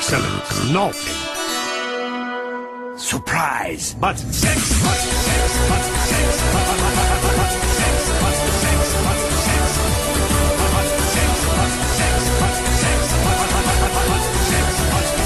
Excellent. Nothing. Surprise. But sex, but sex, but sex, but sex, but sex, but sex, but sex, but sex, but sex, but sex, but sex, but sex,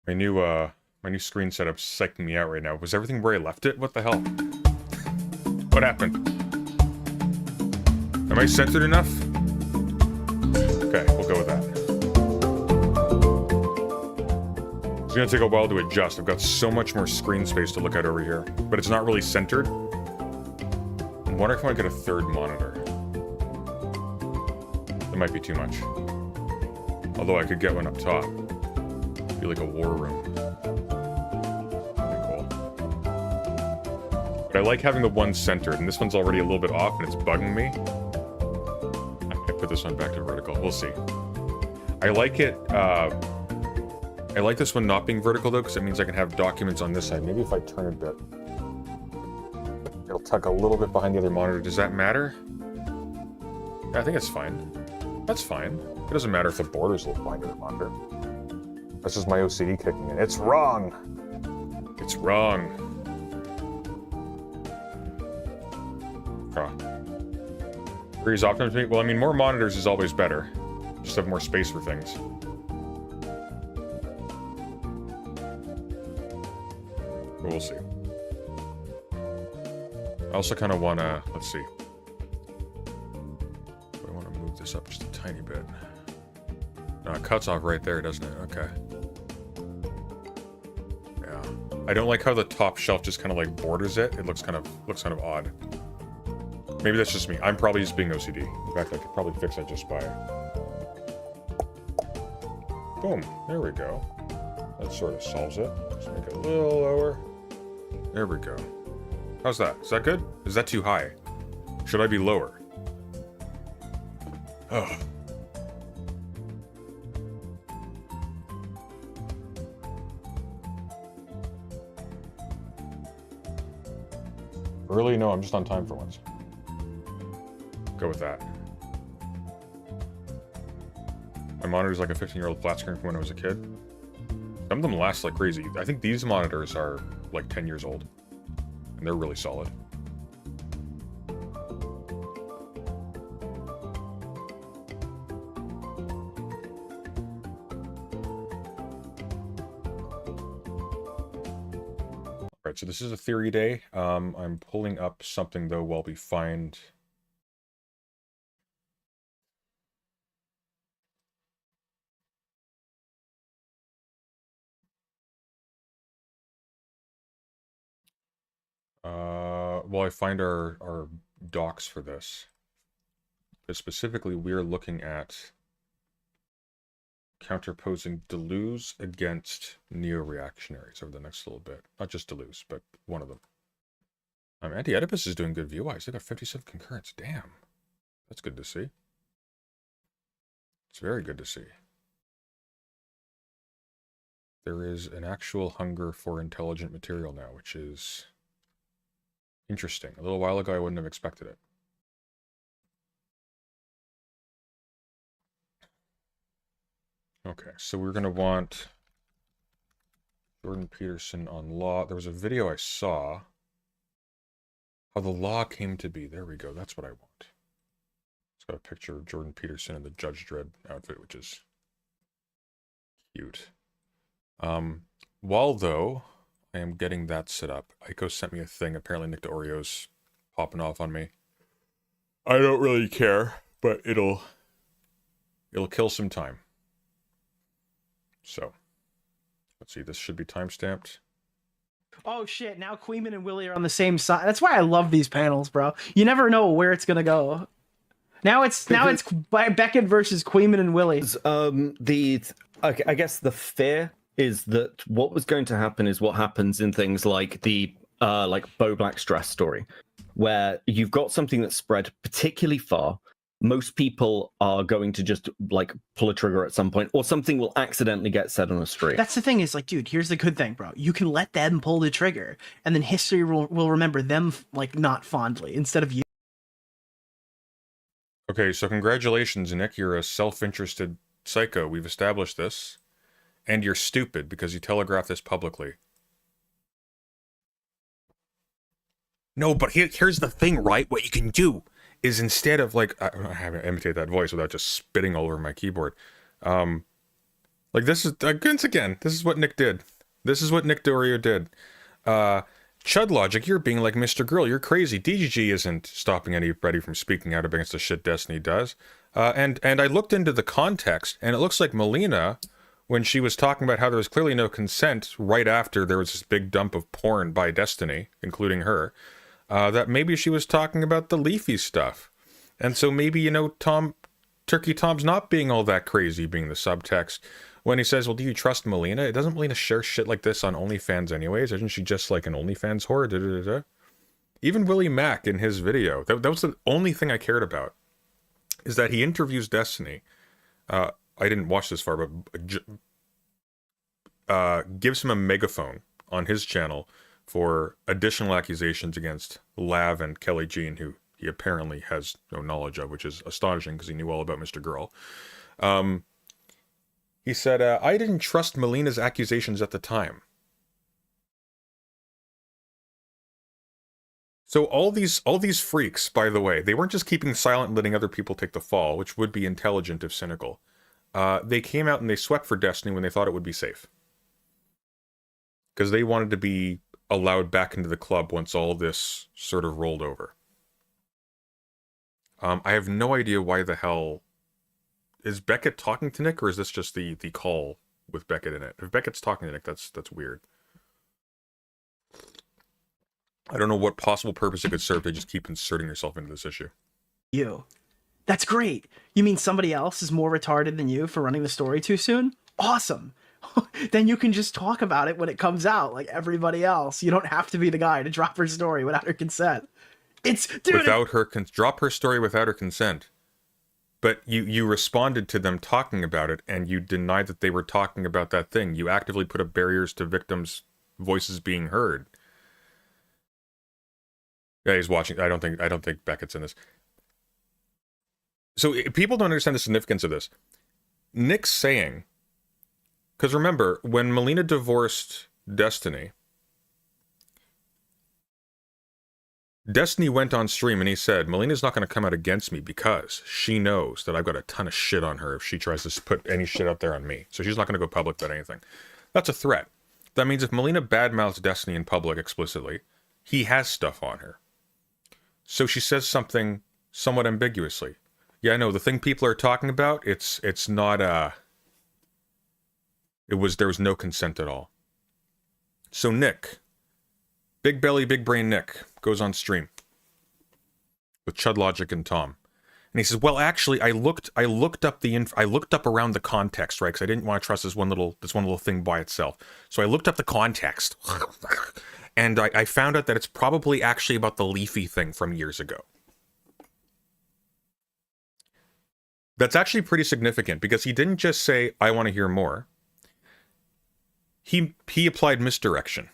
My new screen setup's psyching me out right now. Was everything where I left it? What the hell? What happened? Am I centered enough? Okay, we'll go with that. It's gonna take a while to adjust. I've got so much more screen space to look at over here, but it's not really centered. I wonder if I might get a third monitor. That might be too much. Although I could get one up top. Be like a war room. That'd be cool. But I like having the one centered, and this one's already a little bit off, and it's bugging me. I might put this one back to vertical. We'll see. I like it, I like this one not being vertical, though, because it means I can have documents on this side. Maybe if I turn it a bit. It'll tuck a little bit behind the other monitor. Does that matter? Yeah, I think it's fine. That's fine. It doesn't matter if the border's a little behind the other monitor. That's just my OCD kicking in. It's wrong! It's wrong. Agrees Optimus me? Well, I mean, more monitors is always better. Just have more space for things. But we'll see. I also kind of want to... Let's see. I want to move this up just a tiny bit. No, it cuts off right there, doesn't it? Okay. Yeah. I don't like how the top shelf just kind of like borders it. It looks kind of odd. Maybe that's just me. I'm probably just being OCD. In fact, I could probably fix that just by... Boom. There we go. That sort of solves it. Just make it a little lower. There we go. How's that? Is that good? Is that too high? Should I be lower? Oh. Really? No, I'm just on time for once. Go with that. My monitor's like a 15-year-old flat screen from when I was a kid. Some of them last like crazy. I think these monitors are like 10 years old. And they're really solid. Alright, so this is a theory day. I'm pulling up something though while we find... Well, I find our docs for this. Because specifically, we're looking at counterposing Deleuze against neo-reactionaries over the next little bit. Not just Deleuze, but one of them. Anti-Oedipus is doing good view-wise. They got 57 concurrents. Damn. That's good to see. It's very good to see. There is an actual hunger for intelligent material now, which is... interesting. A little while ago, I wouldn't have expected it. Okay, so we're going to want Jordan Peterson on law. There was a video I saw. How the law came to be. There we go. That's what I want. It's got a picture of Jordan Peterson in the Judge Dredd outfit, which is cute. While, though... I am getting that set up. Aiko sent me a thing. Apparently Nick Oreo's popping off on me. I don't really care, but it'll kill some time. So, let's see. This should be time-stamped. Oh shit, now Queeman and Willie are on the same side. That's why I love these panels, bro. You never know where it's gonna go. Now it's Beckett versus Queeman and Willie. I guess the fear is that what was going to happen is what happens in things like the Bo Black's dress story, where you've got something that's spread particularly far. Most people are going to just like pull a trigger at some point, or something will accidentally get said on a stream. That's the thing is like, dude, here's the good thing, bro. You can let them pull the trigger, and then history will remember them like not fondly instead of you. Okay, so congratulations, Nick. You're a self-interested psycho. We've established this. And you're stupid because you telegraphed this publicly. No, but here's the thing, right? What you can do is instead of like... I don't know how to imitate that voice without just spitting all over my keyboard. Like Like, this is, once again, this is what Nick did. This is what Nick Dorio did. Chud Logic, you're being like Mr. Girl, you're crazy. DGG isn't stopping anybody from speaking out against the shit Destiny does. And I looked into the context, and it looks like Melina, when she was talking about how there was clearly no consent right after there was this big dump of porn by Destiny, including her, that maybe she was talking about the Leafy stuff. And so maybe, you know, Turkey Tom's not being all that crazy, being the subtext. When he says, well, do you trust Melina? Doesn't Melina share shit like this on OnlyFans anyways? Isn't she just like an OnlyFans whore? Da, da, da, da. Even Willie Mack in his video, that was the only thing I cared about, is that he interviews Destiny. I didn't watch this far, but gives him a megaphone on his channel for additional accusations against Lav and Kelly Jean, who he apparently has no knowledge of, which is astonishing because he knew all about Mr. Girl. He said, I didn't trust Melina's accusations at the time. So all these freaks, by the way, they weren't just keeping silent and letting other people take the fall, which would be intelligent if cynical. They came out and they swept for Destiny when they thought it would be safe. Because they wanted to be allowed back into the club once all this sort of rolled over. I have no idea why the hell... Is Beckett talking to Nick, or is this just the call with Beckett in it? If Beckett's talking to Nick, that's weird. I don't know what possible purpose it could serve to just keep inserting yourself into this issue. You. That's great. You mean somebody else is more retarded than you for running the story too soon? Awesome. Then you can just talk about it when it comes out, like everybody else. You don't have to be the guy to drop her story without her consent. Drop her story without her consent. But you responded to them talking about it, and you denied that they were talking about that thing. You actively put up barriers to victims' voices being heard. Yeah, he's watching. I don't think Beckett's in this. So people don't understand the significance of this. Nick's saying, because remember, when Melina divorced Destiny went on stream and he said, Melina's not going to come out against me because she knows that I've got a ton of shit on her if she tries to put any shit out there on me. So she's not going to go public about anything. That's a threat. That means if Melina badmouths Destiny in public explicitly, he has stuff on her. So she says something somewhat ambiguously. Yeah, I know, the thing people are talking about, it's not, there was no consent at all. So Nick, Big Belly, Big Brain Nick, goes on stream with Chud Logic and Tom, and he says, "Well, actually, I looked up around the context, right? Because I didn't want to trust this one little thing by itself. So I looked up the context, and I found out that it's probably actually about the Leafy thing from years ago." That's actually pretty significant because he didn't just say, "I want to hear more." He applied misdirection.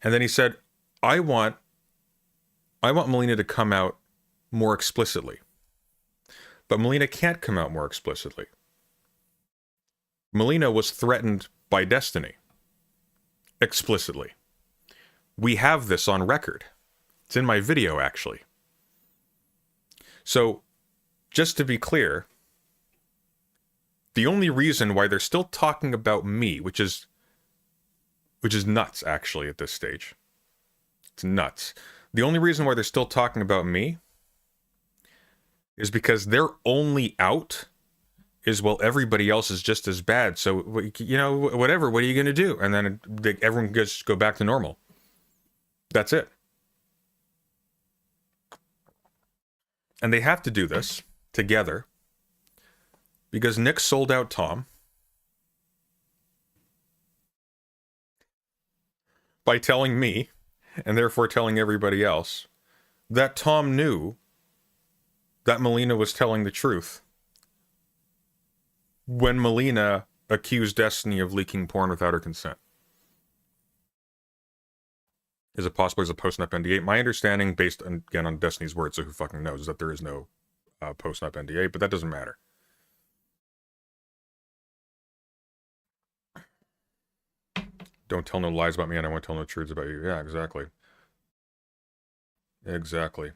And then he said, I want Melina to come out more explicitly. But Melina can't come out more explicitly. Melina was threatened by Destiny. Explicitly. We have this on record. It's in my video, actually. So, just to be clear, the only reason why they're still talking about me, which is nuts, actually, at this stage. It's nuts. The only reason why they're still talking about me is because their only out is, well, everybody else is just as bad. So, you know, whatever, what are you going to do? And then everyone can just go back to normal. That's it. And they have to do this together because Nick sold out Tom by telling me, and therefore telling everybody else, that Tom knew that Melina was telling the truth when Melina accused Destiny of leaking porn without her consent. Is it possible there's a post-nup NDA? My understanding, based on, again on Destiny's words, so who fucking knows, is that there is no post-nup NDA, but that doesn't matter. Don't tell no lies about me, and I won't tell no truths about you. Yeah, exactly. Exactly.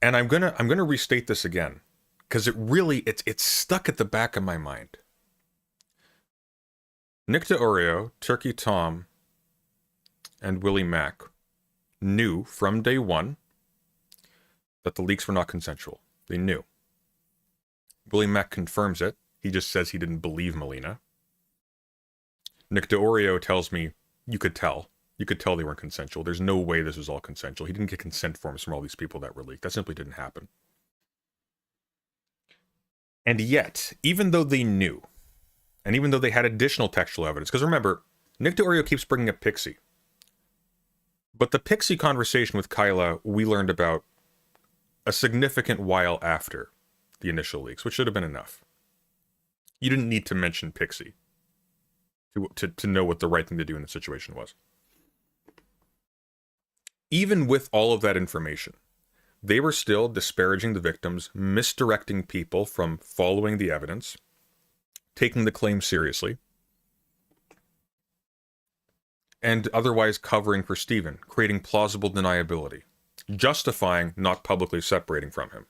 And I'm gonna restate this again, because it really, it's stuck at the back of my mind. Nick DeOrio, Turkey Tom, and Willie Mack knew from day one that the leaks were not consensual. They knew. Willie Mack confirms it. He just says he didn't believe Melina. Nick DeOrio tells me, you could tell. You could tell they weren't consensual. There's no way this was all consensual. He didn't get consent forms from all these people that were leaked. That simply didn't happen. And yet, even though they knew, and even though they had additional textual evidence, because remember, Nick DeOrio keeps bringing up Pixie. But the Pixie conversation with Kyla, we learned about a significant while after the initial leaks, which should have been enough. You didn't need to mention Pixie to know what the right thing to do in the situation was. Even with all of that information, they were still disparaging the victims, misdirecting people from following the evidence, taking the claim seriously, and otherwise covering for Stephen, creating plausible deniability, justifying not publicly separating from him.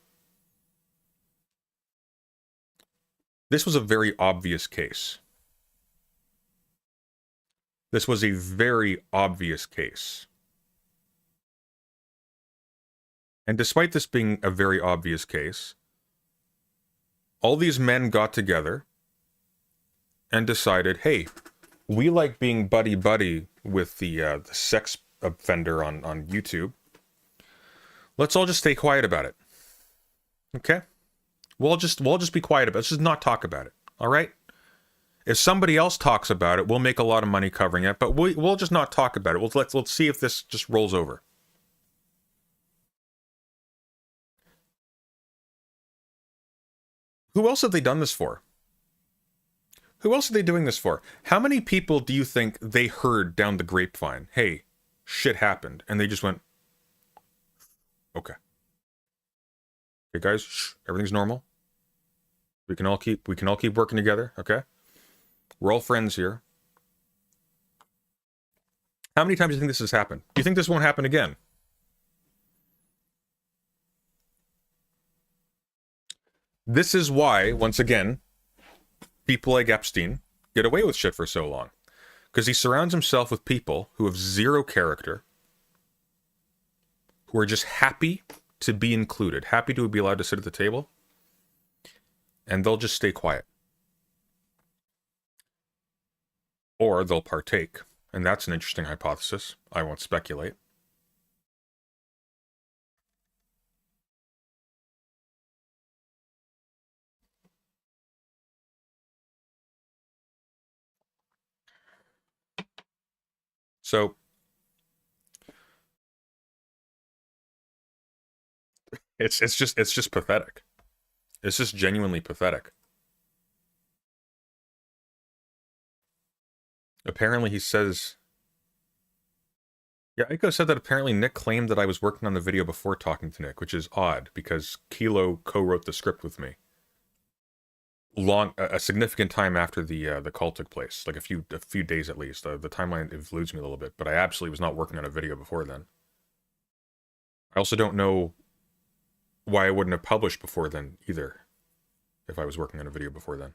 This was a very obvious case. This was a very obvious case. And despite this being a very obvious case, all these men got together and decided, hey, we like being buddy-buddy with the sex offender on YouTube. Let's all just stay quiet about it. Okay? We'll just be quiet about it. Let's just not talk about it. All right? If somebody else talks about it, we'll make a lot of money covering it, but we'll just not talk about it. Let's see if this just rolls over. Who else have they done this for? Who else are they doing this for? How many people do you think they heard down the grapevine, hey, shit happened, and they just went, okay. Okay, guys, shh, everything's normal. We can all keep working together, okay? We're all friends here. How many times do you think this has happened? Do you think this won't happen again? This is why, once again, people like Epstein get away with shit for so long. Because he surrounds himself with people who have zero character, who are just happy to be included, happy to be allowed to sit at the table, and they'll just stay quiet. Or they'll partake, and that's an interesting hypothesis. I won't speculate. So, it's just pathetic. It's just genuinely pathetic. Apparently he says... Yeah, Aiko said that apparently Nick claimed that I was working on the video before talking to Nick, which is odd, because Kilo co-wrote the script with me. A significant time after the call took place, like a few days at least. The timeline eludes me a little bit, but I absolutely was not working on a video before then. I also don't know why I wouldn't have published before then either, if I was working on a video before then.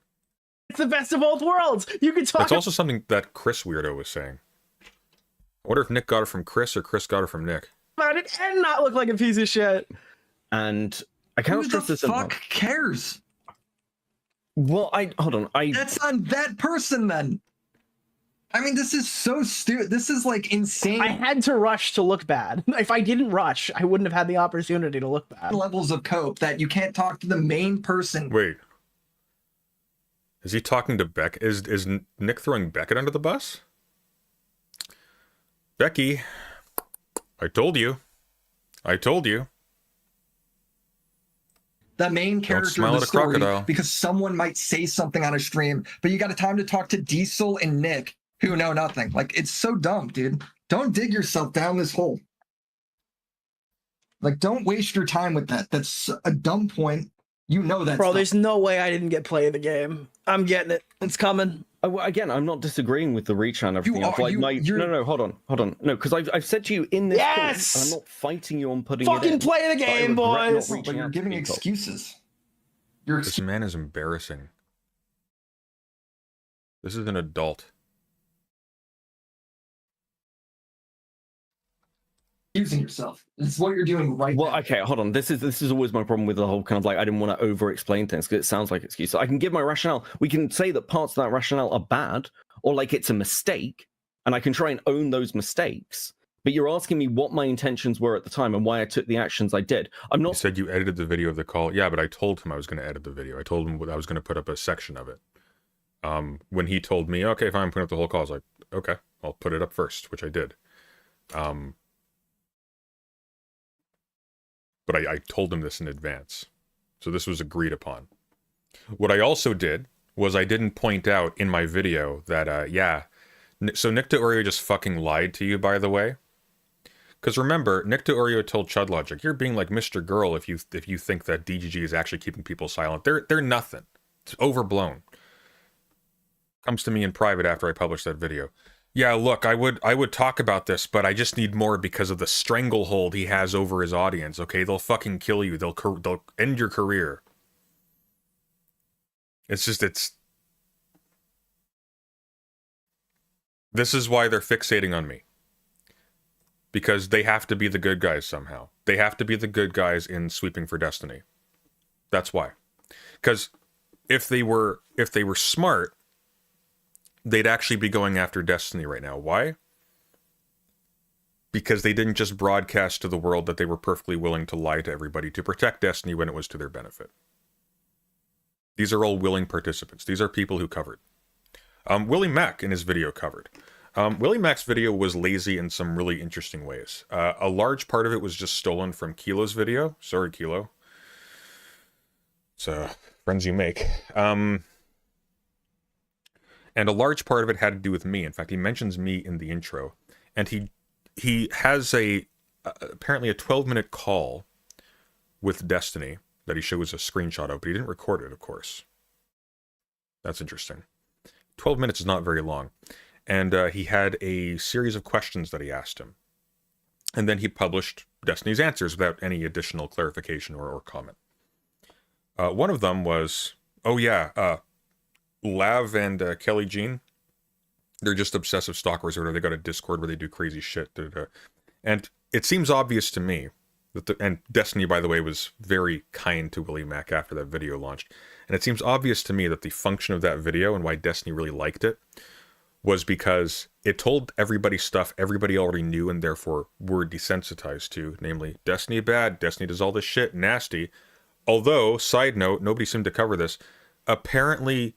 It's the best of both worlds. You can talk. That's also something that Chris Weirdo was saying. I wonder if Nick got it from Chris or Chris got it from Nick. About it and not look like a piece of shit. And I cannot Who stress the this fuck enough. cares? Well, hold on. That's on that person then. I mean, this is so stupid. This is like insane. I had to rush to look bad. If I didn't rush, I wouldn't have had the opportunity to look bad. Levels of cope that you can't talk to the main person. Wait. Is he talking to Beck? Is Nick throwing Beckett under the bus? Becky, I told you. I told you. The main character smile of the at a story, crocodile. because someone might say something on a stream, but you got a time to talk to Diesel and Nick, who know nothing. Like, it's so dumb, dude. Don't dig yourself down this hole. Like, don't waste your time with that. That's a dumb point. You know that. Bro, there's no way I didn't get play of the game. I'm getting it. It's coming. Again, I'm not disagreeing with the reach and everything else. Like no, hold on. No, because I've said to you in this Yes! call, and I'm not fighting you on putting Fucking it in. play the but I game, regret not boys. reaching But you're out to giving people. excuses. You're This man is embarrassing. This is an adult. excusing yourself. This is what you're doing right Well, now. okay, hold on. This is always my problem with the whole kind of like I didn't want to over-explain things because it sounds like excuse. So I can give my rationale. We can say that parts of that rationale are bad or like it's a mistake, and I can try and own those mistakes. But you're asking me what my intentions were at the time and why I took the actions I did. I'm You not. said you edited the video of the call. Yeah, but I told him I was going to edit the video. I told him I was going to put up a section of it. When he told me, okay, fine, I'm putting up the whole call, I was like, okay, I'll put it up first, which I did. But I told him this in advance. So this was agreed upon. What I also did was I didn't point out in my video that, yeah, so Nick Oreo just fucking lied to you, by the way. Because remember, Nick Oreo told Chudlogic, you're being like Mr. Girl if you think that DGG is actually keeping people silent. They're nothing. It's overblown. Comes to me in private after I published that video. Yeah, look, I would talk about this, but I just need more because of the stranglehold he has over his audience. Okay, they'll fucking kill you. They'll end your career. It's just This is why they're fixating on me. Because they have to be the good guys somehow. They have to be the good guys in Sweeping for Destiny. That's why. Because if they were smart, they'd actually be going after Destiny right now. Why? Because they didn't just broadcast to the world that they were perfectly willing to lie to everybody to protect Destiny when it was to their benefit. These are all willing participants. These are people who covered. Willie Mack in his video covered. Willie Mack's video was lazy in some really interesting ways. A large part of it was just stolen from Kilo's video. Sorry, Kilo. It's friends you make. And a large part of it had to do with me. In fact, he mentions me in the intro. And he has apparently a 12-minute call with Destiny that he shows a screenshot of, but he didn't record it, of course. That's interesting. 12 minutes is not very long. And he had a series of questions that he asked him. And then he published Destiny's answers without any additional clarification or comment. One of them was, oh yeah, Lav and Kelly Jean, they're just obsessive stalkers, or they got a Discord where they do crazy shit. And it seems obvious to me that and Destiny, by the way, was very kind to Willie Mack after that video launched. And it seems obvious to me that the function of that video and why Destiny really liked it was because it told everybody stuff everybody already knew and therefore were desensitized to, namely, Destiny bad, Destiny does all this shit, nasty. Although, side note, nobody seemed to cover this, apparently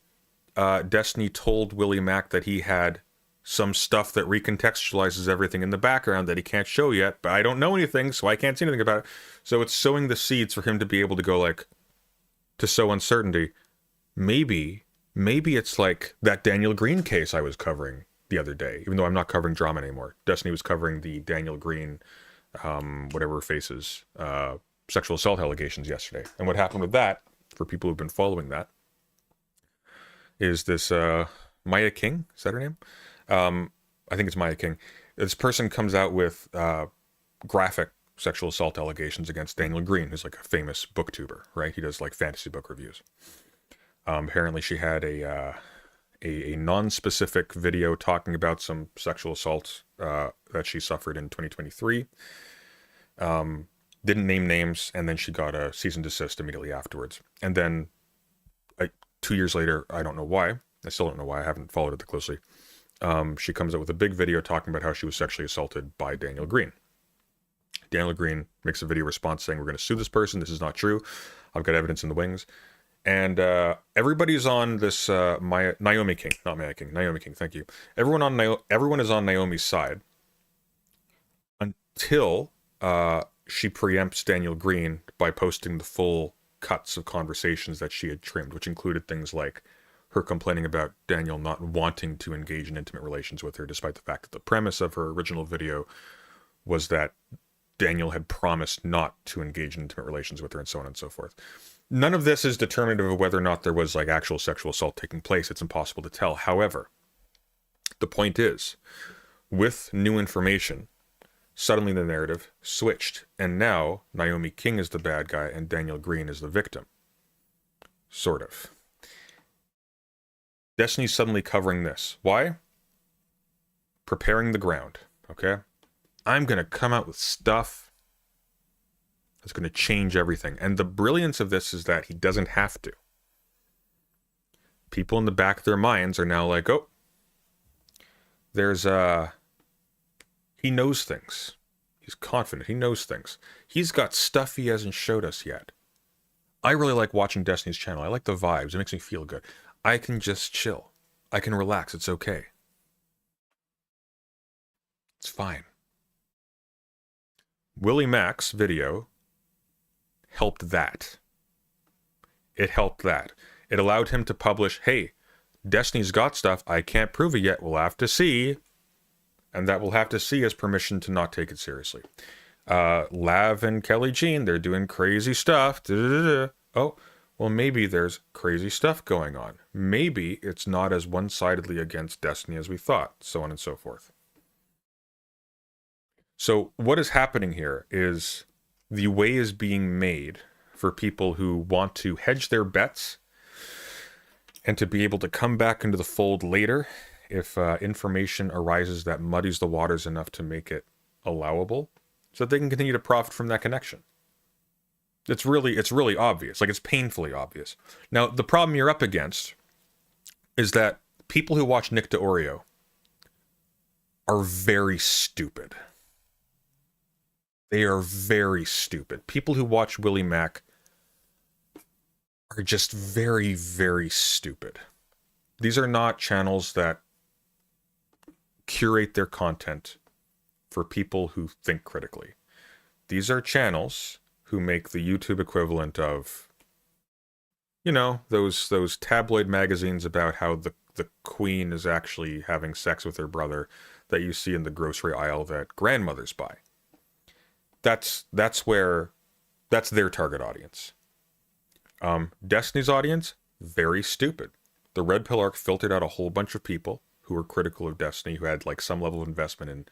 Destiny told Willie Mack that he had some stuff that recontextualizes everything in the background that he can't show yet, but I don't know anything, so I can't see anything about it. So it's sowing the seeds for him to be able to go like, to sow uncertainty. Maybe it's like that Daniel Green case I was covering the other day, even though I'm not covering drama anymore. Destiny was covering the Daniel Green, whatever faces, sexual assault allegations yesterday. And what happened with that, for people who've been following that, is this Maya King, is that her name? I think it's Maya King. This person comes out with graphic sexual assault allegations against Daniel Green, who's like a famous booktuber, right? He does like fantasy book reviews. Apparently she had a non-specific video talking about some sexual assault that she suffered in 2023. Didn't name names, and then she got a cease and desist immediately afterwards. And then 2 years later, I don't know why. I still don't know why. I haven't followed it that closely. She comes out with a big video talking about how she was sexually assaulted by Daniel Green. Daniel Green makes a video response saying, we're going to sue this person. This is not true. I've got evidence in the wings. And everybody's on this Naomi King, not Maya King, Naomi King, thank you. Everyone is on Naomi's side until she preempts Daniel Green by posting the full cuts of conversations that she had trimmed, which included things like her complaining about Daniel not wanting to engage in intimate relations with her, despite the fact that the premise of her original video was that Daniel had promised not to engage in intimate relations with her, and so on and so forth. None of this is determinative of whether or not there was like actual sexual assault taking place. It's impossible to tell. However, the point is, with new information, suddenly the narrative switched, and now Naomi King is the bad guy and Daniel Green is the victim. Sort of. Destiny's suddenly covering this. Why? Preparing the ground, okay? I'm going to come out with stuff that's going to change everything. And the brilliance of this is that he doesn't have to. People in the back of their minds are now like, oh, there's he knows things. He's confident. He knows things. He's got stuff he hasn't showed us yet. I really like watching Destiny's channel. I like the vibes. It makes me feel good. I can just chill. I can relax. It's okay. It's fine. Willie Mack's video helped that. It helped that. It allowed him to publish, hey, Destiny's got stuff. I can't prove it yet. We'll have to see. And that we'll have to see as permission to not take it seriously. Lav and Kelly Jean, they're doing crazy stuff. Da-da-da-da. Oh, well, maybe there's crazy stuff going on. Maybe it's not as one-sidedly against Destiny as we thought, so on and so forth. So what is happening here is the way is being made for people who want to hedge their bets and to be able to come back into the fold later if information arises that muddies the waters enough to make it allowable, so that they can continue to profit from that connection. It's really obvious. Like, it's painfully obvious. Now, the problem you're up against is that people who watch Nick DeOrio are very stupid. They are very stupid. People who watch Willie Mack are just very, very stupid. These are not channels that curate their content for people who think critically. These are channels who make the YouTube equivalent of, you know, those tabloid magazines about how the queen is actually having sex with her brother that you see in the grocery aisle that grandmothers buy. That's their target audience. Destiny's audience, very stupid. The Red Pill arc filtered out a whole bunch of people who were critical of Destiny, who had like some level of investment in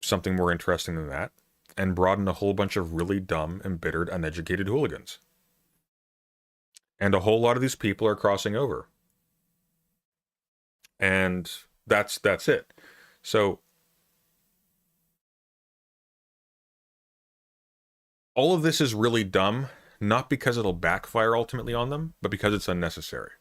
something more interesting than that, and brought in a whole bunch of really dumb, embittered, uneducated hooligans. And a whole lot of these people are crossing over. And that's it. So all of this is really dumb, not because it'll backfire ultimately on them, but because it's unnecessary.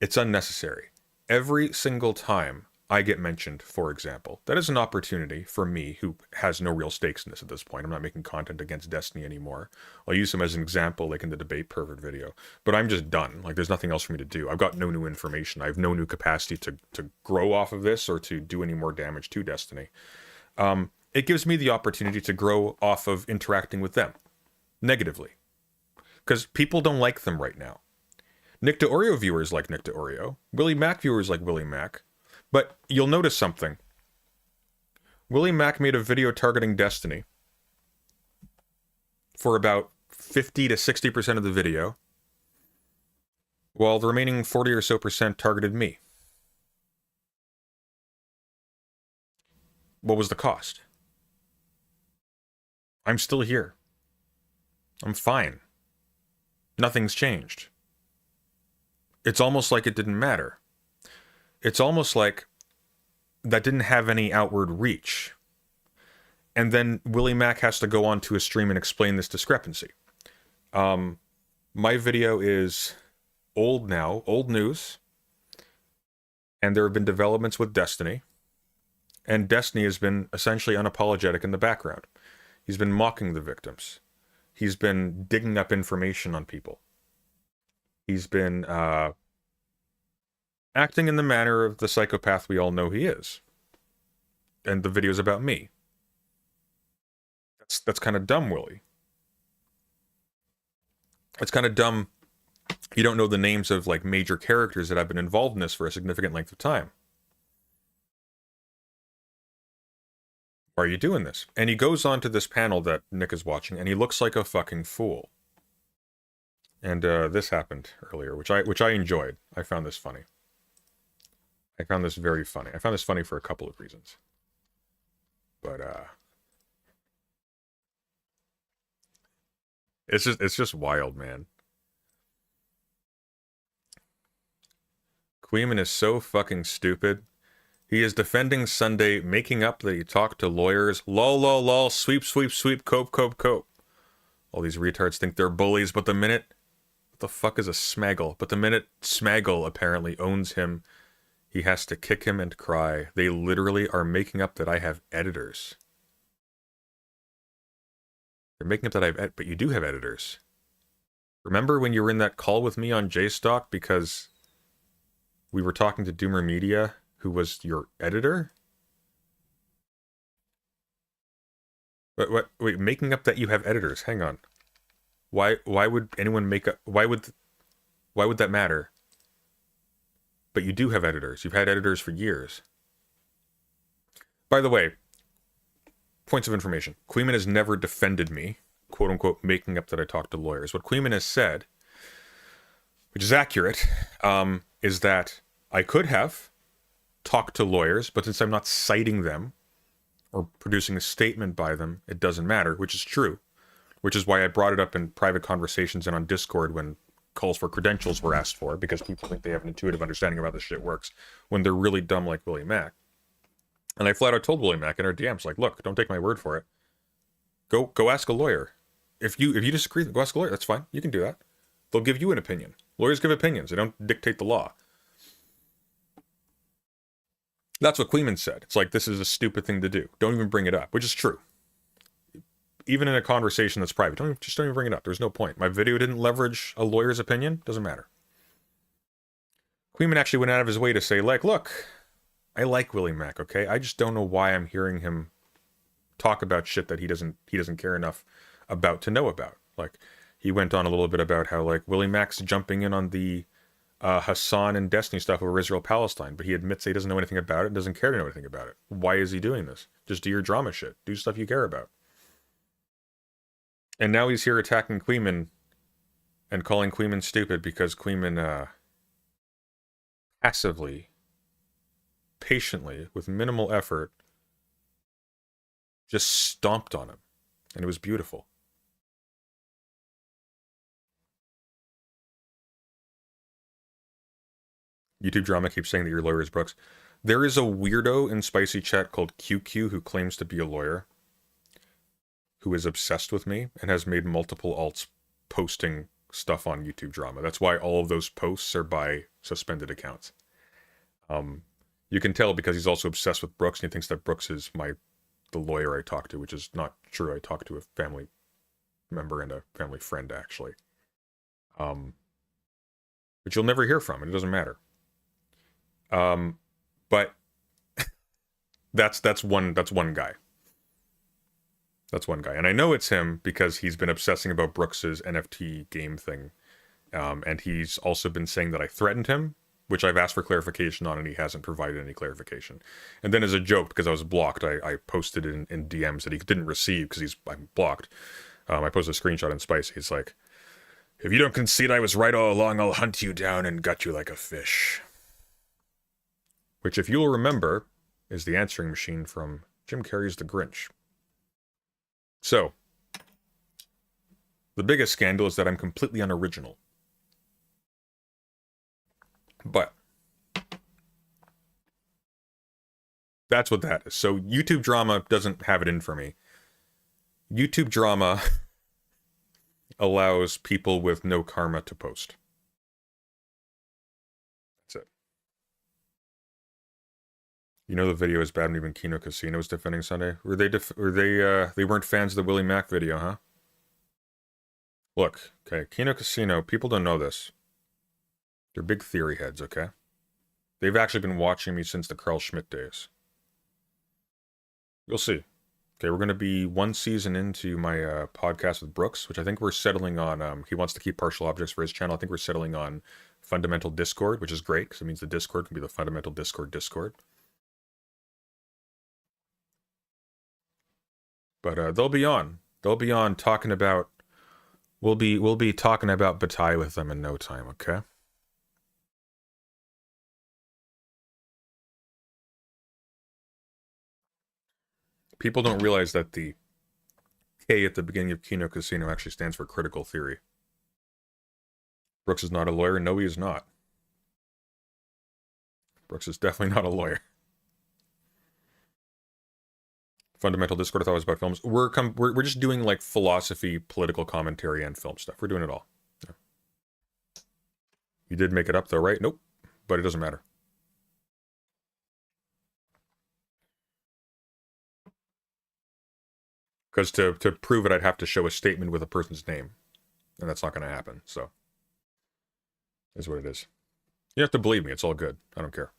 It's unnecessary. Every single time I get mentioned, for example, that is an opportunity for me, who has no real stakes in this at this point. I'm not making content against Destiny anymore. I'll use them as an example, like in the Debate Pervert video. But I'm just done. Like, there's nothing else for me to do. I've got no new information. I have no new capacity to grow off of this or to do any more damage to Destiny. It gives me the opportunity to grow off of interacting with them negatively, because people don't like them right now. Nick DeOrio viewers like Nick DeOrio. Willie Mack viewers like Willie Mack. But you'll notice something. Willie Mack made a video targeting Destiny for about 50 to 60% of the video, while the remaining 40 or so percent targeted me. What was the cost? I'm still here. I'm fine. Nothing's changed. It's almost like it didn't matter. It's almost like that didn't have any outward reach. And then Willie Mack has to go onto a stream and explain this discrepancy. My video is old now, old news. And there have been developments with Destiny. And Destiny has been essentially unapologetic in the background. He's been mocking the victims. He's been digging up information on people. He's been acting in the manner of the psychopath we all know he is. And the video's about me. That's kind of dumb, Willie. It's kind of dumb you don't know the names of like major characters that have been involved in this for a significant length of time. Why are you doing this? And he goes on to this panel that Nick is watching, and he looks like a fucking fool. And this happened earlier, which I enjoyed. I found this funny. I found this very funny. I found this funny for a couple of reasons. But it's just wild, man. Queeman is so fucking stupid. He is defending Sunday, making up that he talked to lawyers. Lol, lol, lol, sweep, sweep, sweep, cope, cope, cope. All these retards think they're bullies, but the minute... What the fuck is a smaggle? But the minute Smaggle apparently owns him, he has to kick him and cry. They literally are making up that I have editors. They're making up that but you do have editors. Remember when you were in that call with me on JStock because we were talking to Doomer Media, who was your editor? Wait, making up that you have editors. Hang on. Why would anyone make up... Why would that matter? But you do have editors. You've had editors for years. By the way, points of information. Queeman has never defended me, quote unquote, making up that I talked to lawyers. What Queeman has said, which is accurate, is that I could have talked to lawyers, but since I'm not citing them or producing a statement by them, it doesn't matter, which is true. Which is why I brought it up in private conversations and on Discord when calls for credentials were asked for, because people think they have an intuitive understanding of how this shit works when they're really dumb like Willie Mack. And I flat out told Willie Mack in our DMs, like, look, don't take my word for it. Go ask a lawyer. If you disagree, go ask a lawyer. That's fine. You can do that. They'll give you an opinion. Lawyers give opinions. They don't dictate the law. That's what Queeman said. It's like, this is a stupid thing to do. Don't even bring it up, which is true. Even in a conversation that's private, don't even bring it up. There's no point. My video didn't leverage a lawyer's opinion. Doesn't matter. Queeman actually went out of his way to say, like, look, I like Willie Mack, okay? I just don't know why I'm hearing him talk about shit that he doesn't care enough about to know about. Like, he went on a little bit about how, like, Willie Mack's jumping in on the Hassan and Destiny stuff over Israel-Palestine, but he admits he doesn't know anything about it and doesn't care to know anything about it. Why is he doing this? Just do your drama shit. Do stuff you care about. And now he's here attacking Queeman and calling Queeman stupid because Queeman passively, patiently, with minimal effort, just stomped on him. And it was beautiful. YouTube drama keeps saying that your lawyer is Brooks. There is a weirdo in Spicy Chat called QQ who claims to be a lawyer, who is obsessed with me and has made multiple alts posting stuff on YouTube drama. That's why all of those posts are by suspended accounts. You can tell because he's also obsessed with Brooks and he thinks that Brooks is the lawyer I talk to, which is not true. I talked to a family member and a family friend, actually. But you'll never hear from it. It doesn't matter. But that's one guy. That's one guy. And I know it's him because he's been obsessing about Brooks's NFT game thing. And he's also been saying that I threatened him, which I've asked for clarification on, and he hasn't provided any clarification. And then as a joke, because I was blocked, I posted in DMs that he didn't receive because I'm blocked. I posted a screenshot in Spicy. It's like, if you don't concede I was right all along, I'll hunt you down and gut you like a fish. Which, if you'll remember, is the answering machine from Jim Carrey's The Grinch. So, the biggest scandal is that I'm completely unoriginal. But that's what that is. So YouTube drama doesn't have it in for me. YouTube drama allows people with no karma to post. That's it. You know the video is bad when even Kino Casino was defending Sunday. They weren't fans of the Willie Mack video, huh? Look, okay, Kino Casino, people don't know this. They're big theory heads, okay? They've actually been watching me since the Carl Schmidt days. You'll see. Okay, we're going to be one season into my podcast with Brooks, which I think we're settling on. He wants to keep partial objects for his channel. I think we're settling on Fundamental Discord, which is great, because it means the Discord can be the Fundamental Discord. But they'll be on. They'll be on talking about... We'll be talking about Bataille with them in no time, okay? People don't realize that the K at the beginning of Kino Casino actually stands for critical theory. Brooks is not a lawyer. No, he is not. Brooks is definitely not a lawyer. Fundamental Discord, I thought was about films. We're just doing like philosophy, political commentary, and film stuff. We're doing it all. Yeah. You did make it up though, right? Nope. But it doesn't matter. Because to prove it, I'd have to show a statement with a person's name. And that's not going to happen, so. Is what it is. You have to believe me, it's all good. I don't care.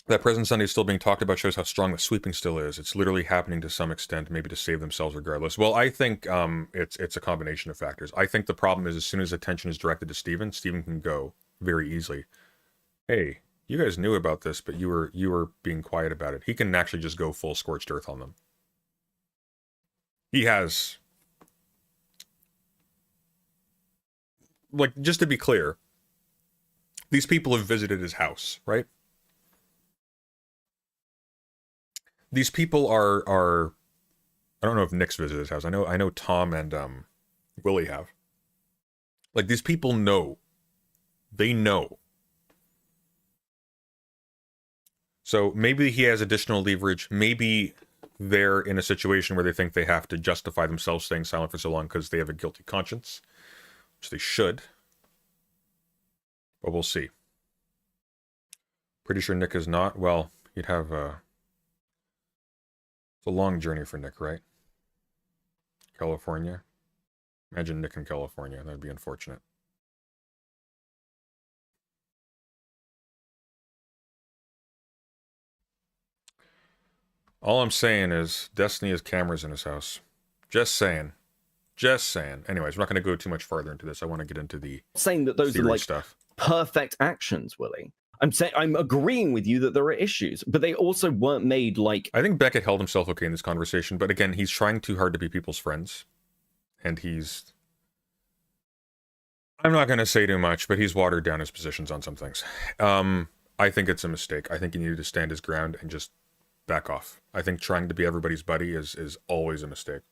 That present Sunday is still being talked about shows how strong the sweeping still is. It's literally happening to some extent, maybe to save themselves regardless. Well, I think it's a combination of factors. I think the problem is as soon as attention is directed to Steven can go very easily. Hey, you guys knew about this, but you were being quiet about it. He can actually just go full scorched earth on them. He has... Like, just to be clear, these people have visited his house, right? These people are I don't know if Nick's visited his house. I know Tom and Willie have. Like, these people know. They know. So maybe he has additional leverage. Maybe they're in a situation where they think they have to justify themselves staying silent for so long because they have a guilty conscience, which they should. But we'll see. Pretty sure Nick is not. Well, you'd have it's a long journey for Nick, right? California. Imagine Nick in California. That'd be unfortunate. All I'm saying is Destiny has cameras in his house. Just saying. Just saying. Anyways, we're not going to go too much farther into this. I want to get into the saying that those are like stuff. Perfect actions, Willie. I'm agreeing with you that there are issues, but they also weren't made like... I think Beckett held himself okay in this conversation, but again, he's trying too hard to be people's friends. And he's... I'm not going to say too much, but he's watered down his positions on some things. I think it's a mistake. I think he needed to stand his ground and just back off. I think trying to be everybody's buddy is always a mistake.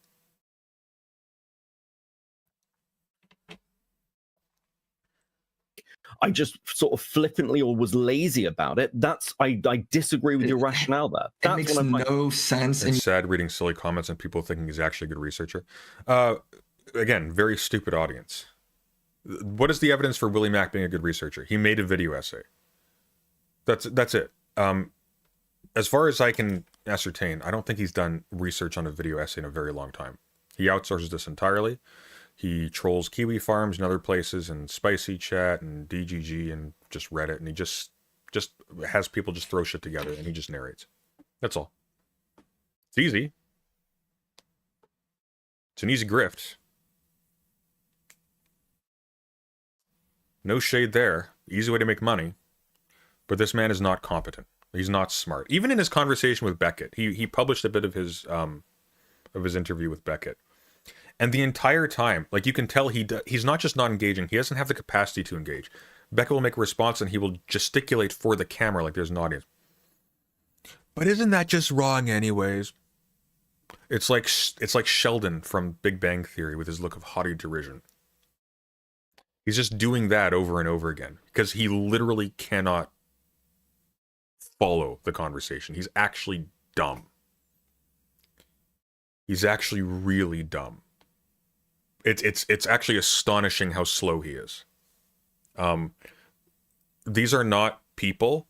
I just sort of flippantly or was lazy about it. I disagree with your rationale there. It makes no sense. It's sad reading silly comments and people thinking he's actually a good researcher. Again, very stupid audience. What is the evidence for Willie Mack being a good researcher? He made a video essay. That's it. As far as I can ascertain, I don't think he's done research on a video essay in a very long time. He outsources this entirely. He trolls Kiwi Farms and other places and Spicy Chat and DGG and just Reddit, and he just has people just throw shit together and he just narrates. That's all. It's easy. It's an easy grift. No shade there. Easy way to make money. But this man is not competent. He's not smart. Even in his conversation with Beckett, he published a bit of his interview with Beckett. And the entire time, like, you can tell he's not just not engaging, he doesn't have the capacity to engage. Beckett will make a response and he will gesticulate for the camera like there's an audience. But isn't that just wrong anyways? It's like Sheldon from Big Bang Theory with his look of haughty derision. He's just doing that over and over again because he literally cannot follow the conversation. He's actually dumb. He's actually really dumb. It's actually astonishing how slow he is. These are not people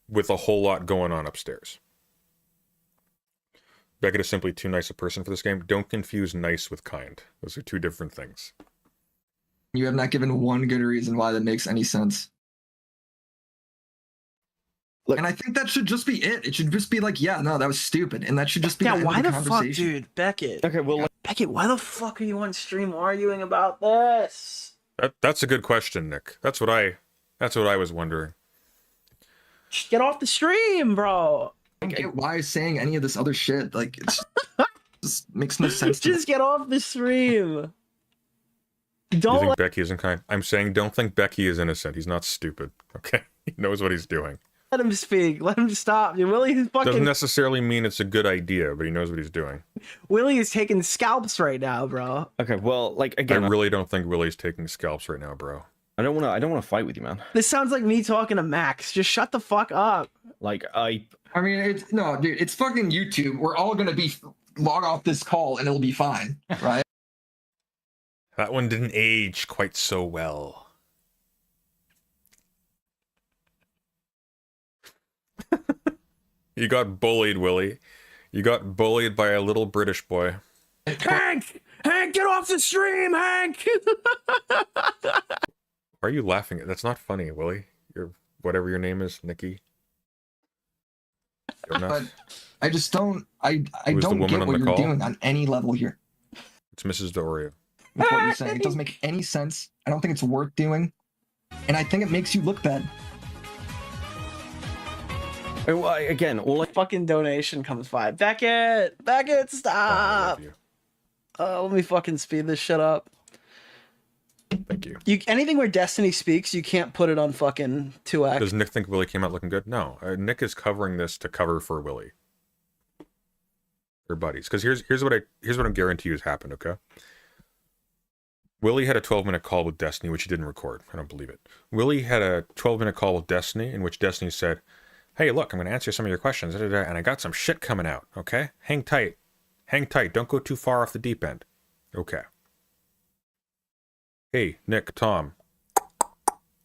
with a whole lot going on upstairs. Beckett is simply too nice a person for this game. Don't confuse nice with kind. Those are two different things. You have not given one good reason why that makes any sense. Look, and I think that should just be it. It should just be like, yeah, no, that was stupid. And that should just be yeah, the end why of the conversation. fuck, dude? Beckett. Okay, well, Beckett, why the fuck are you on stream arguing about this? That's a good question, Nick. That's what I was wondering. Just get off the stream, bro. I don't get why he's saying any of this other shit. Like, it's just makes no sense to Just get off the stream. You Don't think let... Becky isn't kind? I'm saying don't think Becky is innocent. He's not stupid. Okay? He knows what he's doing. Let him speak. Let him stop. Dude, Willie is fucking... Doesn't necessarily mean it's a good idea, but he knows what he's doing. Willie is taking scalps right now, bro. okay, well, like, again... I really don't think Willie's taking scalps right now, bro. I don't want to fight with you, man. This sounds like me talking to Max. Just shut the fuck up. Like I mean, it's no, dude. It's fucking YouTube. We're all gonna be log off this call and it'll be fine, right? That one didn't age quite so well. You got bullied, Willie. You got bullied by a little British boy. Hank! Hank, get off the stream, Hank! Why are you laughing at? That's not funny, Willie. You're whatever your name is, Nikki. But I just don't. I Who's the don't woman get on what the you're call? doing on any level here It's Mrs. D'Oreo. with what you're saying. It doesn't make any sense. I don't think it's worth doing, and I think it makes you look bad. again, all I Fucking donation comes by. Beckett, I stop. love you. Let me fucking speed this shit up. Thank you. Anything where Destiny speaks, you can't put it on fucking 2x. Does Nick think Willie came out looking good? No. Nick is covering this to cover for Willie. They're buddies. Because here's what I guarantee you has happened, okay? Willie had a 12-minute call with Destiny, which he didn't record. I don't believe it. Willie had a 12-minute call with Destiny, in which Destiny said, hey, look, I'm going to answer some of your questions, and I got some shit coming out, okay? Hang tight. Hang tight. Don't go too far off the deep end. Okay. Hey, Nick, Tom.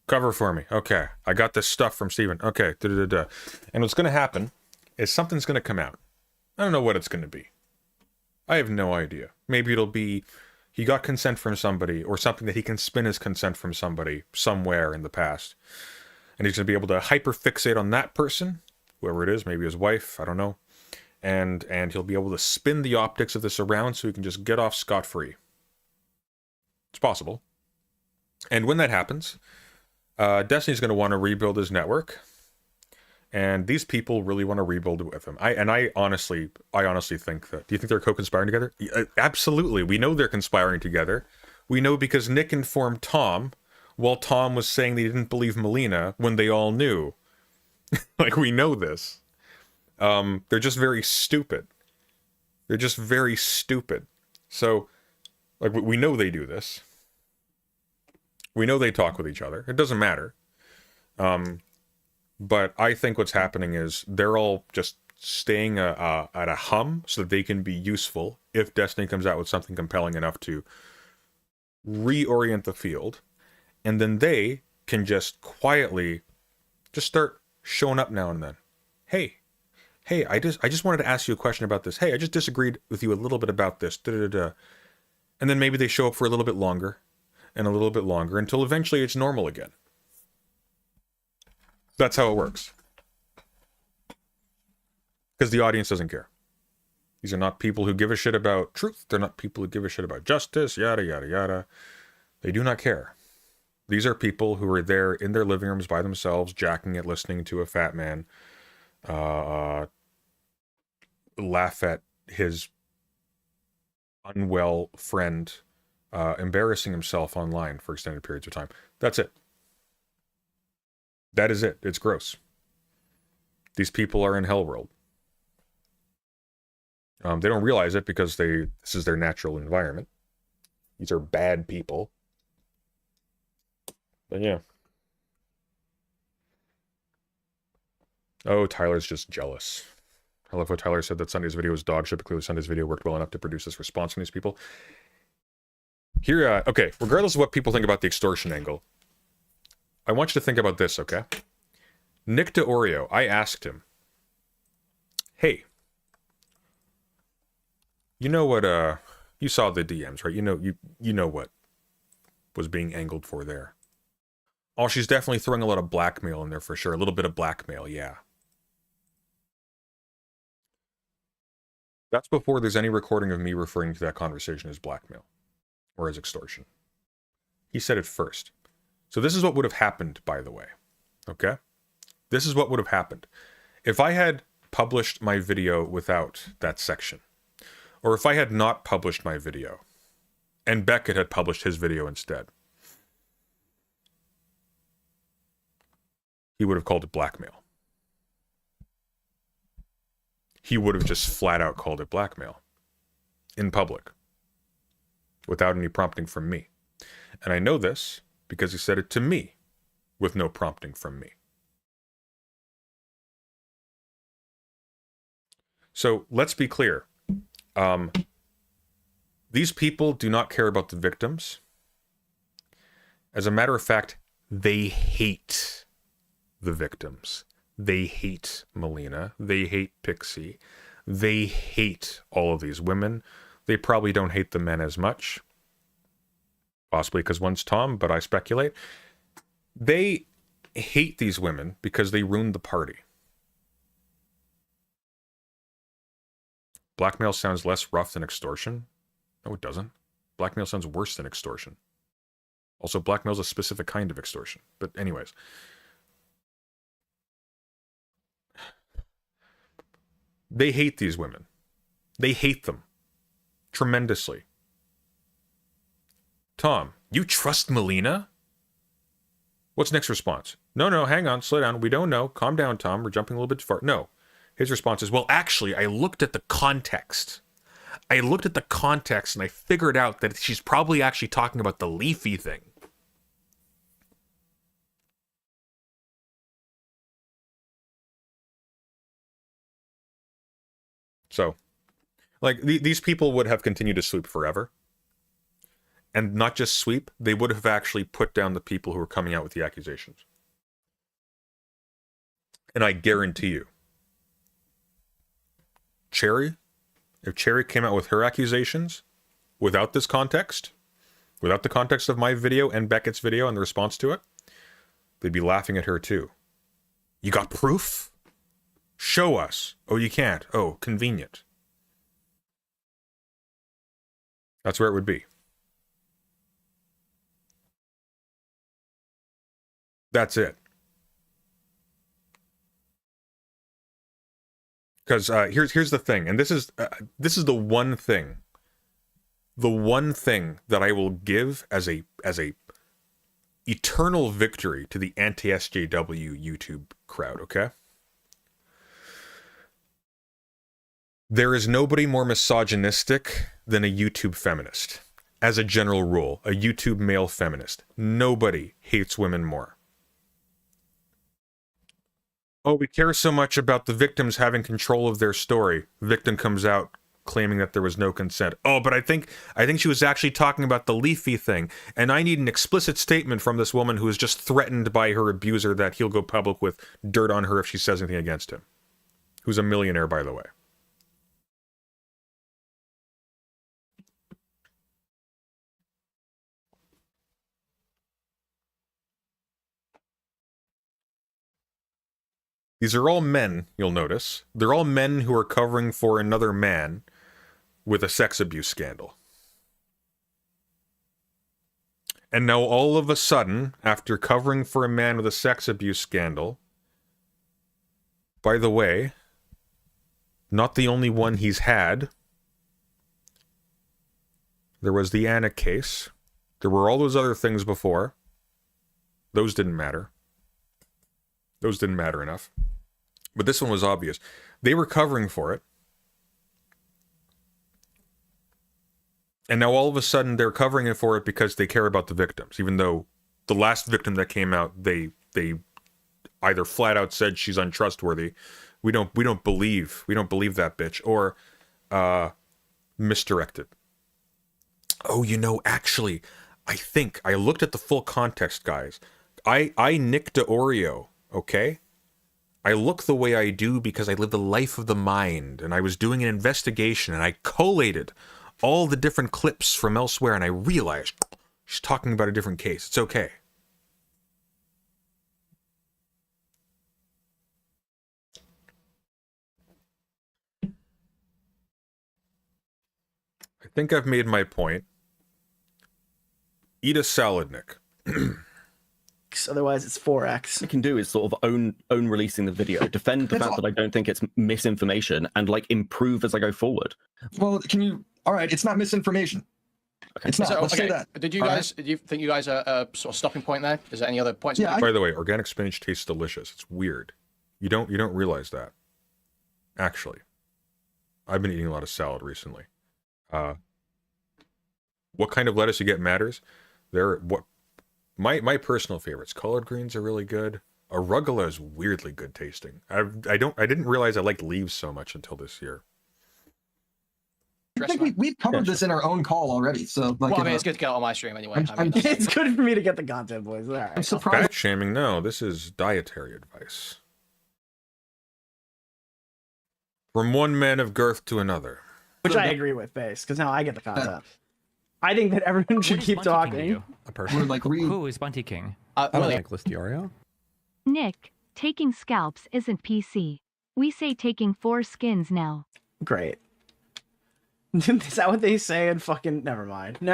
Cover for me. Okay. I got this stuff from Steven. Okay. And what's going to happen is something's going to come out. I don't know what it's going to be. I have no idea. Maybe it'll be he got consent from somebody or something that he can spin his consent from somebody somewhere in the past. And he's going to be able to hyperfixate on that person, whoever it is, maybe his wife, I don't know. And he'll be able to spin the optics of this around so he can just get off scot-free. It's possible. And when that happens, Destiny's going to want to rebuild his network. And these people really want to rebuild it with him. I honestly think that. Do you think they're co-conspiring together? Absolutely. We know they're conspiring together. We know because Nick informed Tom while Tom was saying they didn't believe Melina when they all knew. Like, we know this. They're just very stupid. They're just very stupid. So, like, we know they do this. We know they talk with each other. It doesn't matter. But I think what's happening is they're all just staying at a hum so that they can be useful if Destiny comes out with something compelling enough to reorient the field. And then they can just quietly just start showing up now and then. Hey, I just wanted to ask you a question about this. Hey, I just disagreed with you a little bit about this. And then maybe they show up for a little bit longer and a little bit longer until eventually it's normal again. That's how it works. Because the audience doesn't care. These are not people who give a shit about truth. They're not people who give a shit about justice, yada, yada, yada. They do not care. These are people who are there in their living rooms by themselves, jacking it, listening to a fat man laugh at his unwell friend embarrassing himself online for extended periods of time. That's it. That is it. It's gross. These people are in hell world. They don't realize it because this is their natural environment. These are bad people. But yeah. Oh, Tyler's just jealous. I love how Tyler said that Sunday's video was dog shit, but clearly Sunday's video worked well enough to produce this response from these people. Here, okay, regardless of what people think about the extortion angle, I want you to think about this, okay? Nick D'Oreo, I asked him, hey, you know what, you saw the DMs, right? You know what was being angled for there. Oh, she's definitely throwing a lot of blackmail in there for sure. A little bit of blackmail, yeah. That's before there's any recording of me referring to that conversation as blackmail or as extortion. He said it first. So this is what would have happened, by the way. Okay? This is what would have happened. If I had published my video without that section, or if I had not published my video, and Beckett had published his video instead, he would have called it blackmail. He would have just flat out called it blackmail. In public. Without any prompting from me. And I know this because he said it to me with no prompting from me. So let's be clear. These people do not care about the victims. As a matter of fact, they hate the victims. They hate Melina. They hate Pixie. They hate all of these women. They probably don't hate the men as much. Possibly because one's Tom, but I speculate. They hate these women because they ruined the party. Blackmail sounds less rough than extortion. No, it doesn't. Blackmail sounds worse than extortion. Also, blackmail is a specific kind of extortion. But anyways. They hate these women. They hate them. Tremendously. Tom, you trust Melina? What's next response? No, hang on, slow down. We don't know. Calm down, Tom. We're jumping a little bit too far. No. His response is, well, actually, I looked at the context. And I figured out that she's probably actually talking about the Leafy thing. So, like, these people would have continued to sweep forever. And not just sweep, they would have actually put down the people who were coming out with the accusations. And I guarantee you, if Cherry came out with her accusations without this context, without the context of my video and Beckett's video and the response to it, they'd be laughing at her too. You got proof? Show us. Oh, you can't. Oh, convenient. That's where it would be. That's it. Because here's the thing, and this is the one thing that I will give as a eternal victory to the anti-SJW YouTube crowd. Okay, there is nobody more misogynistic than a YouTube feminist. As a general rule, a YouTube male feminist. Nobody hates women more. Oh, we care so much about the victims having control of their story. Victim comes out claiming that there was no consent. Oh, but I think she was actually talking about the Leafy thing, and I need an explicit statement from this woman who is just threatened by her abuser that he'll go public with dirt on her if she says anything against him. Who's a millionaire, by the way. These are all men, you'll notice. They're all men who are covering for another man with a sex abuse scandal. And now all of a sudden, after covering for a man with a sex abuse scandal, by the way, not the only one he's had. There was the Anna case. There were all those other things before. Those didn't matter. Those didn't matter enough. But this one was obvious. They were covering for it. And now all of a sudden they're covering it for it because they care about the victims. Even though the last victim that came out, they either flat out said she's untrustworthy. We don't believe that bitch. Or misdirected. Oh, actually, I think I looked at the full context, guys. I nicked a Oreo, okay? I look the way I do because I live the life of the mind, and I was doing an investigation, and I collated all the different clips from elsewhere, and I realized she's talking about a different case. It's okay. I think I've made my point. Eat a salad, Nick. Otherwise, it's 4x. What you can do is sort of own releasing the video, defend the fact that I don't think it's misinformation, and like improve as I go forward. Well, can you? All right, it's not misinformation. Okay. It's not. So, Let's say okay, that. Did you guys? Do you think you guys are a sort of stopping point there? Is there any other points? Yeah, By the way, organic spinach tastes delicious. It's weird. You don't realize that. Actually, I've been eating a lot of salad recently. What kind of lettuce you get matters. My personal favorites. Collard greens are really good. Arugula is weirdly good tasting. I didn't realize I liked leaves so much until this year. I think we've covered this in our own call already. So, like, Well, I mean, it's good to get it on my stream anyway. It's good for me to get the content, boys. All right. I'm surprised. Fat shaming? No, this is dietary advice. From one man of girth to another. Which I agree with, Base, because now I get the content. I think that everyone should keep talking. A person. We're like, Who is Bunty King? Willie, Nicholas Diorio? Nick, taking scalps isn't PC. We say taking 4 skins now. Great. Is that what they say in fucking... Never mind. I'm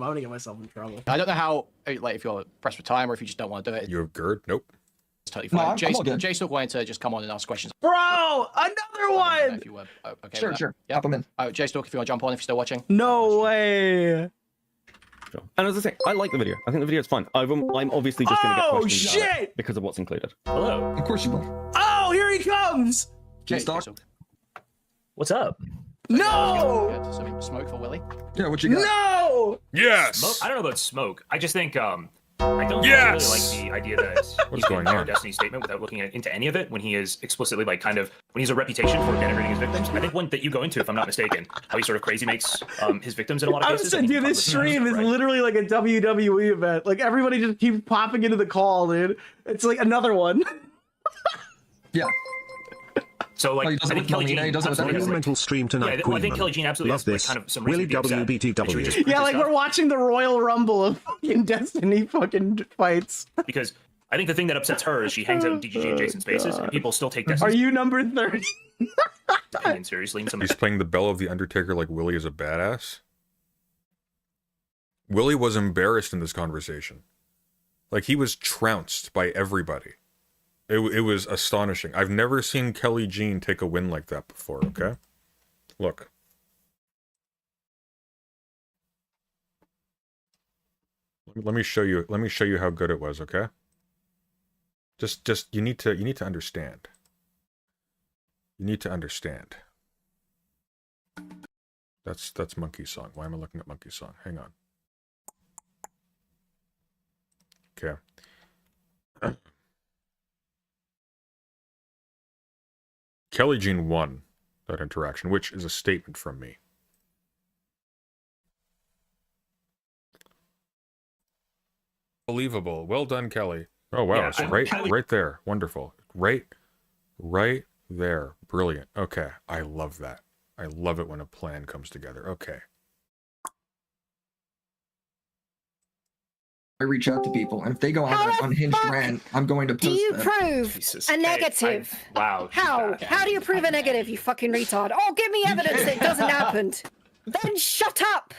gonna get myself in trouble. I don't know how, like, if you're pressed for time or if you just don't want to do it. You have GERD? Nope. It's totally No, fine. I'm all good. Jason wanted to just come on and ask questions. Bro! Another one! If you were okay sure, with that. sure. Yeah. Hop 'em in. Jay Stalk, if you want to jump on, if you're still watching. No way! Sure. And as I say, I like the video. I think the video is fun. I'm obviously just going to get Oh, questions about it shit! because of what's included. Hello. Of course you will. Oh, here he comes! Jay Stalk? What's up? No! Good. Some smoke for Willie. Yeah, what you got? No! Yes! Smoke? I don't know about smoke. I just think I don't Yes! really like the idea that What's you can going hear on? Destiny's statement without looking into any of it when he is explicitly like kind of when he's a reputation for denigrating his victims. I think one that you go into, if I'm not mistaken, how he sort of crazy makes his victims in a lot of I cases. was saying, dude, this stream is literally like a WWE event. Like, everybody just keeps popping into the call, dude. It's like another one. Yeah. So like, Oh, he I does it think with Kelly Melina, Jean he does it with absolutely has, like, Monumental stream tonight, yeah, I think Queen Kelly Jean absolutely Love has like, this. kind of some Willie reason to be upset that she would just Yeah, like stuff. we're watching the Royal Rumble of fucking Destiny fucking fights. Because I think the thing that upsets her is she hangs out in DGG and Jason's faces, and people still take Are Destiny's you number 30? opinion seriously. And some He's playing the bell of the Undertaker like Willie is a badass. Willie was embarrassed in this conversation. Like, he was trounced by everybody. It was astonishing. I've never seen Kelly Jean take a win like that before, okay? Look. Let me show you how good it was, okay? Just you need to understand. You need to understand. That's Monkey Song. Why am I looking at Monkey Song? Hang on. Okay. Kelly Jean won that interaction, which is a statement from me. Unbelievable. Well done, Kelly. Oh, wow. Yeah, It's right, right there. Wonderful. Right there. Brilliant. Okay. I love that. I love it when a plan comes together. Okay. I reach out to people, and if they go on an unhinged rant, I'm going to post Do you that. prove Jesus. a negative? Wow. How? How do you prove a negative, you fucking retard? Oh, give me evidence that it doesn't happen. Then shut up.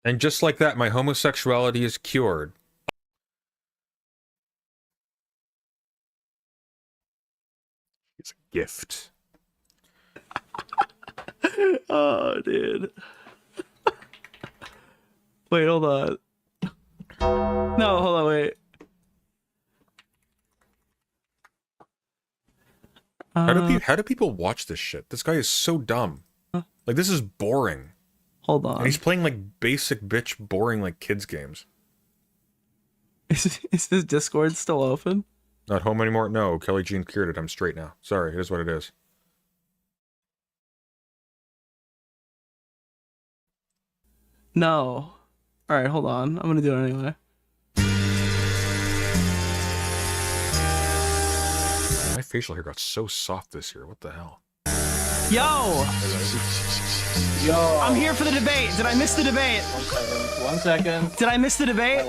And just like that, my homosexuality is cured. It's a gift. Oh, dude. Wait, hold on. No, hold on, wait. How do people watch this shit? This guy is so dumb. Like, this is boring. Hold on. And he's playing like basic bitch boring like kids games. Is this Discord still open? Not home anymore? No, Kelly Jean cured it. I'm straight now. Sorry, it is what it is. No. Alright, hold on. I'm gonna do it anyway. My facial hair got so soft this year. What the hell? Yo! Yo. I'm here for the debate. Did I miss the debate? 1 second. Did I miss the debate?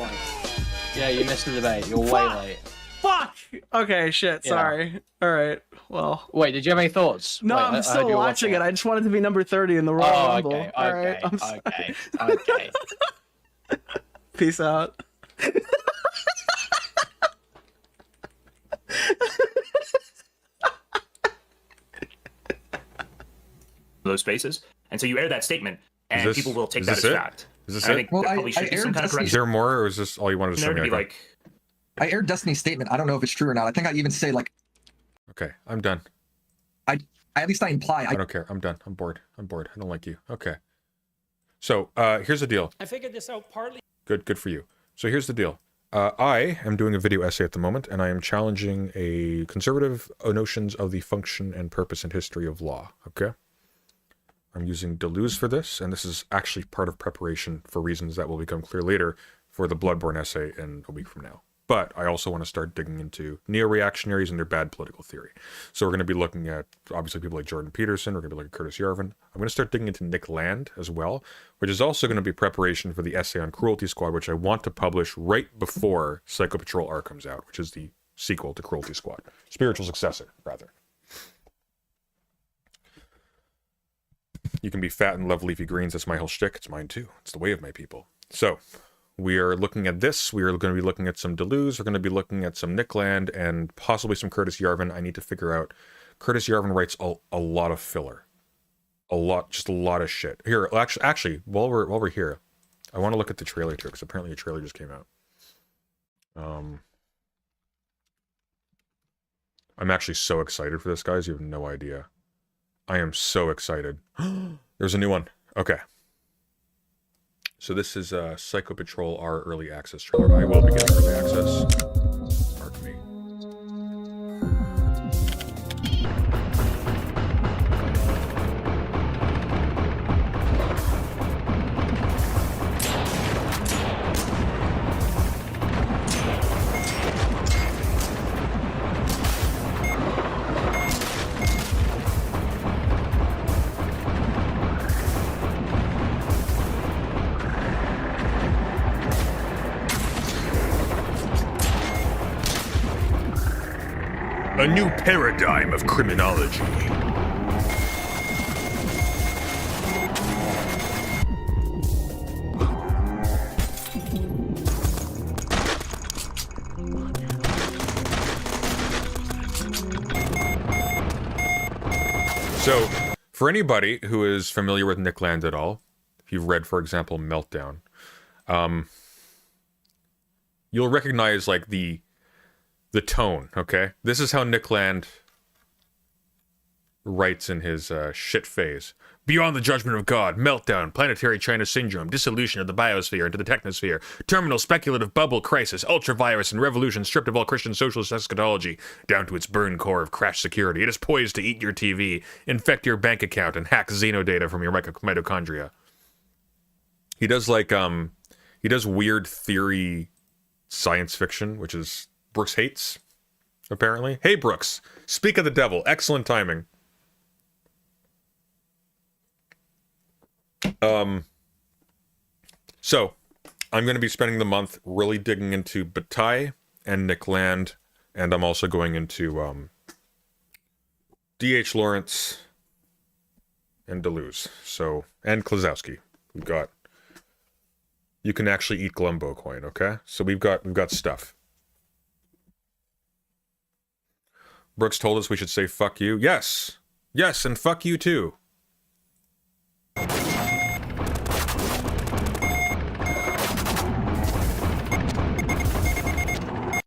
Yeah, you missed the debate. You're way Fuck! late. Fuck! Okay, shit, Yeah. sorry. Alright, well. Wait, did you have any thoughts? No, Wait, I'm I still heard you were watching it. I just wanted to be number 30 in the Royal Oh, Rumble. okay, Alright, okay, I'm sorry. okay. Peace out. those spaces, and so you air that statement, and this- people will take is that this as it? fact. Is this And I it? think Well, there I probably should be aired some kind of this- Is correction. there more, or is this all you wanted to There show to me? be Okay. like, I aired Destiny's statement. I don't know if it's true or not. I think I even say like Okay, I'm done. at least I imply. I don't care. I'm done. I'm bored. I don't like you. Okay. So here's the deal. I figured this out partly. Good for you. So here's the deal. I am doing a video essay at the moment, and I am challenging a conservative notions of the function and purpose and history of law. Okay. I'm using Deleuze for this, and this is actually part of preparation for reasons that will become clear later for the Bloodborne essay in a week from now. But I also want to start digging into neo-reactionaries and their bad political theory. So we're going to be looking at, obviously, people like Jordan Peterson. We're going to be looking at Curtis Yarvin. I'm going to start digging into Nick Land as well, which is also going to be preparation for the essay on Cruelty Squad, which I want to publish right before Psycho Patrol R comes out, which is the sequel to Cruelty Squad. Spiritual successor, rather. You can be fat and love leafy greens. That's my whole shtick. It's mine too. It's the way of my people. So we are looking at this. We are going to be looking at some Deleuze. We're going to be looking at some Nick Land and possibly some Curtis Yarvin. I need to figure out. Curtis Yarvin writes a lot of filler. Just a lot of shit. Here, actually, while we're here, I want to look at the trailer too, because apparently a trailer just came out. I'm actually so excited for this, guys. You have no idea. I am so excited. There's a new one. Okay. So this is Psycho Patrol R Early Access trailer. I will be getting Early Access. Pardon me. A new paradigm of criminology. So, for anybody who is familiar with Nick Land at all, if you've read, for example, Meltdown, you'll recognize, like, the tone, okay? This is how Nick Land writes in his shit phase. Beyond the judgment of God, meltdown, planetary China syndrome, dissolution of the biosphere into the technosphere, terminal speculative bubble crisis, ultra-virus and revolution stripped of all Christian socialist eschatology, down to its burn core of crash security. It is poised to eat your TV, infect your bank account, and hack xenodata from your mitochondria. He does, like, he does weird theory science fiction, which is Brooks hates, apparently. Hey, Brooks. Speak of the devil. Excellent timing. So, I'm going to be spending the month really digging into Bataille and Nick Land, and I'm also going into D.H. Lawrence and Deleuze. So, and Klazowski. We've got... You can actually eat Glumbo coin, okay? So we've got stuff. Brooks told us we should say fuck you. Yes. Yes, and fuck you too.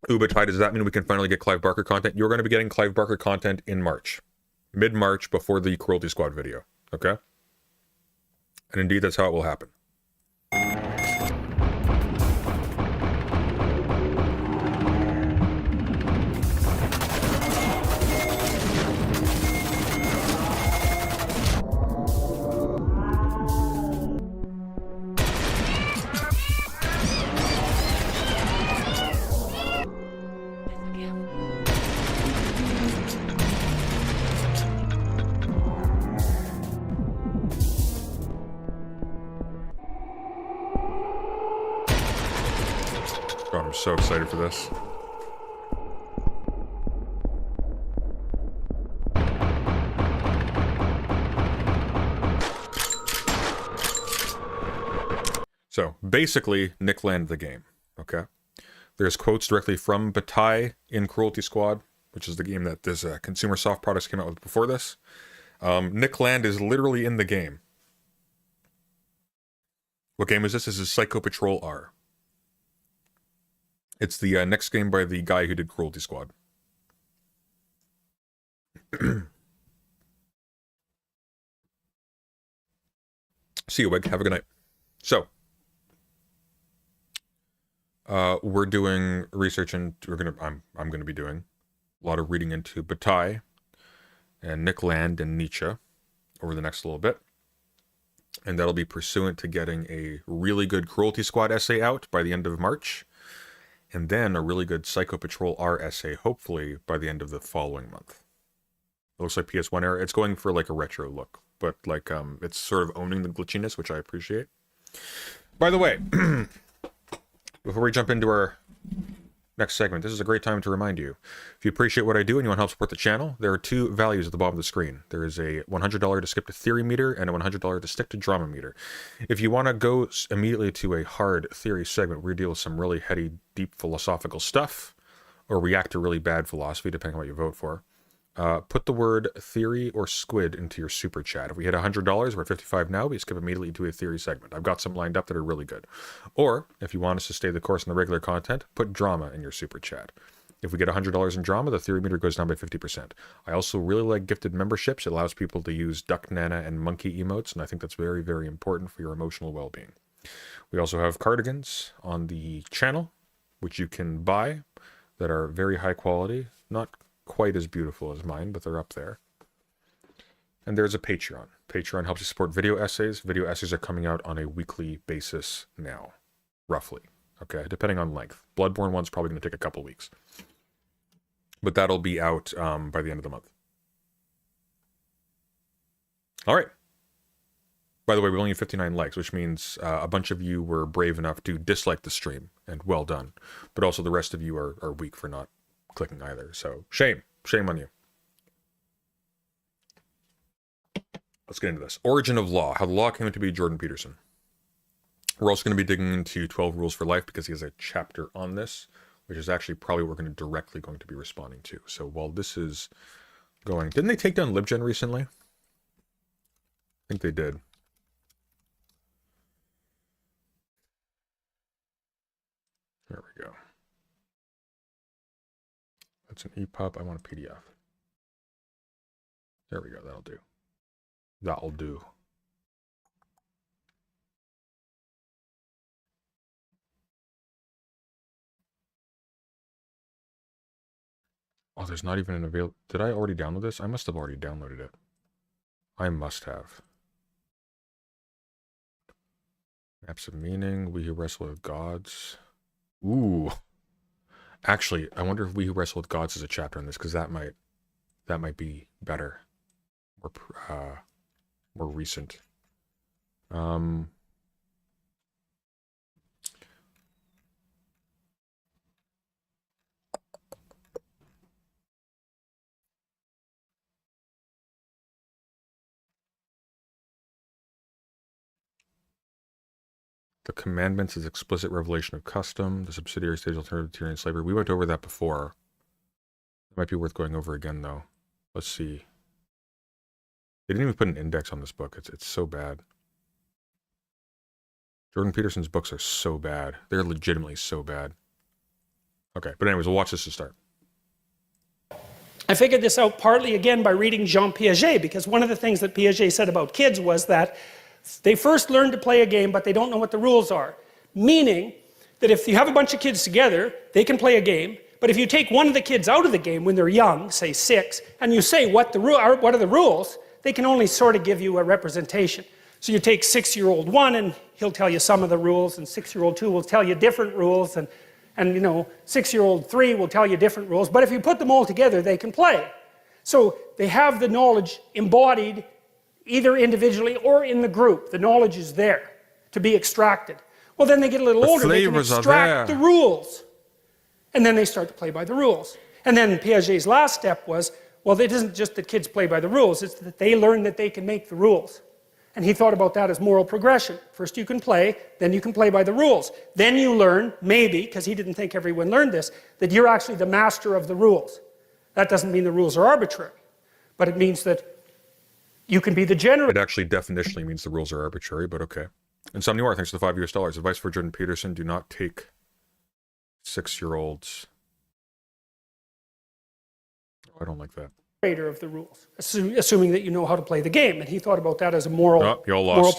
Ubatai, does that mean we can finally get Clive Barker content? You're going to be getting Clive Barker content in March. Mid-March, before the Cruelty Squad video. Okay? And indeed, that's how it will happen. God, I'm so excited for this. So, basically, Nick Land the game, okay? There's quotes directly from Bataille in Cruelty Squad, which is the game that this Consumer Soft Products came out with before this. Nick Land is literally in the game. What game is this? This is Psycho Patrol R. It's the next game by the guy who did Cruelty Squad. See you, Wig. Have a good night. So, we're doing research, and I'm gonna be doing a lot of reading into Bataille and Nick Land and Nietzsche over the next little bit. And that'll be pursuant to getting a really good Cruelty Squad essay out by the end of March, and then a really good Psycho Patrol R essay, hopefully by the end of the following month. It looks like PS1 era. It's going for like a retro look, but like it's sort of owning the glitchiness, which I appreciate. By the way, before we jump into our next segment, this is a great time to remind you, if you appreciate what I do and you want to help support the channel, there are two values at the bottom of the screen. There is a $100 to skip to theory meter and a $100 to stick to drama meter. If you want to go immediately to a hard theory segment where we deal with some really heady, deep philosophical stuff, or react to really bad philosophy, depending on what you vote for, put the word theory or squid into your super chat. If we hit $100, we're at 55 now, we skip immediately to a theory segment. I've got some lined up that are really good. Or, if you want us to stay the course in the regular content, put drama in your super chat. If we get $100 in drama, the theory meter goes down by 50%. I also really like gifted memberships. It allows people to use duck nana and monkey emotes, and I think that's very, very important for your emotional well-being. We also have cardigans on the channel, which you can buy, that are very high quality, not quite as beautiful as mine, but they're up there. And there's a Patreon. Patreon helps you support video essays. Video essays are coming out on a weekly basis now, roughly. Okay, depending on length. Bloodborne one's probably going to take a couple weeks. But that'll be out by the end of the month. All right. By the way, we only have 59 likes, which means a bunch of you were brave enough to dislike the stream, and well done. But also the rest of you are weak for not clicking either. So shame on you. Let's get into this. Origin of law, how the law came into be, Jordan Peterson. We're also going to be digging into 12 Rules for Life because he has a chapter on this, which is actually probably what we're going to be responding to. So while this is going, didn't they take down LibGen recently? I think they did. There we go. That's an EPUB. I want a PDF. There we go. That'll do. That'll do. Oh, there's not even an available. Did I already download this? I must have already downloaded it. I must have. Maps of Meaning. We Who Wrestle with Gods. Ooh. Actually, I wonder if We Who Wrestle with Gods is a chapter in this, because that might be better. More recent. The Commandments is explicit revelation of custom. The subsidiary stage alternative to tyranny and slavery. We went over that before. It might be worth going over again, though. Let's see. They didn't even put an index on this book. It's so bad. Jordan Peterson's books are so bad. They're legitimately so bad. Okay, but anyways, we'll watch this to start. I figured this out partly, again, by reading Jean Piaget, because one of the things that Piaget said about kids was that they first learn to play a game, but they don't know what the rules are. Meaning that if you have a bunch of kids together, they can play a game, but if you take one of the kids out of the game when they're young, say 6, and you say what are the rules, they can only sort of give you a representation. So you take 6-year-old 1 and he'll tell you some of the rules, and 6-year-old 2 will tell you different rules, and 6-year-old 3 will tell you different rules, but if you put them all together, they can play. So they have the knowledge embodied either individually or in the group. The knowledge is there to be extracted. Well, then they get a little older, they can extract the rules. And then they start to play by the rules. And then Piaget's last step was, well, it isn't just that kids play by the rules, it's that they learn that they can make the rules. And he thought about that as moral progression. First you can play, then you can play by the rules. Then you learn, maybe, because he didn't think everyone learned this, that you're actually the master of the rules. That doesn't mean the rules are arbitrary, but it means that you can be the generator. It actually definitionally means the rules are arbitrary, but okay. And some Noir, thanks for the $5 US. Advice for Jordan Peterson, do not take 6-year-olds. Oh, I don't like that. Of the rules, assuming that you know how to play the game. And he thought about that as a moral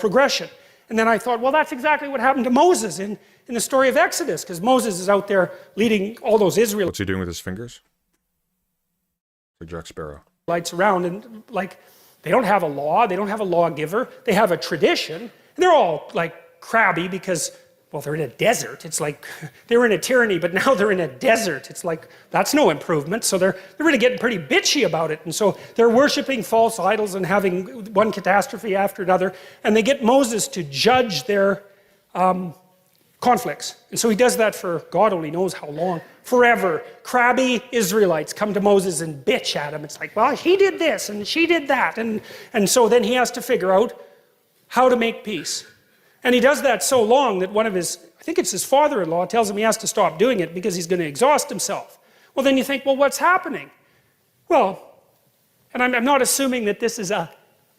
progression. And then I thought, well, that's exactly what happened to Moses in the story of Exodus, because Moses is out there leading all those Israelites. What's he doing with his fingers? Like Jack Sparrow. Around, and like, they don't have a law, they don't have a lawgiver, they have a tradition, and they're all like crabby because, well, they're in a desert. It's like they were in a tyranny, but now they're in a desert. It's like, that's no improvement. So they're really getting pretty bitchy about it. And so they're worshiping false idols and having one catastrophe after another. And they get Moses to judge their conflicts. And so he does that for God only knows how long. Forever. Crabby Israelites come to Moses and bitch at him. It's like, well, he did this and she did that. And so then he has to figure out how to make peace. And he does that so long that one of his, I think it's his father-in-law, tells him he has to stop doing it because he's going to exhaust himself. Well, then you think, well, what's happening? Well, and I'm not assuming that this is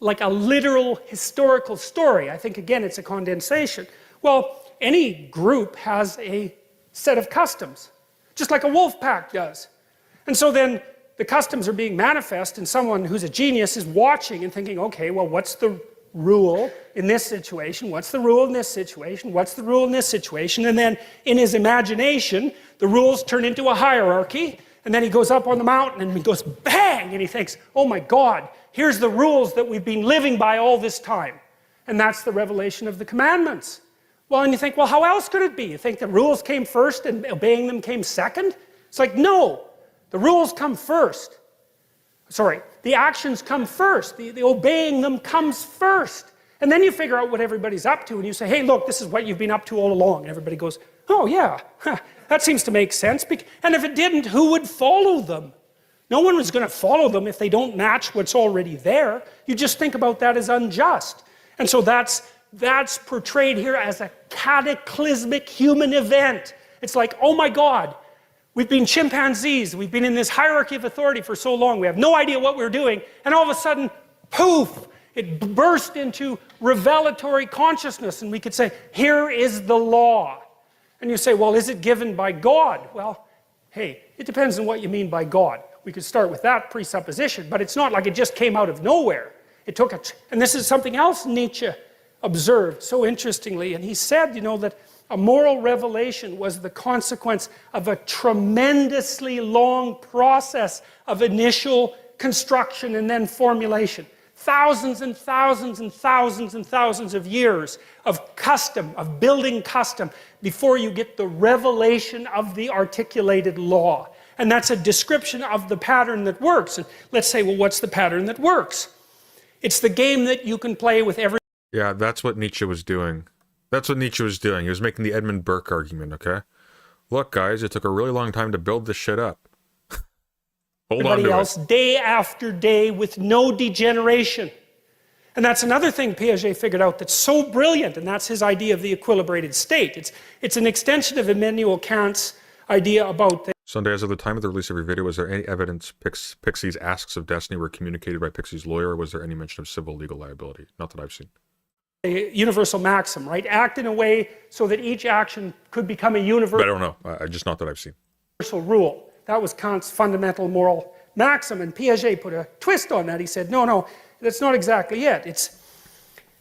like a literal historical story. I think, again, it's a condensation. Well, any group has a set of customs, just like a wolf pack does. And so then the customs are being manifest, and someone who's a genius is watching and thinking, okay, well, what's the rule in this situation? What's the rule in this situation? What's the rule in this situation? And then in his imagination, the rules turn into a hierarchy, and then he goes up on the mountain and he goes bang, and he thinks, oh my God, here's the rules that we've been living by all this time. And that's the revelation of the commandments. Well, and you think, well, how else could it be? You think the rules came first and obeying them came second? It's like, no, the rules come first. Sorry, the actions come first. The obeying them comes first. And then you figure out what everybody's up to and you say, hey, look, this is what you've been up to all along. And everybody goes, oh yeah, that seems to make sense. And if it didn't, who would follow them? No one was going to follow them if they don't match what's already there. You just think about that as unjust. And so that's portrayed here as a cataclysmic human event. It's like, oh my God, we've been chimpanzees. We've been in this hierarchy of authority for so long. We have no idea what we're doing. And all of a sudden, poof, it burst into revelatory consciousness. And we could say, here is the law. And you say, well, is it given by God? Well, hey, it depends on what you mean by God. We could start with that presupposition, but it's not like it just came out of nowhere. It took and this is something else Nietzsche observed so interestingly. And he said, you know, that a moral revelation was the consequence of a tremendously long process of initial construction and then formulation. Thousands and thousands and thousands and thousands of years of custom, of building custom, before you get the revelation of the articulated law. And that's a description of the pattern that works. And let's say, well, what's the pattern that works? It's the game that you can play with every... Yeah, that's what Nietzsche was doing. That's what Nietzsche was doing. He was making the Edmund Burke argument, okay? Look, guys, it took a really long time to build this shit up. Hold on to everybody else day after day with no degeneration. And that's another thing Piaget figured out that's so brilliant, and that's his idea of the equilibrated state. It's an extension of Immanuel Kant's idea about... Sunday, as of the time of the release of your video, was there any evidence Pixie's asks of Destiny were communicated by Pixie's lawyer, or was there any mention of civil legal liability? Not that I've seen. A universal maxim, right? Act in a way so that each action could become a universal... I don't know. Just not that I've seen. ...universal rule. That was Kant's fundamental moral maxim, and Piaget put a twist on that. He said, no, that's not exactly it. It's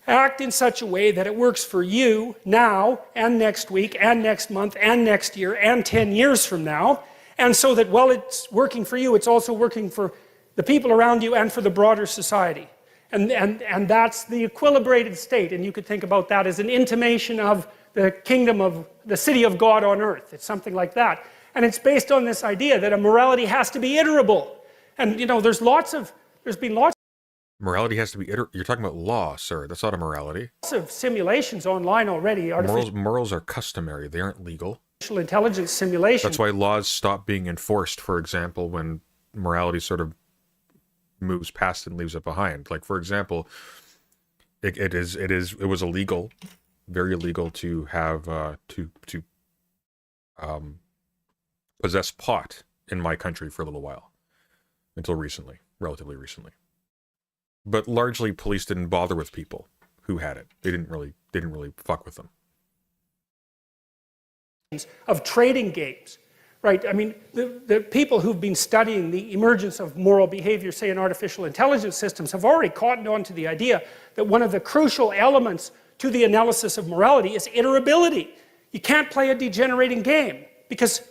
act in such a way that it works for you now and next week and next month and next year and 10 years from now, and so that while it's working for you, it's also working for the people around you and for the broader society. And that's the equilibrated state, and you could think about that as an intimation of the kingdom of the city of God on earth. It's something like that. And it's based on this idea that a morality has to be iterable. And, you know, there's been lots... Morality has to be iterable. You're talking about law, sir. That's not a morality. Lots of simulations online already. Morals are customary. They aren't legal. Artificial intelligence simulation. That's why laws stop being enforced, for example, when morality sort of moves past and leaves it behind. Like, for example, it was illegal, very illegal to have possess pot in my country for a little while, until recently, relatively recently. But largely, police didn't bother with people who had it. They didn't really fuck with them. Of trading games. Right, I mean, the people who've been studying the emergence of moral behavior, say in artificial intelligence systems, have already cottoned on to the idea that one of the crucial elements to the analysis of morality is iterability. You can't play a degenerating game because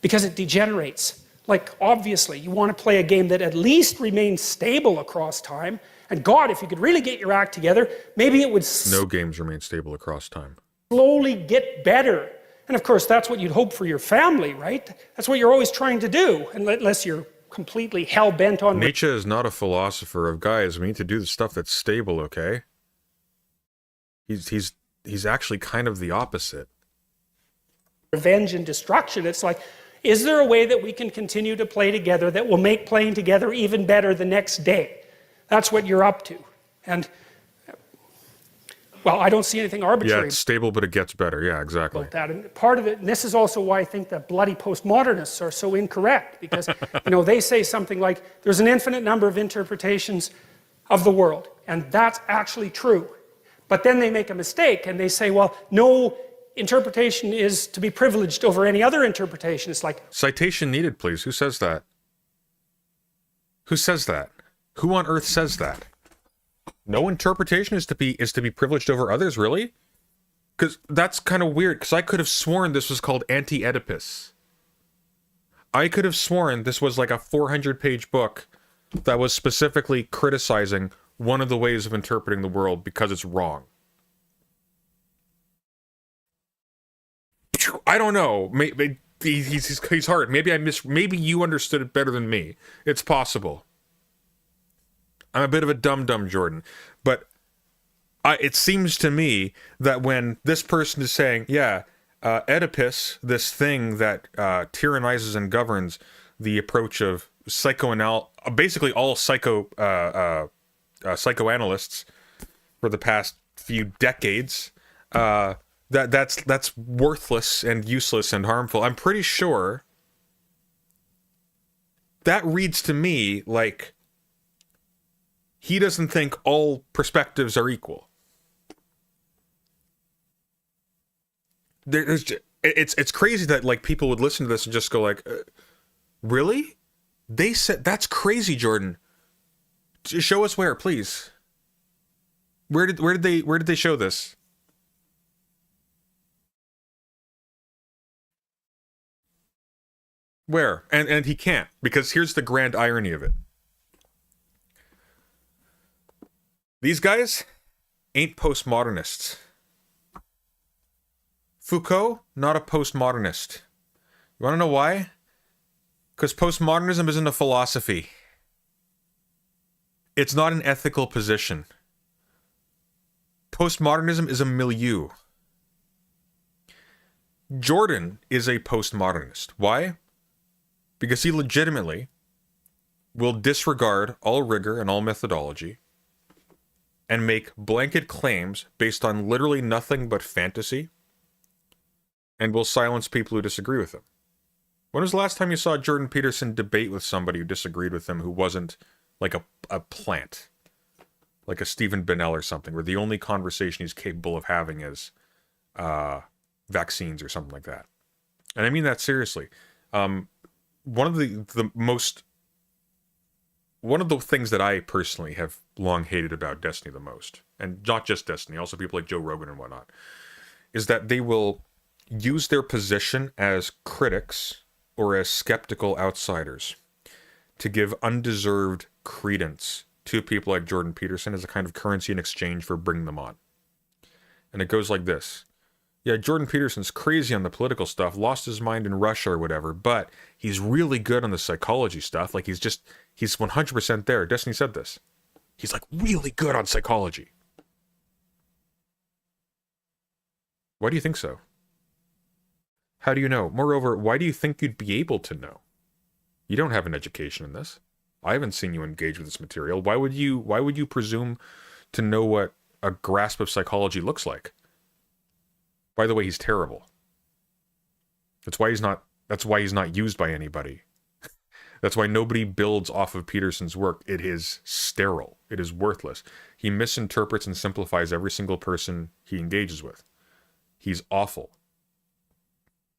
it degenerates. Like, obviously, you want to play a game that at least remains stable across time. And God, if you could really get your act together, maybe it would No games remain stable across time. slowly get better. And of course, that's what you'd hope for your family, right? That's what you're always trying to do, unless you're completely hell-bent on... Nietzsche is not a philosopher of, guys, we need to do the stuff that's stable, okay? He's actually kind of the opposite. Revenge and destruction. It's like, is there a way that we can continue to play together that will make playing together even better the next day? That's what you're up to. And, well, I don't see anything arbitrary. Yeah, it's stable, but it gets better. Yeah, exactly. About that. And part of it, and this is also why I think that bloody postmodernists are so incorrect, because, you know, they say something like, there's an infinite number of interpretations of the world, and that's actually true. But then they make a mistake, and they say, well, no interpretation is to be privileged over any other interpretation. It's like... Citation needed, please. Who says that? Who says that? Who on earth says that? No interpretation is to be privileged over others, really? Because that's kind of weird, because I could have sworn this was called Anti-Oedipus. I could have sworn this was like a 400-page book that was specifically criticizing one of the ways of interpreting the world because it's wrong. I don't know. Maybe he's hard. Maybe you understood it better than me. It's possible. I'm a bit of a dum-dum, Jordan. But it seems to me that when this person is saying, yeah, Oedipus, this thing that tyrannizes and governs the approach of basically all psychoanalysts for the past few decades, that's worthless and useless and harmful. I'm pretty sure that reads to me like he doesn't think all perspectives are equal. It's crazy that like people would listen to this and just go like, really? They said that's crazy, Jordan. Show us where, please. Where did they show this? Where? And he can't, because here's the grand irony of it. These guys ain't postmodernists. Foucault, not a postmodernist. You want to know why? Because postmodernism isn't a philosophy. It's not an ethical position. Postmodernism is a milieu. Jordan is a postmodernist. Why? Because he legitimately will disregard all rigor and all methodology and make blanket claims based on literally nothing but fantasy, and will silence people who disagree with him. When was the last time you saw Jordan Peterson debate with somebody who disagreed with him who wasn't like a plant? Like a Stephen Bennell or something, where the only conversation he's capable of having is vaccines or something like that. And I mean that seriously. One of the things that I personally have long hated about Destiny the most, and not just Destiny, also people like Joe Rogan and whatnot, is that they will use their position as critics or as skeptical outsiders to give undeserved credence to people like Jordan Peterson as a kind of currency in exchange for bringing them on. And it goes like this. Yeah, Jordan Peterson's crazy on the political stuff, lost his mind in Russia or whatever, but he's really good on the psychology stuff. Like he's 100% there. Destiny said this. He's like really good on psychology. Why do you think so? How do you know? Moreover, why do you think you'd be able to know? You don't have an education in this. I haven't seen you engage with this material. Why would you presume to know what a grasp of psychology looks like? By the way, he's terrible. That's why he's not used by anybody. That's why nobody builds off of Peterson's work. It is sterile. It is worthless. He misinterprets and simplifies every single person he engages with. He's awful.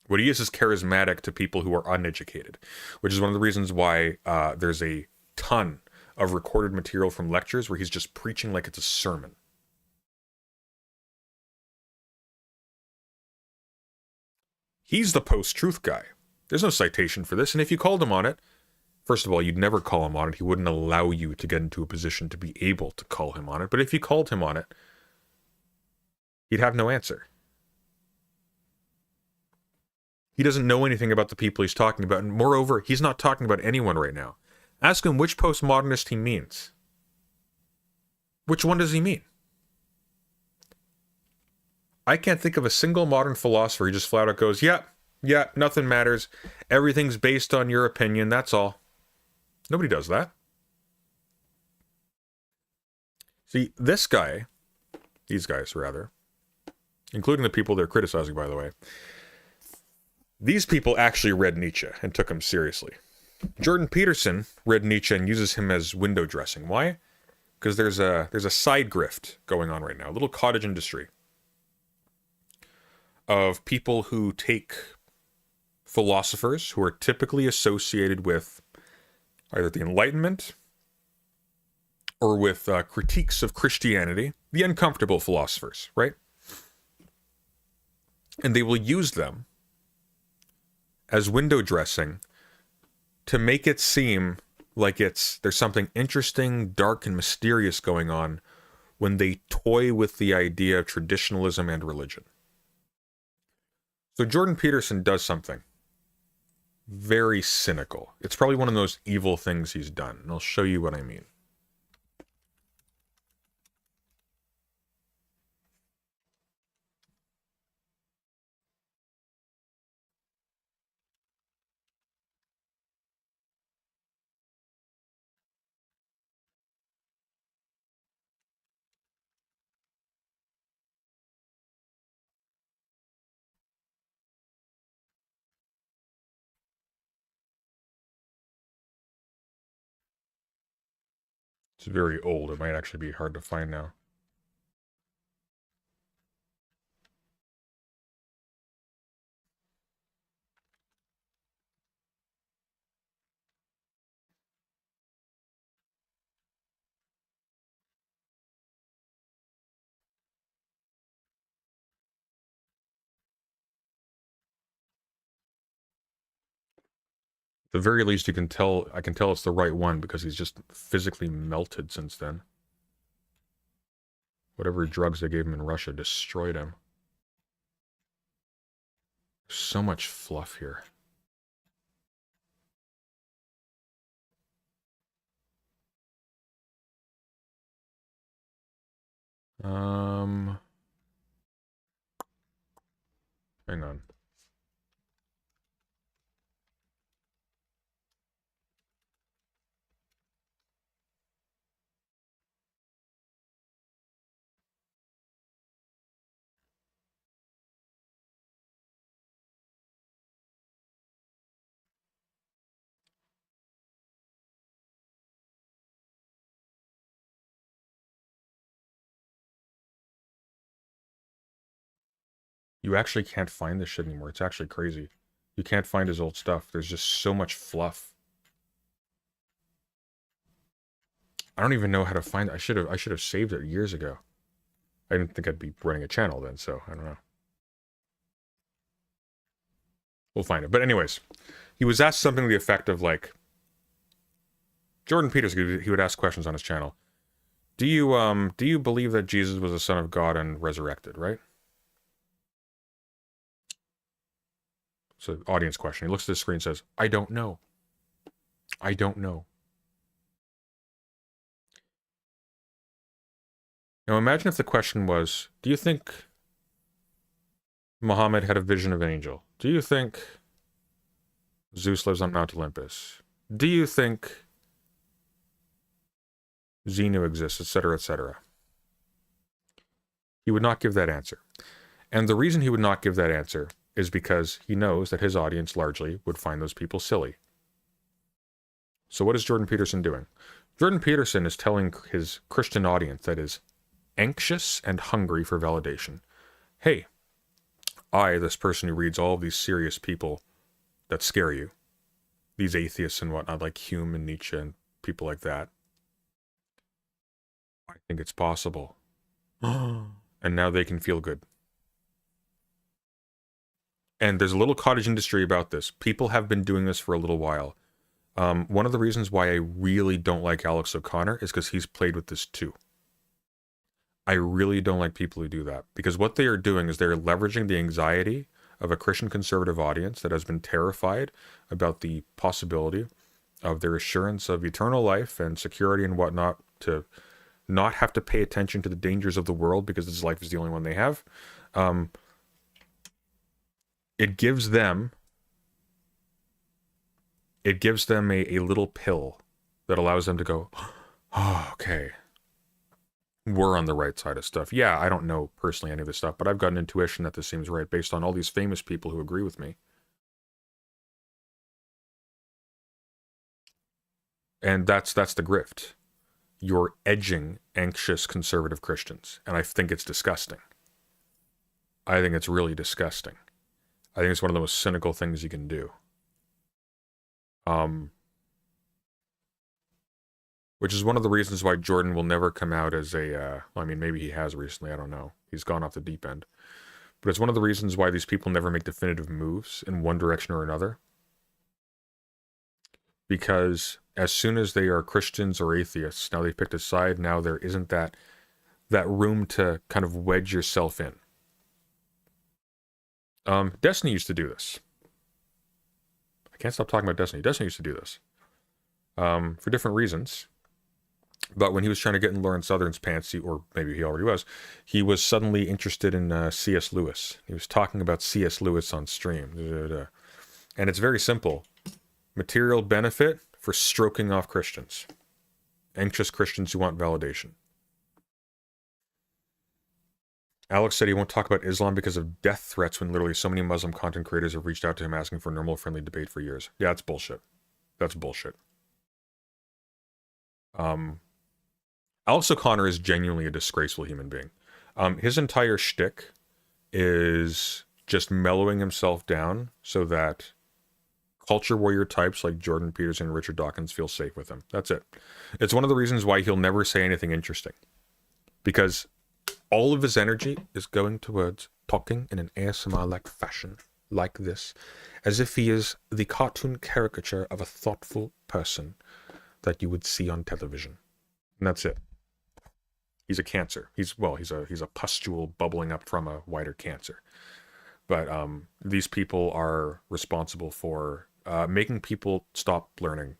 What he is charismatic to people who are uneducated, which is one of the reasons why there's a ton of recorded material from lectures where he's just preaching like it's a sermon. He's the post-truth guy. There's no citation for this, and if you called him on it, first of all, you'd never call him on it. He wouldn't allow you to get into a position to be able to call him on it. But if you called him on it, he'd have no answer. He doesn't know anything about the people he's talking about, and moreover, he's not talking about anyone right now. Ask him which postmodernist he means. Which one does he mean? I can't think of a single modern philosopher who just flat out goes, yeah, nothing matters. Everything's based on your opinion, that's all. Nobody does that. See, this guy, these guys rather, including the people they're criticizing, by the way, these people actually read Nietzsche and took him seriously. Jordan Peterson read Nietzsche and uses him as window dressing. Why? Because there's a side grift going on right now, a little cottage industry of people who take philosophers who are typically associated with either the Enlightenment or with critiques of Christianity, the uncomfortable philosophers, right? And they will use them as window dressing to make it seem like there's something interesting, dark, and mysterious going on when they toy with the idea of traditionalism and religion. So Jordan Peterson does something very cynical. It's probably one of those evil things he's done, and I'll show you what I mean. It's very old. It might actually be hard to find now. At the very least, I can tell it's the right one because he's just physically melted since then. Whatever drugs they gave him in Russia destroyed him. So much fluff here. Hang on. You actually can't find this shit anymore. It's actually crazy. You can't find his old stuff. There's just so much fluff. I don't even know how to find it. I should have saved it years ago. I didn't think I'd be running a channel then, so I don't know. We'll find it. But anyways, he was asked something to the effect of like, Jordan Peterson, he would ask questions on his channel. Do you believe that Jesus was the Son of God and resurrected, right? It's an audience question. He looks at the screen and says, I don't know. I don't know. Now imagine if the question was, do you think Muhammad had a vision of an angel? Do you think Zeus lives on Mount Olympus? Do you think Xenu exists, etc., etc.? He would not give that answer. And the reason he would not give that answer is because he knows that his audience largely would find those people silly. So what is Jordan Peterson doing? Jordan Peterson is telling his Christian audience that is anxious and hungry for validation. Hey, I, this person who reads all of these serious people that scare you, these atheists and whatnot, like Hume and Nietzsche and people like that, I think it's possible. And now they can feel good. And there's a little cottage industry about this. People have been doing this for a little while. One of the reasons why I really don't like Alex O'Connor is because he's played with this too. I really don't like people who do that, because what they are doing is they're leveraging the anxiety of a Christian conservative audience that has been terrified about the possibility of their assurance of eternal life and security and whatnot, to not have to pay attention to the dangers of the world because this life is the only one they have. It gives them a little pill that allows them to go, oh, okay, we're on the right side of stuff. Yeah, I don't know personally any of this stuff, but I've got an intuition that this seems right based on all these famous people who agree with me. And that's the grift. You're edging anxious conservative Christians, and I think it's disgusting. I think it's really disgusting. I think it's one of the most cynical things you can do. Which is one of the reasons why Jordan will never come out as a, I mean, maybe he has recently, I don't know. He's gone off the deep end. But it's one of the reasons why these people never make definitive moves in one direction or another. Because as soon as they are Christians or atheists, now they've picked a side, now there isn't that room to kind of wedge yourself in. Destiny used to do this. I can't stop talking about Destiny. Destiny used to do this. For different reasons. But when he was trying to get in Lauren Southern's pants, or maybe he already was, he was suddenly interested in C.S. Lewis. He was talking about C.S. Lewis on stream. And it's very simple. Material benefit for stroking off Christians. Anxious Christians who want validation. Alex said he won't talk about Islam because of death threats when literally so many Muslim content creators have reached out to him asking for normal, friendly debate for years. Yeah, that's bullshit. That's bullshit. Alex O'Connor is genuinely a disgraceful human being. His entire shtick is just mellowing himself down so that culture warrior types like Jordan Peterson and Richard Dawkins feel safe with him. That's it. It's one of the reasons why he'll never say anything interesting. Because all of his energy is going towards talking in an ASMR-like fashion, like this, as if he is the cartoon caricature of a thoughtful person that you would see on television. And that's it. He's a cancer. He's a pustule bubbling up from a wider cancer. But these people are responsible for making people stop learning.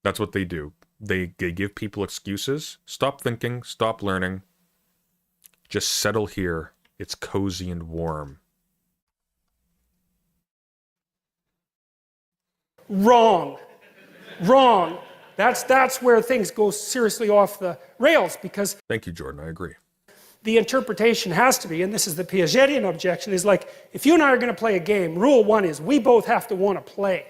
That's what they do. They give people excuses. Stop thinking, stop learning. Just settle here. It's cozy and warm. Wrong. Wrong. That's where things go seriously off the rails, because thank you, Jordan. I agree. The interpretation has to be, and this is the Piagetian objection, is like, if you and I are going to play a game, rule one is we both have to want to play.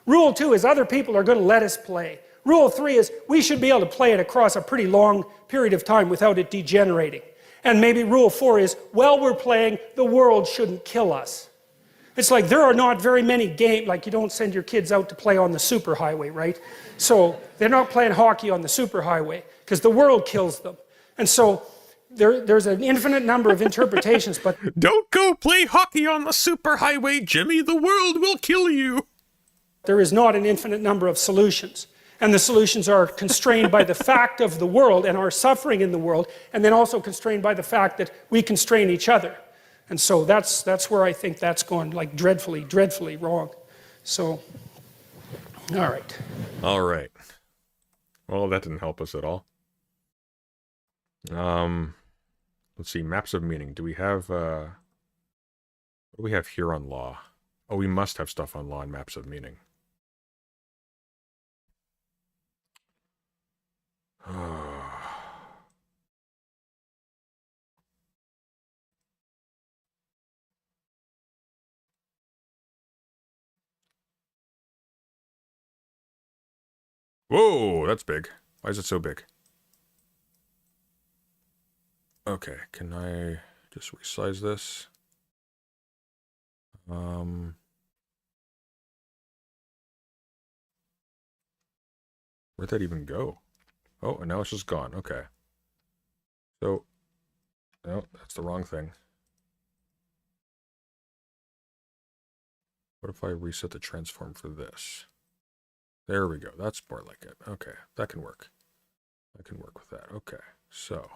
Rule two is other people are going to let us play. Rule three is we should be able to play it across a pretty long period of time without it degenerating. And maybe rule four is, while we're playing, the world shouldn't kill us. It's like there are not very many games, like you don't send your kids out to play on the superhighway, right? So they're not playing hockey on the superhighway because the world kills them. And so there's an infinite number of interpretations, but... Don't go play hockey on the superhighway, Jimmy. The world will kill you. There is not an infinite number of solutions. And the solutions are constrained by the fact of the world and our suffering in the world, and then also constrained by the fact that we constrain each other. And so that's where I think that's gone like dreadfully, dreadfully wrong. So, all right. All right. Well, that didn't help us at all. Let's see, maps of meaning. Do we have, what do we have here on law? Oh, we must have stuff on law and maps of meaning. Whoa, that's big. Why is it so big? Okay, can I just resize this? Where'd that even go? Oh, and now it's just gone. Okay. So, no, that's the wrong thing. What if I reset the transform for this? There we go. That's more like it. Okay, that can work. I can work with that. Okay, so.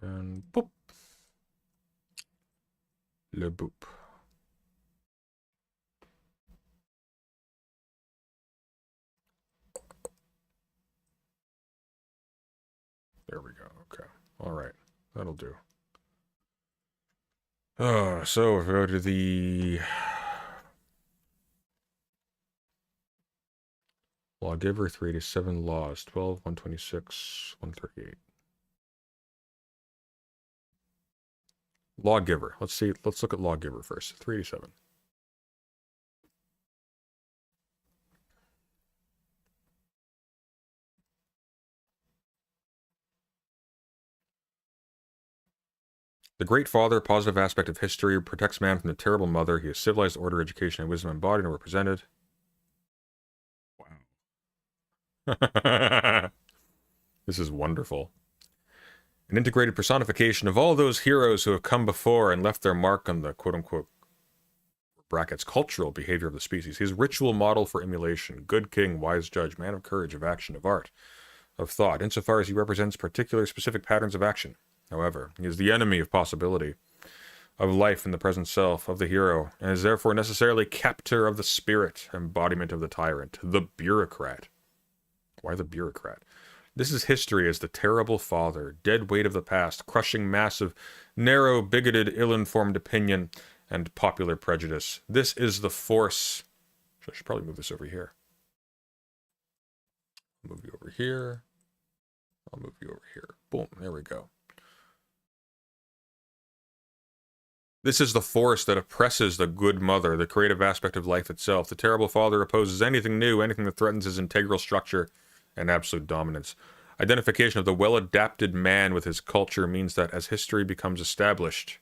And boop. Le boop. There we go. Okay. All right. That'll do. So if we go to the lawgiver, 387 laws, 12, 126, 138. Lawgiver. Let's see. Let's look at lawgiver first. 387. The great father, positive aspect of history, protects man from the terrible mother. He has civilized order, education, and wisdom embodied and represented. Wow. This is wonderful. An integrated personification of all those heroes who have come before and left their mark on the quote-unquote brackets cultural behavior of the species. He is ritual model for emulation, good king, wise judge, man of courage, of action, of art, of thought, insofar as he represents particular specific patterns of action. However, he is the enemy of possibility, of life in the present self, of the hero, and is therefore necessarily captor of the spirit, embodiment of the tyrant, the bureaucrat. Why the bureaucrat? This is history as the terrible father, dead weight of the past, crushing mass of narrow, bigoted, ill-informed opinion and popular prejudice. This is the force. I should probably move this over here. I'll move you over here. I'll move you over here. Boom, there we go. This is the force that oppresses the good mother, the creative aspect of life itself. The terrible father opposes anything new, anything that threatens his integral structure and absolute dominance. Identification of the well-adapted man with his culture means that as history becomes established,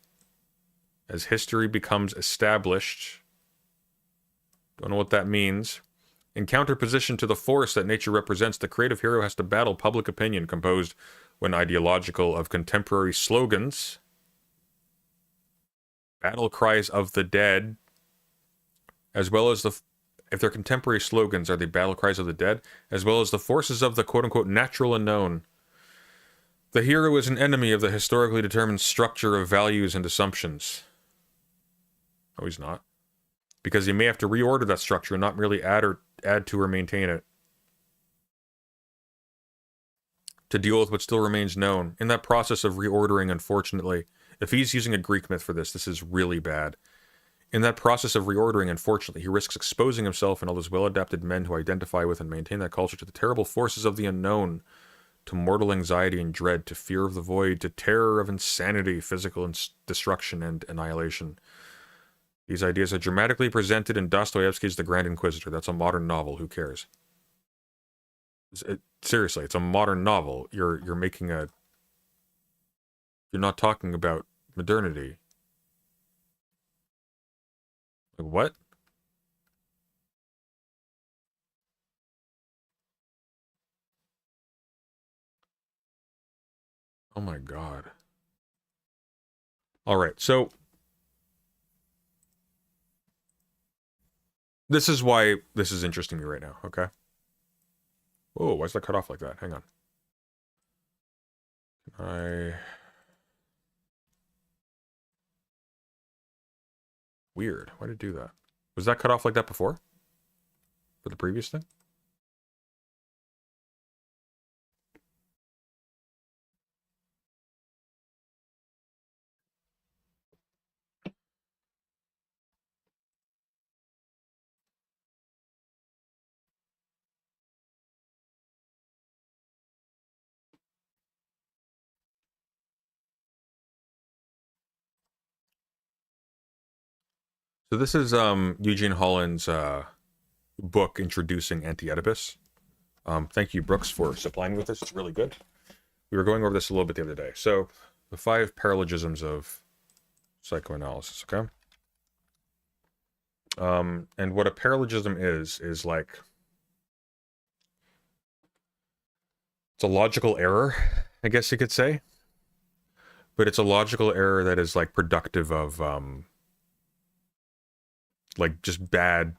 don't know what that means, in counterposition to the force that nature represents, the creative hero has to battle public opinion composed, when ideological, of contemporary slogans, battle cries of the dead, as well as if they're contemporary slogans, are they battle cries of the dead, as well as the forces of the quote-unquote natural unknown. The hero is an enemy of the historically determined structure of values and assumptions. No, he's not. Because he may have to reorder that structure and not merely add to or maintain it. To deal with what still remains known. In that process of reordering, unfortunately, if he's using a Greek myth for this is really bad. In that process of reordering, unfortunately, he risks exposing himself and all those well-adapted men who identify with and maintain that culture to the terrible forces of the unknown, to mortal anxiety and dread, to fear of the void, to terror of insanity, physical destruction and annihilation. These ideas are dramatically presented in Dostoevsky's The Grand Inquisitor. That's a modern novel. Who cares? Seriously, it's a modern novel. You're making a... You're not talking about modernity. Like, what? Oh my god. Alright, so... This is why this is interesting to me right now, okay? Whoa, why is that cut off like that? Hang on. Weird. Why did it do that? Was that cut off like that before? For the previous thing? So this is Eugene Holland's book introducing Anti-Oedipus. Thank you, Brooks, for supplying with this. It's really good. We were going over this a little bit the other day. So, the 5 paralogisms of psychoanalysis, okay? And what a paralogism is like... It's a logical error, I guess you could say. but it's a logical error that is like productive of like just bad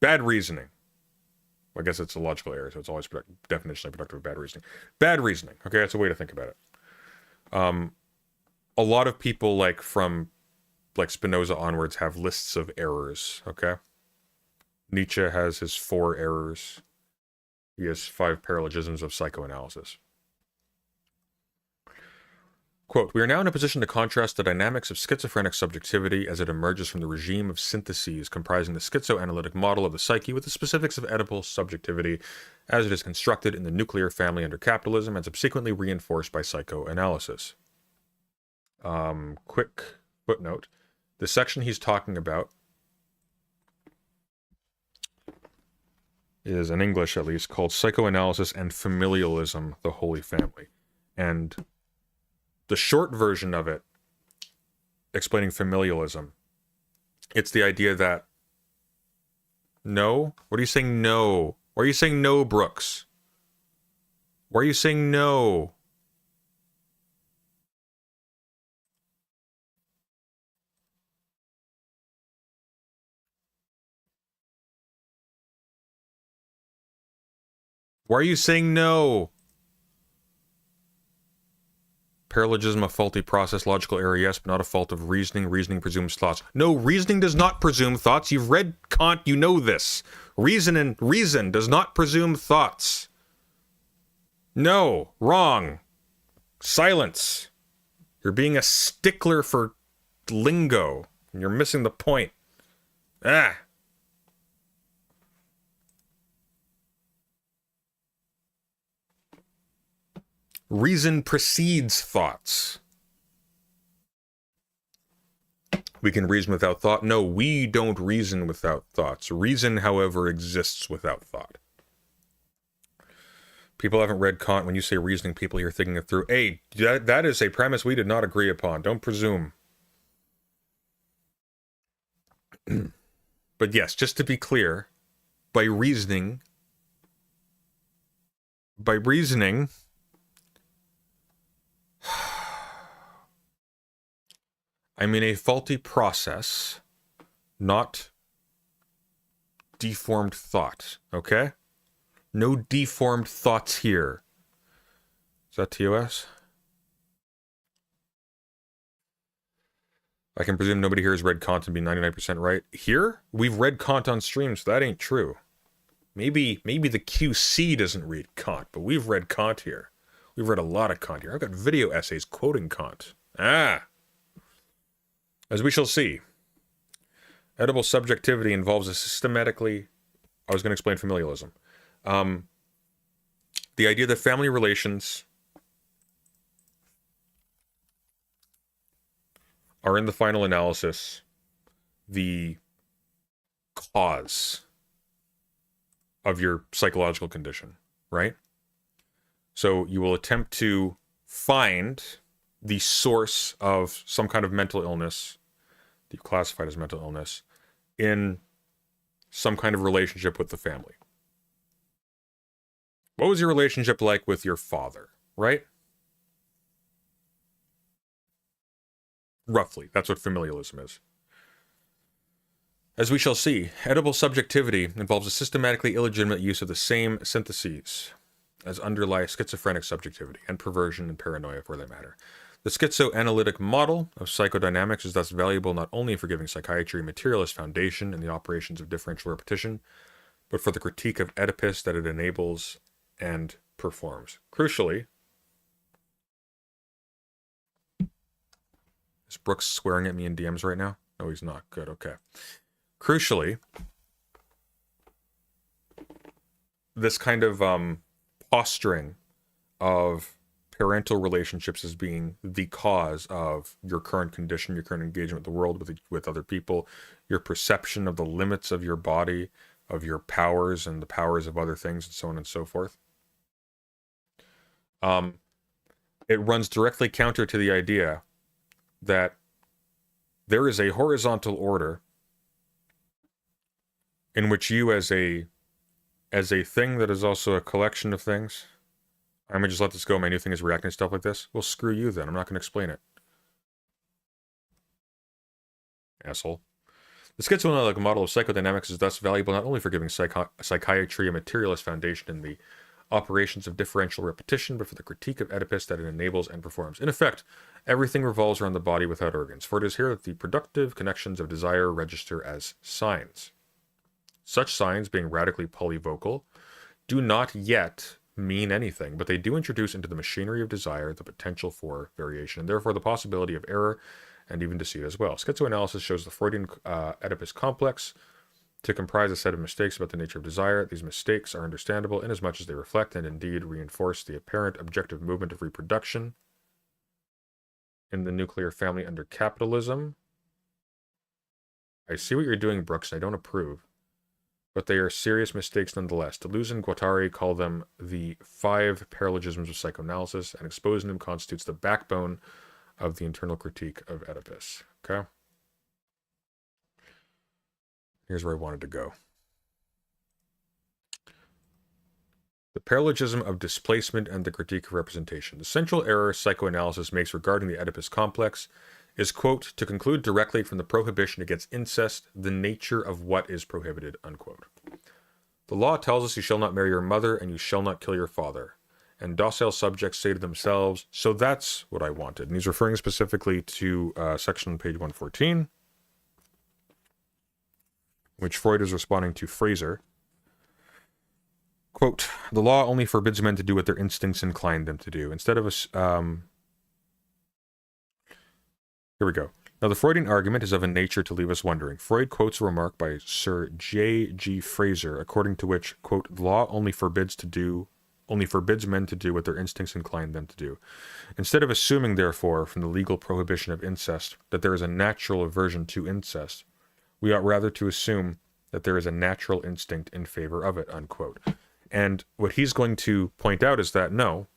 reasoning. I guess it's a logical error, so it's always definitionally productive of bad reasoning. Bad reasoning. Okay, that's a way to think about it. A lot of people from Spinoza onwards have lists of errors. Okay, Nietzsche has his 4 errors. He has 5 paralogisms of psychoanalysis. Quote, we are now in a position to contrast the dynamics of schizophrenic subjectivity as it emerges from the regime of syntheses comprising the schizoanalytic model of the psyche with the specifics of Oedipal subjectivity as it is constructed in the nuclear family under capitalism and subsequently reinforced by psychoanalysis. Quick footnote. The section he's talking about is, in English at least, called Psychoanalysis and Familialism, the Holy Family. And the short version of it, explaining familialism, it's the idea that no? What are you saying no? Why are you saying no, Brooks? Why are you saying no? Why are you saying no? Paralogism, a faulty process, logical error, yes, but not a fault of reasoning. Reasoning presumes thoughts. No, reasoning does not presume thoughts. You've read Kant, you know this. Reason does not presume thoughts. No, wrong. Silence. You're being a stickler for lingo. You're missing the point. Ah. Reason precedes thoughts. We can reason without thought. No, we don't reason without thoughts. Reason, however, exists without thought. People haven't read Kant. When you say reasoning, people here thinking it through. Hey, that is a premise we did not agree upon. Don't presume. But yes, just to be clear, by reasoning, I mean a faulty process, not deformed thought, okay? No deformed thoughts here. Is that TOS? I can presume nobody here has read Kant and be 99% right. Here, we've read Kant on stream, so that ain't true. Maybe the QC doesn't read Kant, but we've read Kant here. We've read a lot of Kant here. I've got video essays quoting Kant. Ah! As we shall see, Oedipal subjectivity involves a systematically... I was going to explain familialism. The idea that family relations are, in the final analysis, the cause of your psychological condition, right? So you will attempt to find the source of some kind of mental illness that you classified as mental illness in some kind of relationship with the family. What was your relationship like with your father, right? Roughly, that's what familialism is. As we shall see, Oedipal subjectivity involves a systematically illegitimate use of the same syntheses as underlie schizophrenic subjectivity and perversion and paranoia for that matter. The schizoanalytic model of psychodynamics is thus valuable not only for giving psychiatry a materialist foundation in the operations of differential repetition, but for the critique of Oedipus that it enables and performs. Crucially, is Brooks swearing at me in DMs right now? No, he's not. Good, okay. Crucially, this kind of posturing of parental relationships as being the cause of your current condition, your current engagement with the world, with other people, your perception of the limits of your body, of your powers and the powers of other things, and so on and so forth. It runs directly counter to the idea that there is a horizontal order in which you as a thing that is also a collection of things I'm gonna just let this go. My new thing is reacting to stuff like this. Well, screw you then. I'm not gonna explain it. Asshole. The schizoanalytic model of psychodynamics is thus valuable not only for giving psychiatry a materialist foundation in the operations of differential repetition, but for the critique of Oedipus that it enables and performs. In effect, everything revolves around the body without organs, for it is here that the productive connections of desire register as signs. Such signs, being radically polyvocal, do not yet mean anything, but they do introduce into the machinery of desire the potential for variation, and therefore the possibility of error and even deceit as well. Schizoanalysis shows the Freudian Oedipus complex to comprise a set of mistakes about the nature of desire. These mistakes are understandable inasmuch as they reflect and indeed reinforce the apparent objective movement of reproduction in the nuclear family under capitalism. I see what you're doing, Brooks. I don't approve. But they are serious mistakes nonetheless. Deleuze and Guattari call them the 5 paralogisms of psychoanalysis, and exposing them constitutes the backbone of the internal critique of Oedipus. Okay? Here's where I wanted to go. The paralogism of displacement and the critique of representation. The central error psychoanalysis makes regarding the Oedipus complex is, quote, to conclude directly from the prohibition against incest the nature of what is prohibited, unquote. The law tells us you shall not marry your mother and you shall not kill your father. And docile subjects say to themselves, so that's what I wanted. And he's referring specifically to section on page 114, which Freud is responding to Fraser. Quote, the law only forbids men to do what their instincts incline them to do. Instead of a... Here we go. Now, the Freudian argument is of a nature to leave us wondering. Freud quotes a remark by Sir J.G. Fraser, according to which, quote, the law only forbids men to do what their instincts incline them to do. Instead of assuming, therefore, from the legal prohibition of incest that there is a natural aversion to incest, we ought rather to assume that there is a natural instinct in favor of it, unquote. And what he's going to point out is that, no,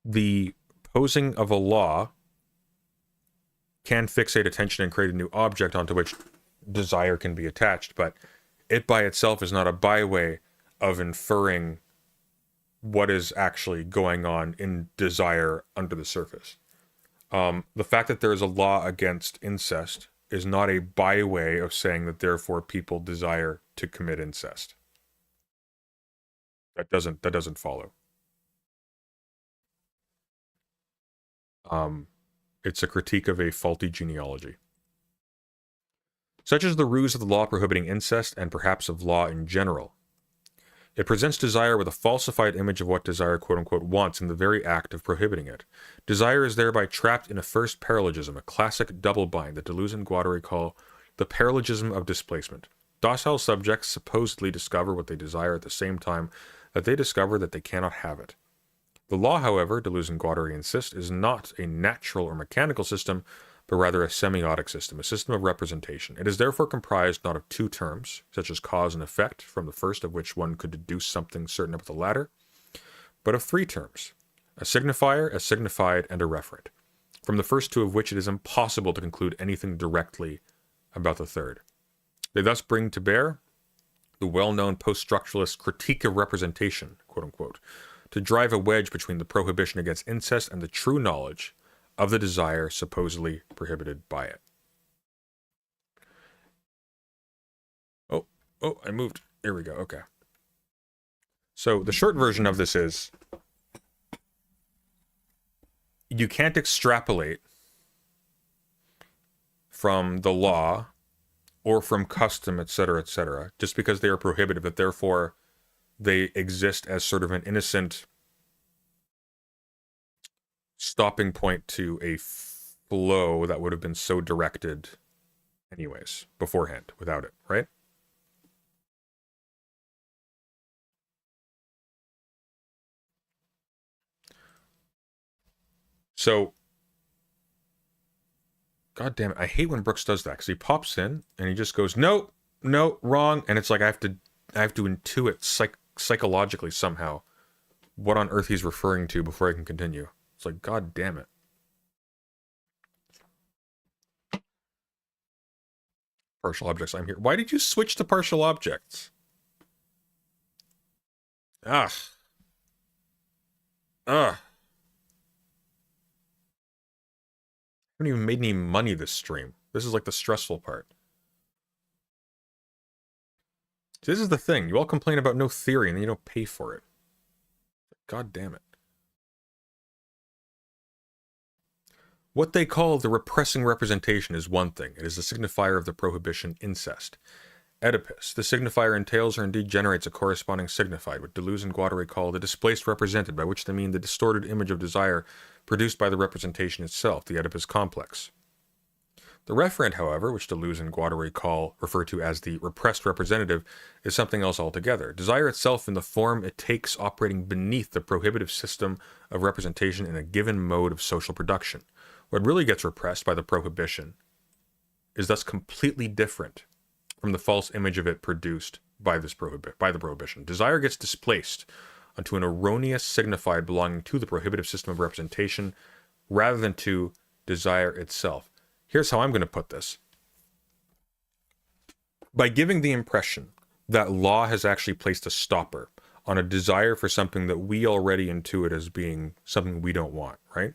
the posing of a law can fixate attention and create a new object onto which desire can be attached, but it by itself is not a byway of inferring what is actually going on in desire under the surface. The fact that there is a law against incest is not a byway of saying that therefore people desire to commit incest. That doesn't follow. It's a critique of a faulty genealogy. Such is the ruse of the law prohibiting incest, and perhaps of law in general. It presents desire with a falsified image of what desire quote-unquote wants in the very act of prohibiting it. Desire is thereby trapped in a first paralogism, a classic double-bind that Deleuze and Guattari call the paralogism of displacement. Docile subjects supposedly discover what they desire at the same time that they discover that they cannot have it. The law, however, Deleuze and Guattari insist, is not a natural or mechanical system, but rather a semiotic system, a system of representation. It is therefore comprised not of 2 terms, such as cause and effect, from the first of which one could deduce something certain about the latter, but of 3 terms, a signifier, a signified, and a referent, from the first 2 of which it is impossible to conclude anything directly about the third. They thus bring to bear the well-known post-structuralist critique of representation, quote-unquote, to drive a wedge between the prohibition against incest and the true knowledge of the desire supposedly prohibited by it. Oh, I moved. Here we go. Okay. So the short version of this is you can't extrapolate from the law or from custom, etc., just because they are prohibitive, that therefore they exist as sort of an innocent stopping point to a flow that would have been so directed anyways, beforehand, without it, right? So, God damn it, I hate when Brooks does that, because he pops in and he just goes, no, wrong, and it's like I have to intuit psychologically somehow what on earth he's referring to before I can continue. It's like, God damn it. Partial objects, I'm here. Why did you switch to partial objects? Ugh. Ugh. I haven't even made any money this stream. This is like the stressful part. See, this is the thing. You all complain about no theory and then you don't pay for it. God damn it. What they call the repressing representation is one thing. It is the signifier of the prohibition incest. Oedipus. The signifier entails or indeed generates a corresponding signified, what Deleuze and Guattari call the displaced represented, by which they mean the distorted image of desire produced by the representation itself, the Oedipus complex. The referent, however, which Deleuze and Guattari refer to as the repressed representative, is something else altogether. Desire itself in the form it takes operating beneath the prohibitive system of representation in a given mode of social production. What really gets repressed by the prohibition is thus completely different from the false image of it produced by the prohibition. Desire gets displaced onto an erroneous signified belonging to the prohibitive system of representation rather than to desire itself. Here's how I'm going to put this. By giving the impression that law has actually placed a stopper on a desire for something that we already intuit as being something we don't want, right?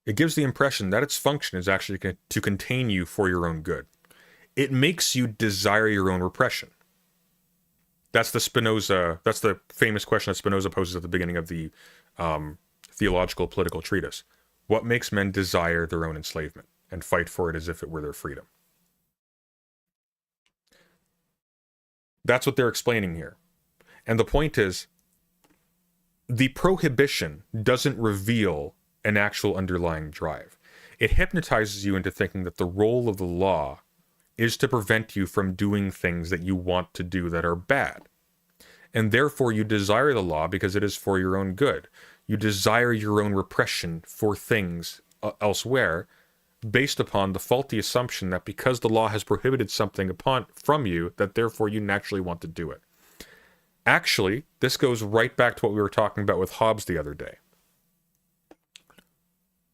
It gives the impression that its function is actually to contain you for your own good. It makes you desire your own repression. That's the famous question that Spinoza poses at the beginning of the theological political treatise. What makes men desire their own enslavement and fight for it as if it were their freedom? That's what they're explaining here. And the point is, the prohibition doesn't reveal an actual underlying drive. It hypnotizes you into thinking that the role of the law is to prevent you from doing things that you want to do that are bad. And therefore you desire the law because it is for your own good. You desire your own repression for things elsewhere based upon the faulty assumption that because the law has prohibited something from you, that therefore you naturally want to do it. Actually, this goes right back to what we were talking about with Hobbes the other day.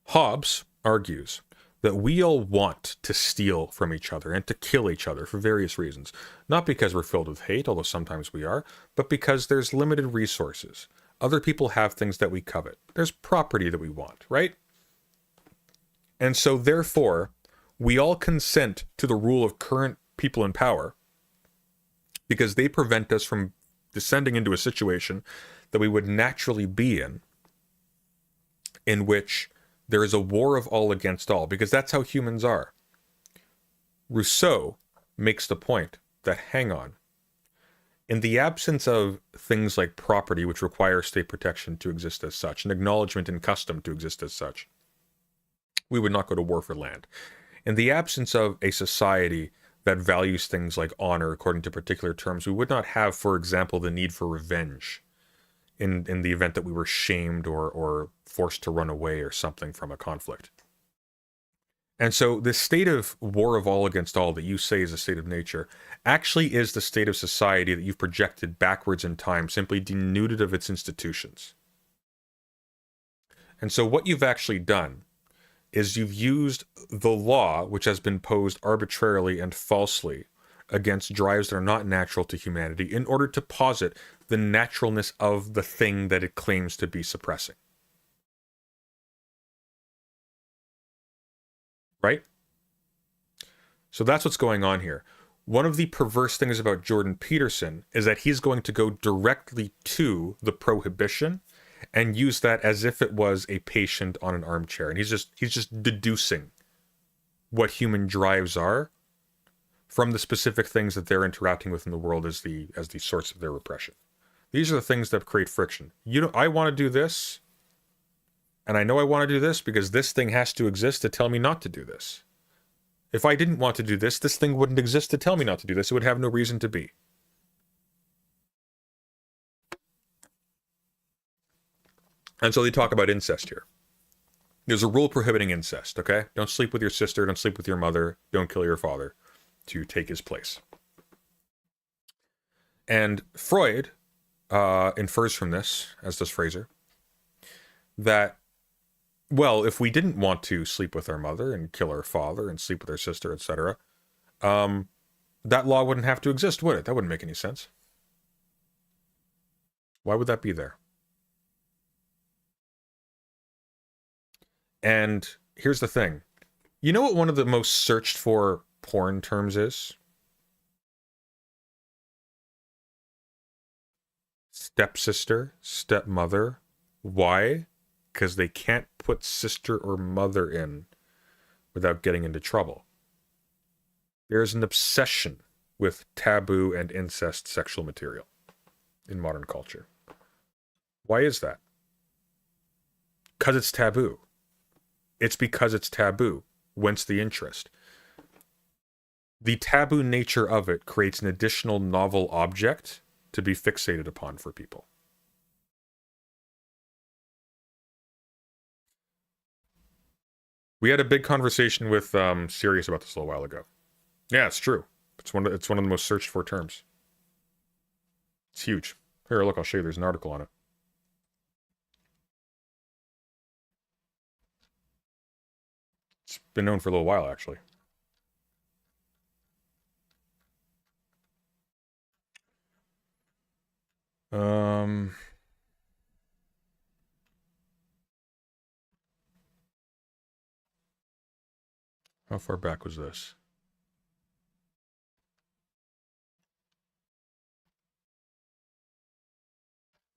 Hobbes argues that we all want to steal from each other and to kill each other for various reasons. Not because we're filled with hate, although sometimes we are, but because there's limited resources. Other people have things that we covet. There's property that we want, right? And so therefore, we all consent to the rule of current people in power because they prevent us from descending into a situation that we would naturally be in which there is a war of all against all, because that's how humans are. Rousseau makes the point that, hang on, in the absence of things like property, which require state protection to exist as such, and acknowledgement and custom to exist as such, we would not go to war for land. In the absence of a society that values things like honor according to particular terms, we would not have, for example, the need for revenge in the event that we were shamed or forced to run away or something from a conflict. And so this state of war of all against all that you say is a state of nature actually is the state of society that you've projected backwards in time, simply denuded of its institutions. And so what you've actually done is you've used the law, which has been posed arbitrarily and falsely against drives that are not natural to humanity, in order to posit the naturalness of the thing that it claims to be suppressing. Right? So that's what's going on here. One of the perverse things about Jordan Peterson is that he's going to go directly to the prohibition and use that as if it was a patient on an armchair. And he's just deducing what human drives are from the specific things that they're interacting with in the world as the source of their repression. These are the things that create friction. I want to do this, and I know I want to do this because this thing has to exist to tell me not to do this. If I didn't want to do this, this thing wouldn't exist to tell me not to do this. It would have no reason to be. And so they talk about incest here. There's a rule prohibiting incest, okay? Don't sleep with your sister, don't sleep with your mother, don't kill your father to take his place. And Freud infers from this, as does Fraser, that, well, if we didn't want to sleep with our mother and kill our father and sleep with our sister, etc., that law wouldn't have to exist, would it? That wouldn't make any sense. Why would that be there? And here's the thing. You know what one of the most searched for porn terms is? Stepsister, stepmother. Why? Because they can't put sister or mother in without getting into trouble. There's an obsession with taboo and incest sexual material in modern culture. Why is that? Because it's taboo. It's because it's taboo. Whence the interest. The taboo nature of it creates an additional novel object to be fixated upon for people. We had a big conversation with Sirius about this a little while ago. Yeah, it's true. It's one of the most searched for terms. It's huge. Here, look, I'll show you. There's an article on it. It's been known for a little while, actually. How far back was this?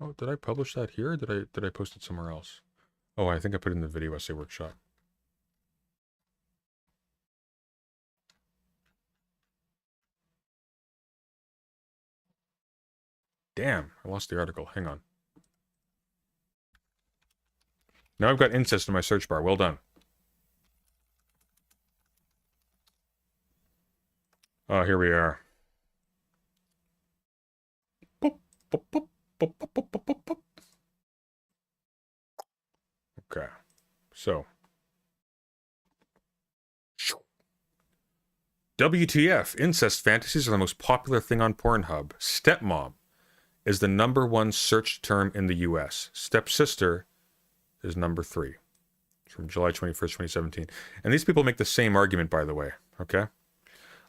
Oh, did I publish that here? Or did I post it somewhere else? Oh, I think I put it in the video essay workshop. Damn, I lost the article. Hang on. Now I've got incest in my search bar. Well done. Oh, here we are. Boop, boop, boop, boop, boop, boop, boop, boop, boop. Okay, so. WTF, incest fantasies are the most popular thing on Pornhub. Stepmom is the #1 searched term in the US. Stepsister is #3. It's from July 21st, 2017. And these people make the same argument, by the way, okay?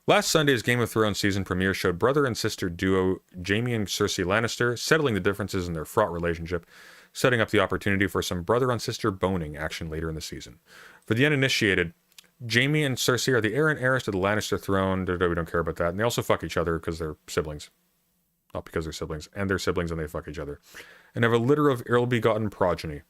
Last Sunday's Game of Thrones season premiere showed brother and sister duo Jaime and Cersei Lannister settling the differences in their fraught relationship, setting up the opportunity for some brother-on-sister boning action later in the season. For the uninitiated, Jaime and Cersei are the heir and heiress to the Lannister throne. We don't care about that. And they also fuck each other because they're siblings. Not because they're siblings. And they're siblings and they fuck each other. And have a litter of ill-begotten progeny.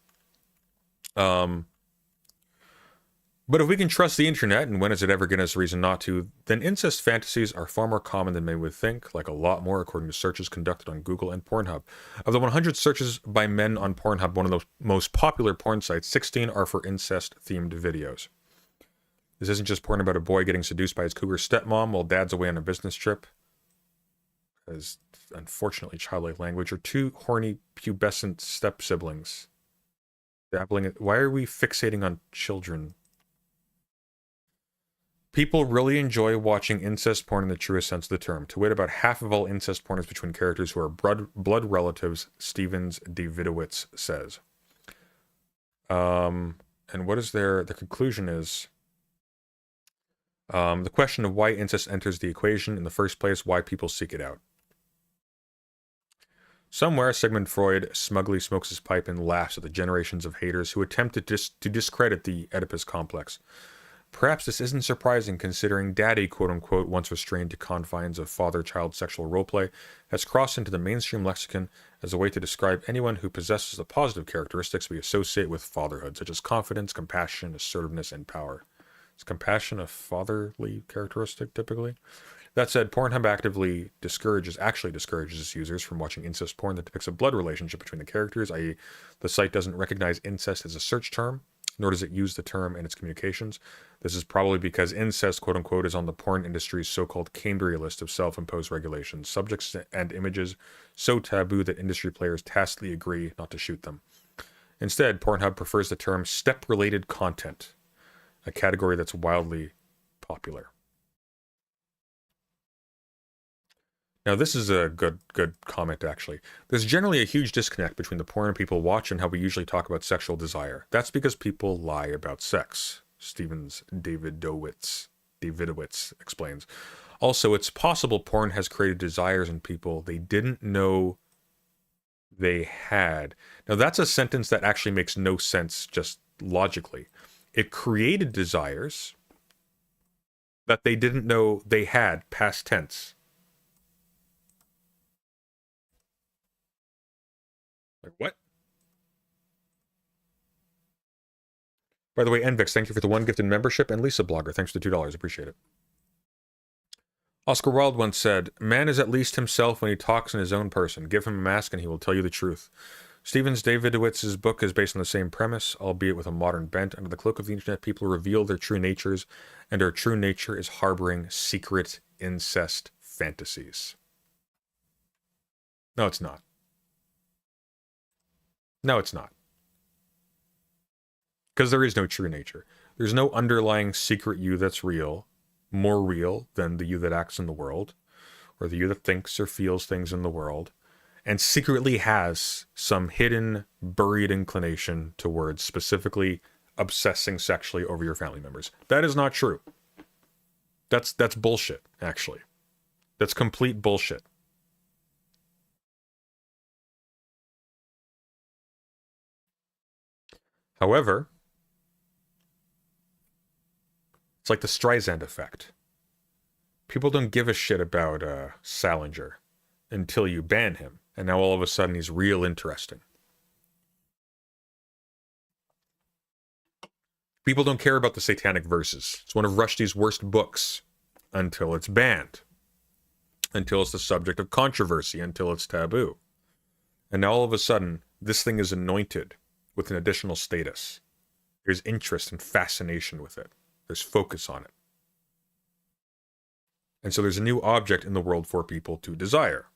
But if we can trust the internet, and when has it ever given us reason not to, then incest fantasies are far more common than many would think, like a lot more according to searches conducted on Google and Pornhub. Of the 100 searches by men on Pornhub, one of the most popular porn sites, 16 are for incest-themed videos. This isn't just porn about a boy getting seduced by his cougar stepmom while dad's away on a business trip, as unfortunately childlike language, or two horny pubescent step-siblings dabbling it. Why are we fixating on children? People really enjoy watching incest porn in the truest sense of the term. To wit, about half of all incest porn is between characters who are blood relatives, Stevens Davidowitz says. And what is the conclusion is, the question of why incest enters the equation in the first place, why people seek it out. Somewhere, Sigmund Freud smugly smokes his pipe and laughs at the generations of haters who attempt to discredit the Oedipus complex. Perhaps this isn't surprising considering daddy, quote-unquote, once restrained to confines of father-child sexual roleplay, has crossed into the mainstream lexicon as a way to describe anyone who possesses the positive characteristics we associate with fatherhood, such as confidence, compassion, assertiveness, and power. Is compassion a fatherly characteristic, typically? That said, Pornhub actually discourages its users from watching incest porn that depicts a blood relationship between the characters, i.e. the site doesn't recognize incest as a search term, nor does it use the term in its communications. This is probably because incest, quote-unquote, is on the porn industry's so-called Cambria list of self-imposed regulations, subjects and images so taboo that industry players tacitly agree not to shoot them. Instead, Pornhub prefers the term step-related content, a category that's wildly popular. Now, this is a good comment, actually. There's generally a huge disconnect between the porn people watch and how we usually talk about sexual desire. That's because people lie about sex, Stevens Davidowitz explains. Also, it's possible porn has created desires in people they didn't know they had. Now, that's a sentence that actually makes no sense just logically. It created desires that they didn't know they had, past tense. Like, what? By the way, Envix, thank you for the 1 gifted membership, and Lisa Blogger, thanks for the $2. Appreciate it. Oscar Wilde once said, "Man is at least himself when he talks in his own person. Give him a mask and he will tell you the truth." Stevens Davidowitz's book is based on the same premise, albeit with a modern bent. Under the cloak of the internet, people reveal their true natures, and our true nature is harboring secret incest fantasies. No, it's not. No, it's not. Because there is no true nature. There's no underlying secret you that's real, more real than the you that acts in the world, or the you that thinks or feels things in the world, and secretly has some hidden, buried inclination towards specifically obsessing sexually over your family members. That is not true. That's bullshit, actually. That's complete bullshit. However, it's like the Streisand effect. People don't give a shit about Salinger until you ban him, and now all of a sudden he's real interesting. People don't care about the Satanic Verses. It's one of Rushdie's worst books until it's banned, until it's the subject of controversy, until it's taboo. And now all of a sudden, this thing is anointed with an additional status. There's interest and fascination with it. There's focus on it. And so there's a new object in the world for people to desire.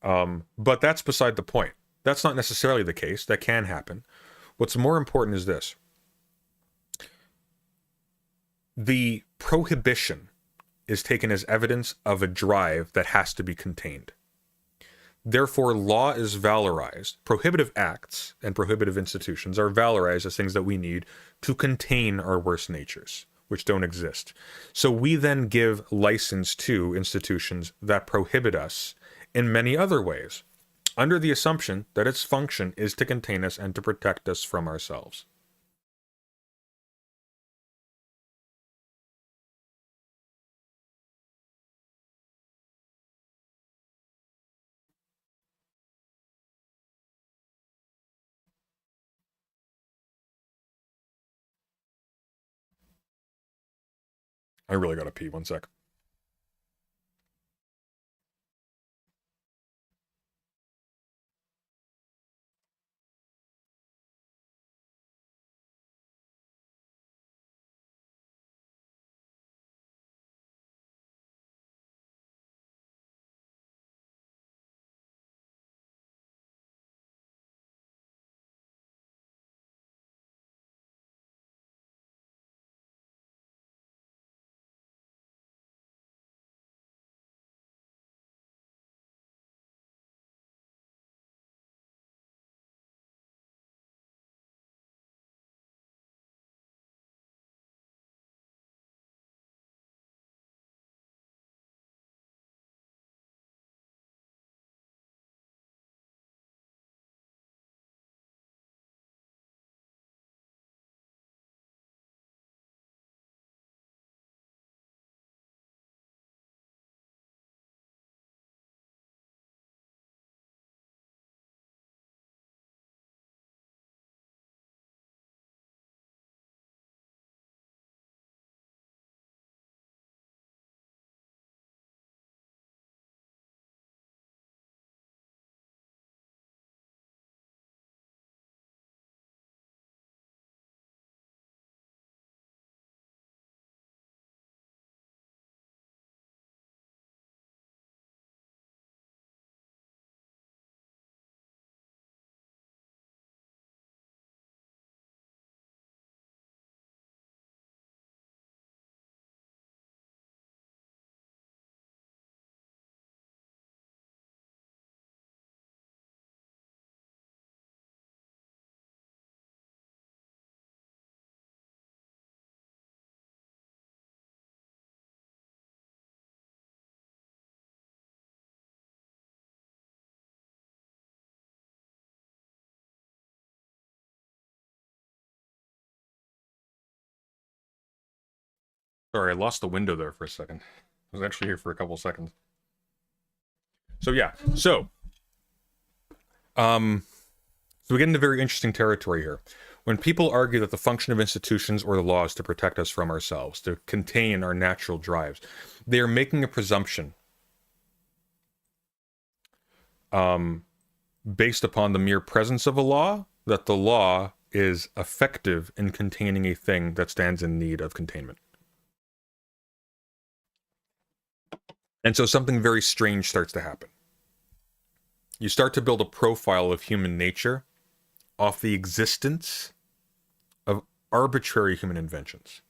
But that's beside the point. That's not necessarily the case. That can happen. What's more important is this. The prohibition is taken as evidence of a drive that has to be contained. Therefore, law is valorized. Prohibitive acts and prohibitive institutions are valorized as things that we need to contain our worst natures, which don't exist. So we then give license to institutions that prohibit us in many other ways, under the assumption that its function is to contain us and to protect us from ourselves. I really gotta pee, 1 sec. Sorry, I lost the window there for a second. I was actually here for a couple seconds. So yeah, so we get into very interesting territory here. When people argue that the function of institutions or the law is to protect us from ourselves, to contain our natural drives, they are making a presumption based upon the mere presence of a law, that the law is effective in containing a thing that stands in need of containment. And so something very strange starts to happen. You start to build a profile of human nature off the existence of arbitrary human inventions.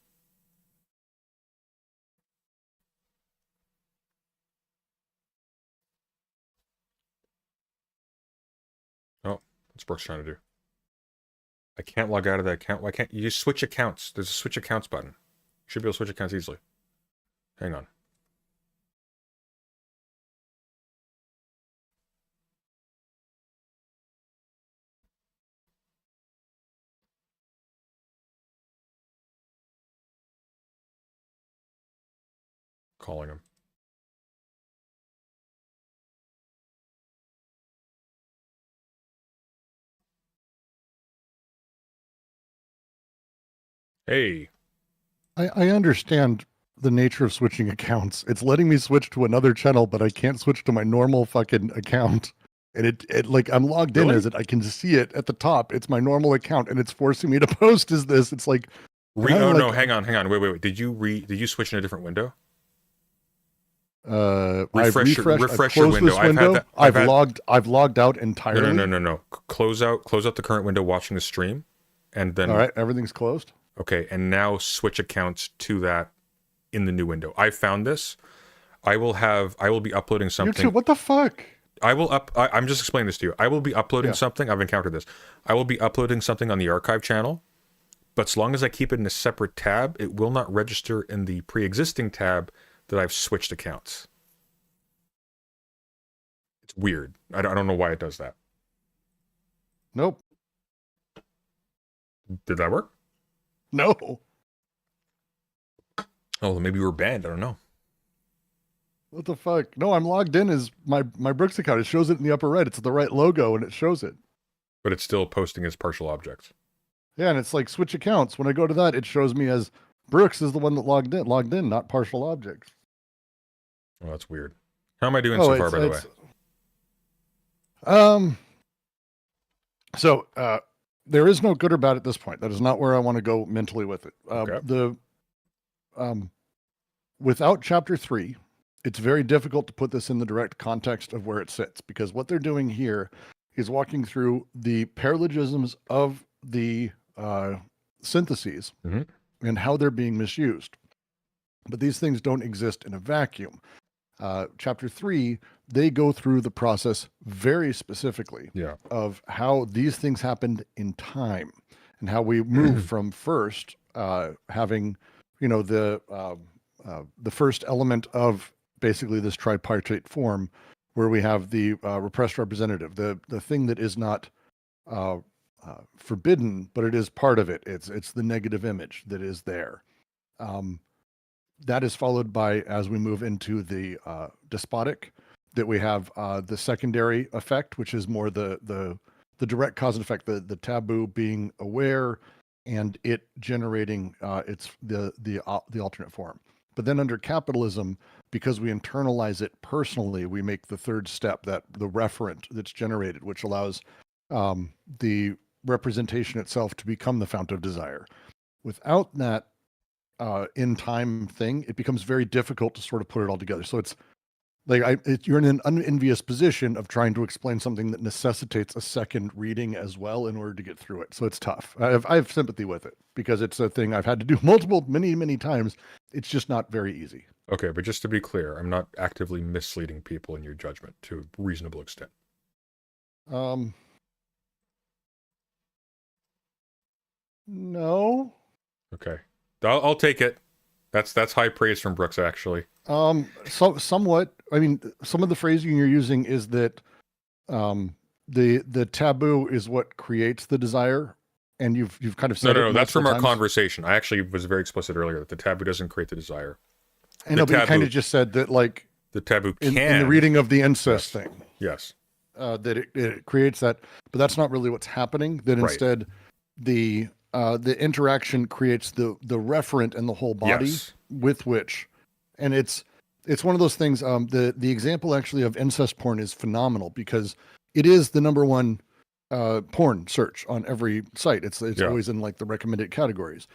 Oh, what's Brooks trying to do? I can't log out of that account. Why can't you just switch accounts? There's a switch accounts button. You should be able to switch accounts easily. Hang on. Calling him. Hey. I understand the nature of switching accounts. It's letting me switch to another channel, but I can't switch to my normal fucking account. And it like I'm logged in as it. I can see it at the top. It's my normal account, and it's forcing me to post as this. It's like no, hang on. Wait. Did you switch in a different window? Refresh your window. I've logged out entirely. No. Close out the current window watching the stream, and then all right, everything's closed. Okay, and now switch accounts to that in the new window. I found this. I will be uploading something. What the fuck? I'm just explaining this to you. I will be uploading something. I've encountered this. I will be uploading something on the archive channel, but as long as I keep it in a separate tab, it will not register in the pre-existing tab that I've switched accounts. It's weird. I don't know why it does that. Nope. Did that work? No. Oh, maybe we're banned. I don't know. What the fuck? No, I'm logged in as my Brooks account. It shows it in the upper right. It's the right logo, and it shows it. But it's still posting as partial objects. Yeah, and it's like switch accounts. When I go to that, it shows me as Brooks is the one that logged in, not partial objects. Oh, that's weird. How am I doing so far, by the way? So there is no good or bad at this point. That is not where I want to go mentally with it. Okay. Without chapter 3, it's very difficult to put this in the direct context of where it sits, because what they're doing here is walking through the paralogisms of the syntheses and how they're being misused. But these things don't exist in a vacuum. Chapter 3, they go through the process very specifically of how these things happened in time and how we move from first having, the first element of basically this tripartite form, where we have the repressed representative, the thing that is not forbidden, but it is part of it. It's the negative image that is there. That is followed by, as we move into the despotic, that we have the secondary effect, which is more the direct cause and effect, the taboo being aware and it generating its the alternate form. But then under capitalism, because we internalize it personally, we make the third step, that the referent that's generated, which allows the representation itself to become the fount of desire. Without that in time thing, it becomes very difficult to sort of put it all together. So it's like you're in an unenvious position of trying to explain something that necessitates a second reading as well in order to get through it. So it's tough. I have sympathy with it because it's a thing I've had to do many times. It's just not very easy. Okay, but just to be clear, I'm not actively misleading people in your judgment to a reasonable extent. No. Okay. I'll take it. That's high praise from Brooks, actually. So somewhat. I mean, some of the phrasing you're using is that the taboo is what creates the desire, and you've kind of No, said no, it that's from multiple our times. conversation. I actually was very explicit earlier that the taboo doesn't create the desire. I know, but you kind of just said that, like, the taboo can in the reading of the incest Yes. thing. Yes. That it creates that, but that's not really what's happening. That Right. instead, the interaction creates the referent and the whole body Yes. with which, and it's one of those things. The example actually of incest porn is phenomenal because it is the number one porn search on every site. It's Yeah. always in like the recommended categories,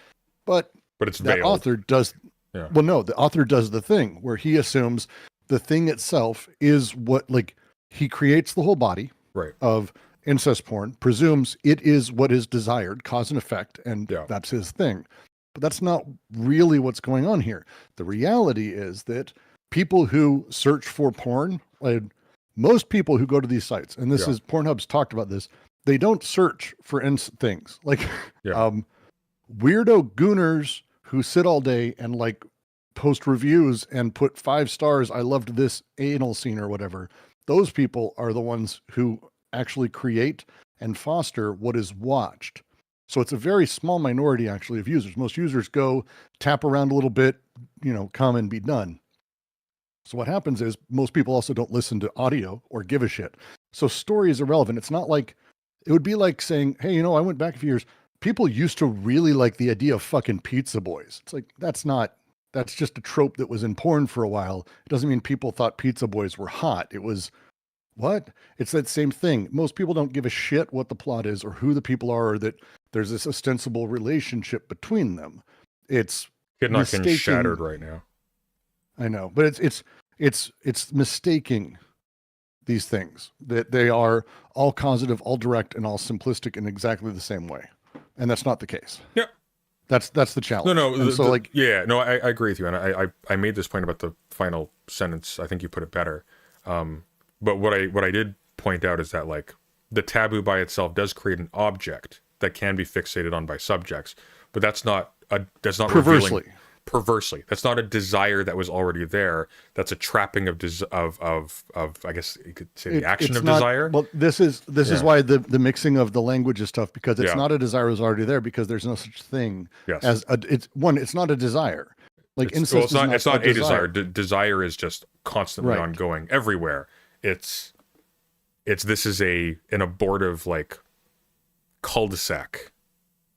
but it's that veiled. author does. Yeah. Well, no, the author does the thing where he assumes the thing itself is what, like, he creates the whole body Right. of incest porn, presumes it is what is desired, cause and effect, and Yeah. that's his thing. But that's not really what's going on here. The reality is that people who search for porn, like most people who go to these sites, and this Yeah. is Pornhub's talked about this, they don't search for things like Yeah. weirdo gooners who sit all day and like post reviews and put 5 stars. I loved this anal scene or whatever. Those people are the ones who actually create and foster what is watched. So it's a very small minority actually of users. Most users go tap around a little bit, come and be done. So what happens is most people also don't listen to audio or give a shit. So story is irrelevant. It's not like, it would be like saying, hey, I went back a few years. People used to really like the idea of fucking pizza boys. It's like, that's just a trope that was in porn for a while. It doesn't mean people thought pizza boys were hot. It was, what? It's that same thing. Most people don't give a shit what the plot is or who the people are or that there's this ostensible relationship between them. It's Kidnap getting shattered right now. I know, but it's mistaking these things, that they are all causative, all direct, and all simplistic in exactly the same way. And that's not the case. Yeah. That's the challenge. No, And so I agree with you. And I made this point about the final sentence. I think you put it better. But what I did point out is that, like, the taboo by itself does create an object that can be fixated on by subjects, but that's not perversely. Perversely, that's not a desire that was already there. That's a trapping of I guess you could say the action of desire. Well, this is why the mixing of the language is tough, because it's Yeah. not a desire that was already there, because there's no such thing Yes. as it's not a desire. Like incest it's not a desire. Desire is just constantly Right. ongoing everywhere. This is an abortive, like, cul-de-sac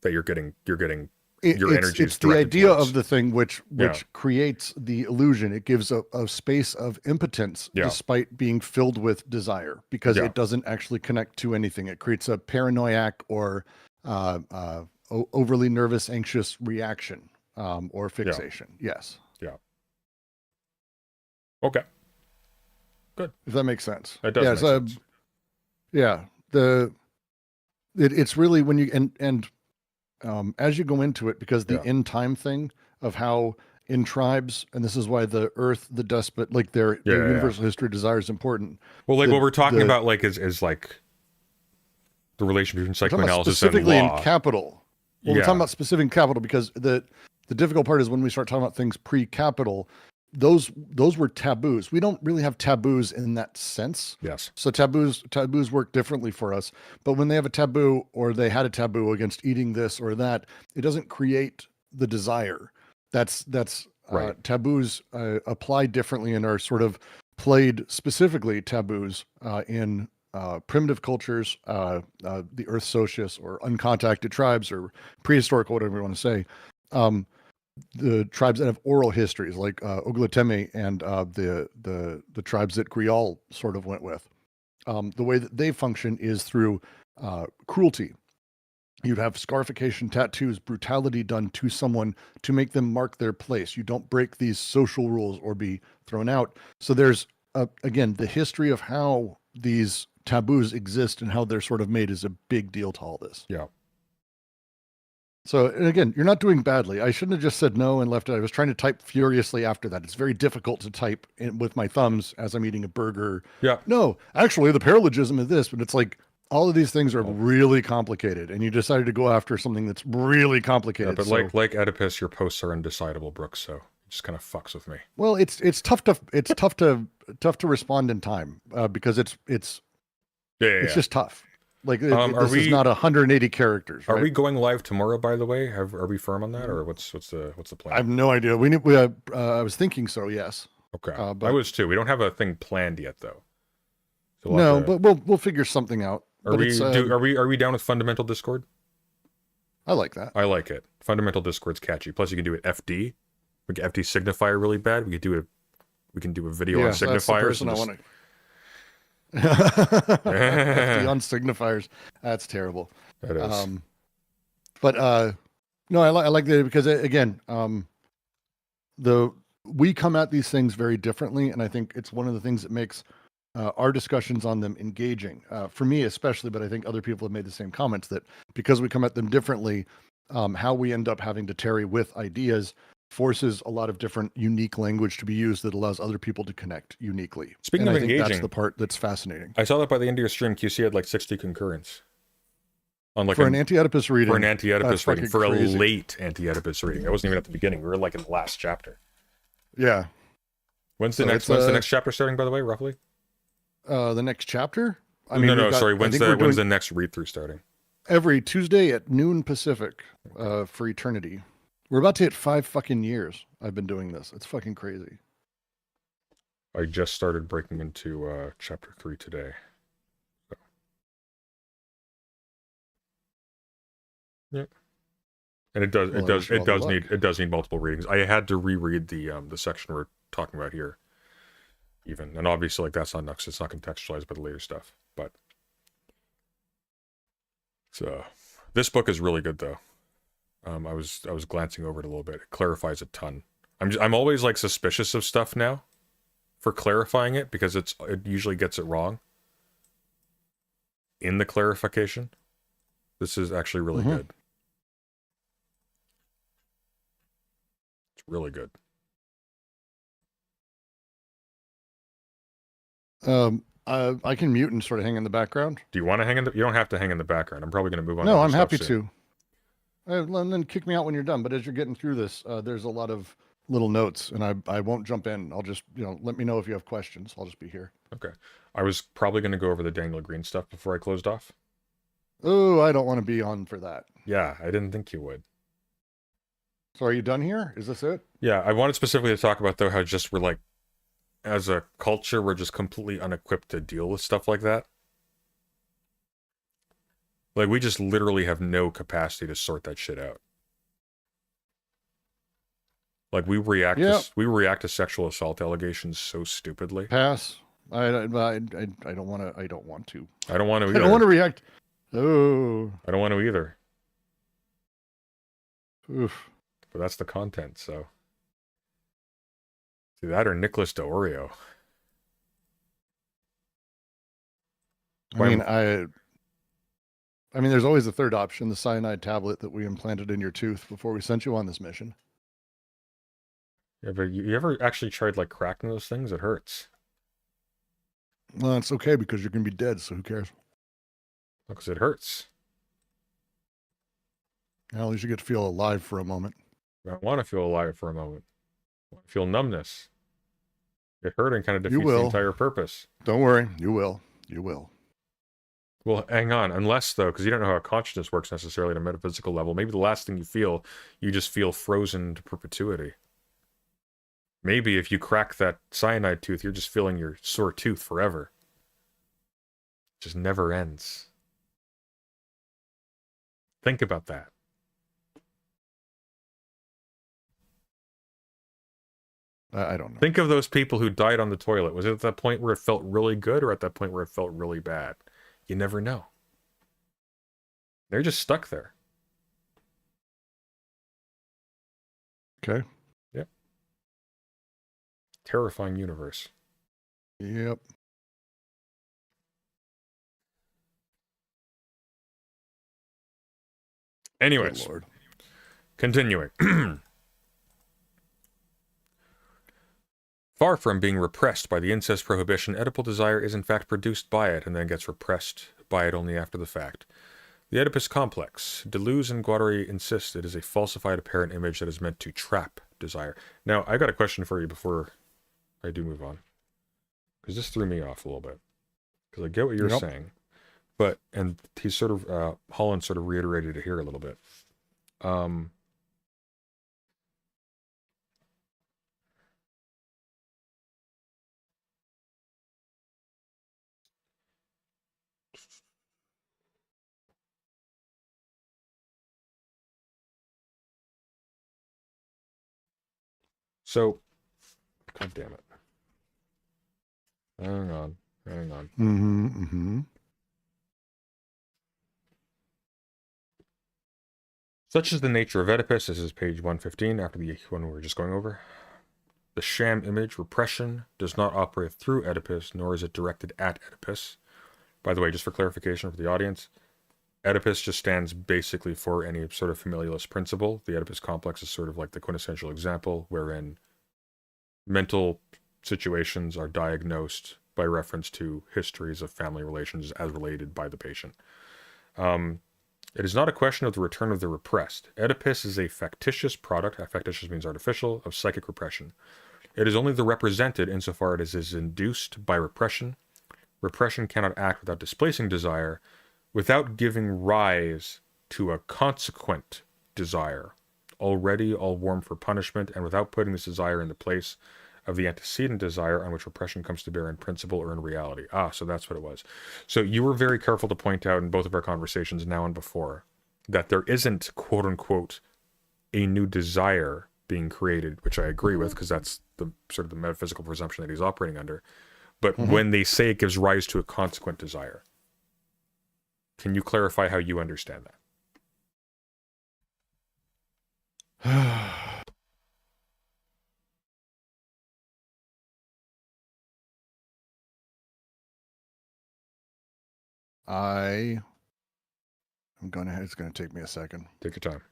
that you're getting your energy. It's the idea of the thing which creates the illusion. It gives a space of impotence despite being filled with desire, because it doesn't actually connect to anything. It creates a paranoiac or overly nervous, anxious reaction or fixation. Yes. Yeah. Okay. Good. If that makes sense. That does make sense. Yeah. It's really when you and as you go into it, because the in time thing of how in tribes, and this is why the earth, the despot, like their universal history desire is important. Well, like what we're talking about, like, is like the relation between psychoanalysis and law. Specifically in capital. Well, we're talking about specific in capital because the difficult part is when we start talking about things pre-capital, those were taboos. We don't really have taboos in that sense. Yes. So taboos work differently for us. But when they have a taboo, or they had a taboo against eating this or that, it doesn't create the desire. That's right. Taboos apply differently and are sort of played specifically taboos in primitive cultures, the Earth Socius or uncontacted tribes or prehistoric, whatever you want to say. The tribes that have oral histories, like Oglitemi and the tribes that Grial sort of went with. The way that they function is through cruelty. You'd have scarification, tattoos, brutality done to someone to make them mark their place. You don't break these social rules or be thrown out. So there's, again, the history of how these taboos exist and how they're sort of made is a big deal to all this. Yeah. So, and again, you're not doing badly. I shouldn't have just said no and left it. I was trying to type furiously after that. It's very difficult to type with my thumbs as I'm eating a burger. Yeah. No, actually, the paralogism is this, but it's like all of these things are really complicated, and you decided to go after something that's really complicated. Yeah, but like Oedipus, your posts are undecidable, Brooks. So it just kind of fucks with me. Well, it's tough to respond in time because it's just tough. Like Are this is not 180 characters. Are right? we going live tomorrow? By the way, are we firm on that, or what's the plan? I have no idea. I was thinking so. Yes. Okay. But I was too. We don't have a thing planned yet, though. So no, but we'll figure something out. Are we down with Fundamental Discord? I like that. I like it. Fundamental Discord's catchy. Plus, you can do it FD. We can FD signifier really bad. We can do a video on signifiers. That's the person I want to. FD on signifiers. That's terrible. That is. No, I like that because again, we come at these things very differently, and I think it's one of the things that makes our discussions on them engaging. For me, especially, but I think other people have made the same comments that because we come at them differently, how we end up having to tarry with ideas forces a lot of different unique language to be used that allows other people to connect uniquely. Speaking of engaging, that's the part that's fascinating. I saw that by the end of your stream, QC had like 60 concurrence. On like for an anti-Oedipus reading. For an anti-Oedipus reading. For crazy. A late anti-Oedipus reading. I wasn't even at the beginning. We were like in the last chapter. Yeah. When's the next chapter starting, by the way, roughly? The next chapter? Sorry. When's the next read-through starting? Every Tuesday at noon Pacific, for eternity. We're about to hit 5 fucking years I've been doing this. It's fucking crazy. I just started breaking into chapter 3 today. So. Yeah. And it does need multiple readings. I had to reread the section we're talking about here. Even. And obviously like that's not nuts, it's not contextualized by the later stuff. But so this book is really good though. I was glancing over it a little bit. It clarifies a ton. I'm always like suspicious of stuff now for clarifying it because it usually gets it wrong in the clarification. This is actually really good. It's really good. I can mute and sort of hang in the background. Do you want to hang in you don't have to hang in the background. I'm probably going to move on. No, I'm happy to. And then kick me out when you're done. But as you're getting through this, there's a lot of little notes, and I won't jump in. I'll just, let me know if you have questions. I'll just be here. Okay. I was probably going to go over the Daniel Green stuff before I closed off. Oh, I don't want to be on for that. Yeah, I didn't think you would. So are you done here? Is this it? Yeah, I wanted specifically to talk about, though, how just we're like, as a culture, we're just completely unequipped to deal with stuff like that. Like, we just literally have no capacity to sort that shit out. Like, we react to sexual assault allegations so stupidly. Pass. I don't want to. I don't want to either. I don't want to react. Oh. I don't want to either. Oof. But that's the content, so. See that or Nicholas D'Oreo. I mean, there's always a third option, the cyanide tablet that we implanted in your tooth before we sent you on this mission. Yeah, but you ever actually tried, like, cracking those things? It hurts. Well, it's okay because you're going to be dead, so who cares? Because it hurts. Well, at least you get to feel alive for a moment. I want to feel alive for a moment. I want to feel numbness. It hurting kind of defeats the entire purpose. Don't worry. You will. You will. Well, hang on. Unless, though, because you don't know how consciousness works necessarily at a metaphysical level, maybe the last thing you feel, you just feel frozen to perpetuity. Maybe if you crack that cyanide tooth, you're just feeling your sore tooth forever. It just never ends. Think about that. I don't know. Think of those people who died on the toilet. Was it at that point where it felt really good or at that point where it felt really bad? You never know. They're just stuck there. Okay. Yep. Terrifying universe. Yep. Anyways, Lord. Continuing. Far from being repressed by the incest prohibition, Oedipal desire is in fact produced by it and then gets repressed by it only after the fact. The Oedipus complex. Deleuze and Guattari insist it is a falsified apparent image that is meant to trap desire. Now, I got a question for you before I do move on. Because this threw me off a little bit. Because I get what you're saying. But, and he's sort of, Holland sort of reiterated it here a little bit. So, God damn it. Hang on. Mm-hmm. Mm-hmm. Such is the nature of Oedipus. This is page 115 after the one we were just going over. The sham image, repression, does not operate through Oedipus, nor is it directed at Oedipus. By the way, just for clarification for the audience, Oedipus just stands basically for any sort of familialist principle. The Oedipus complex is sort of like the quintessential example wherein mental situations are diagnosed by reference to histories of family relations as related by the patient. It is not a question of the return of the repressed. Oedipus is a factitious product, factitious means artificial, of psychic repression. It is only the represented insofar as it is induced by repression. Repression cannot act without displacing desire, without giving rise to a consequent desire, already all warm for punishment, and without putting this desire in the place of the antecedent desire on which repression comes to bear in principle or in reality. So that's what it was. So you were very careful to point out in both of our conversations now and before that there isn't, quote unquote, a new desire being created, which I agree with, because that's the sort of the metaphysical presumption that he's operating under. But when they say it gives rise to a consequent desire, can you clarify how you understand that? I'm going ahead. It's going to take me a second. Take your time.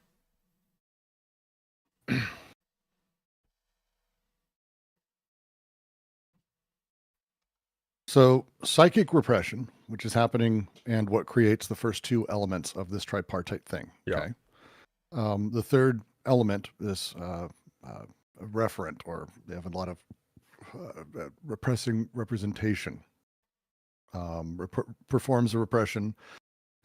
So, psychic repression, which is happening, and what creates the first two elements of this tripartite thing. Yeah. Okay. The third element, this referent, or they have a lot of repressing representation, performs a repression.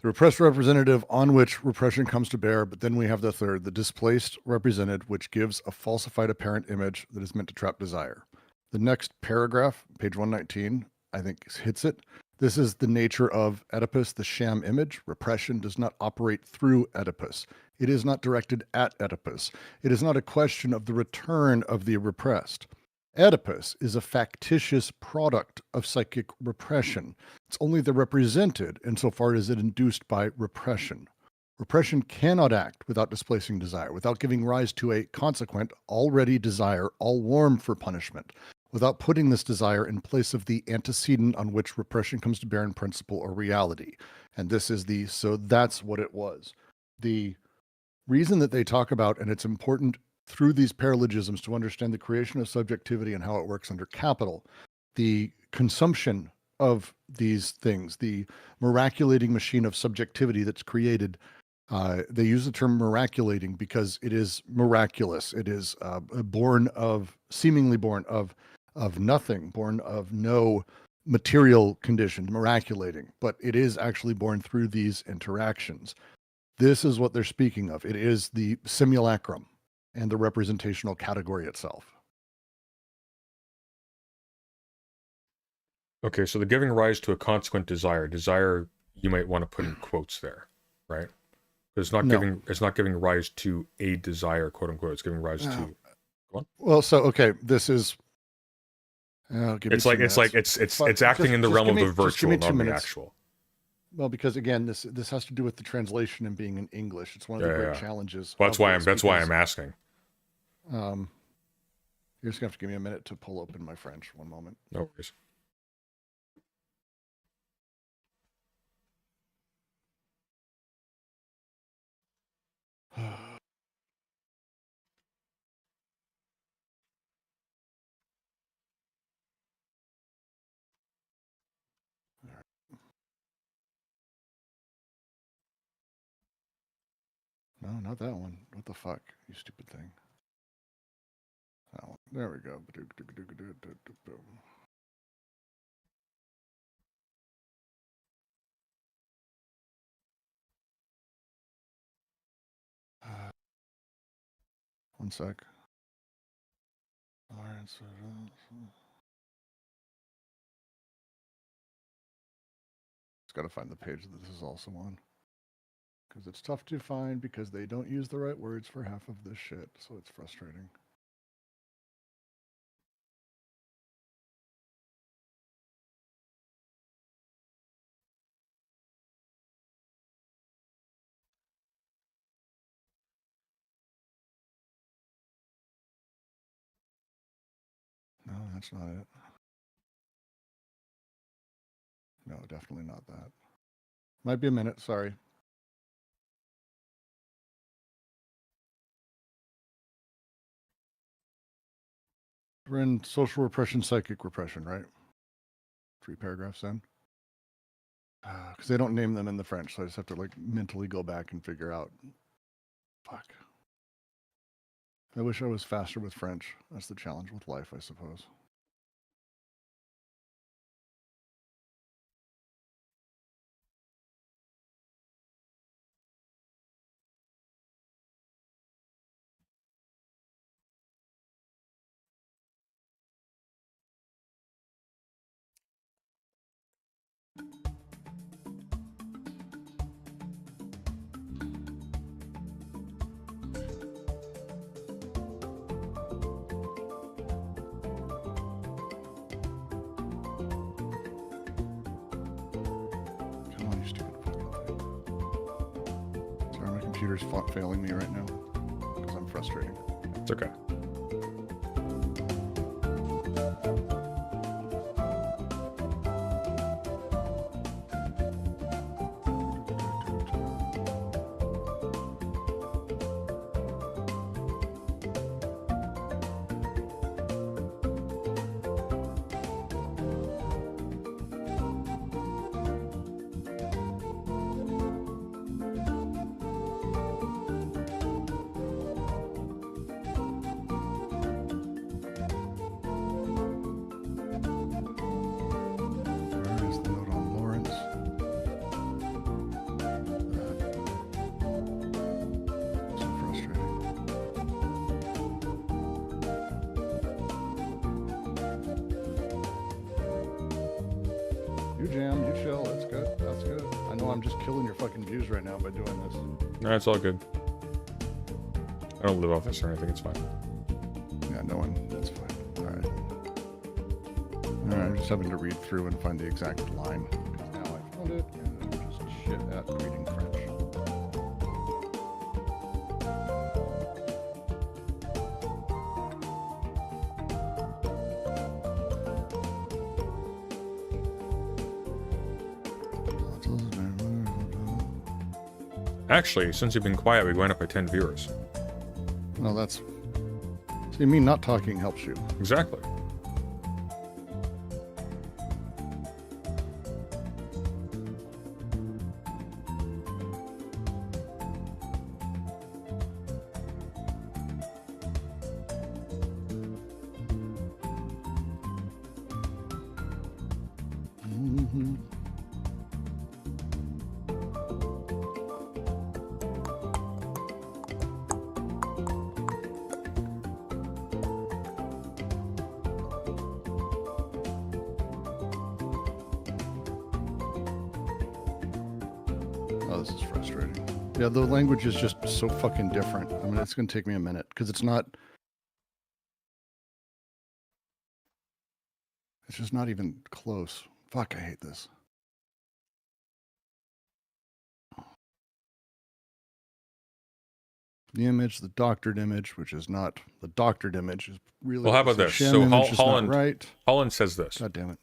The repressed representative on which repression comes to bear, but then we have the third, the displaced represented, which gives a falsified apparent image that is meant to trap desire. The next paragraph, page 119, I think hits it. This is the nature of Oedipus, the sham image. Repression does not operate through Oedipus. It is not directed at Oedipus. It is not a question of the return of the repressed. Oedipus is a factitious product of psychic repression. It's only the represented insofar as it induced by repression. Repression cannot act without displacing desire, without giving rise to a consequent, already desire, all warm for punishment, without putting this desire in place of the antecedent on which repression comes to bear in principle or reality. And this is so that's what it was. The reason that they talk about, and it's important through these paralogisms to understand the creation of subjectivity and how it works under capital, the consumption of these things, the miraculating machine of subjectivity that's created. They use the term miraculating because it is miraculous. It is seemingly born of nothing, born of no material condition, miraculating, but it is actually born through these interactions. This is what they're speaking of. It is the simulacrum and the representational category itself. Okay, so the giving rise to a consequent desire you might want to put in quotes there, right? It's not giving rise to a desire, quote unquote. It's giving rise to. Go on. Well, so okay, this is. It's acting in the realm of the virtual, not the actual. Well, because again, this has to do with the translation and being in English. It's one of the great challenges. Well, that's why I'm asking. You're just gonna have to give me a minute to pull open my French. One moment. No worries. No, not that one. What the fuck, you stupid thing. That one. There we go. One sec. All right, so just got to find the page that this is also on. Because it's tough to find because they don't use the right words for half of this shit, so it's frustrating. No, that's not it. No, definitely not that. Might be a minute, sorry. We're in social repression, psychic repression, right? 3 paragraphs in. Because they don't name them in the French, so I just have to like mentally go back and figure out. Fuck. I wish I was faster with French. That's the challenge with life, I suppose. Come on, you stupid fucking thing. Sorry, my computer's failing me right now because I'm frustrating. It's okay. Where is the note on Lawrence? So frustrating. You jam, you chill, it's good, that's good. I know I'm just killing your fucking views right now by doing this. No, it's all good. I don't live off this or anything. It's fine. Yeah, no one, that's fine. Alright. Alright, I'm just having to read through and find the exact line. Because now I found it, and I'm just shit at reading French. Actually, since you've been quiet, we went up by 10 viewers. Well, that's... See, me not talking helps you. Exactly. Mm-hmm. Oh, this is frustrating. Yeah, the language is just so fucking different. I mean, it's going to take me a minute because it's not... It's just not even close. Fuck, I hate this. The image, the doctored image, which is not the doctored image, is really... Well, how about this? So Holland says this. God damn it.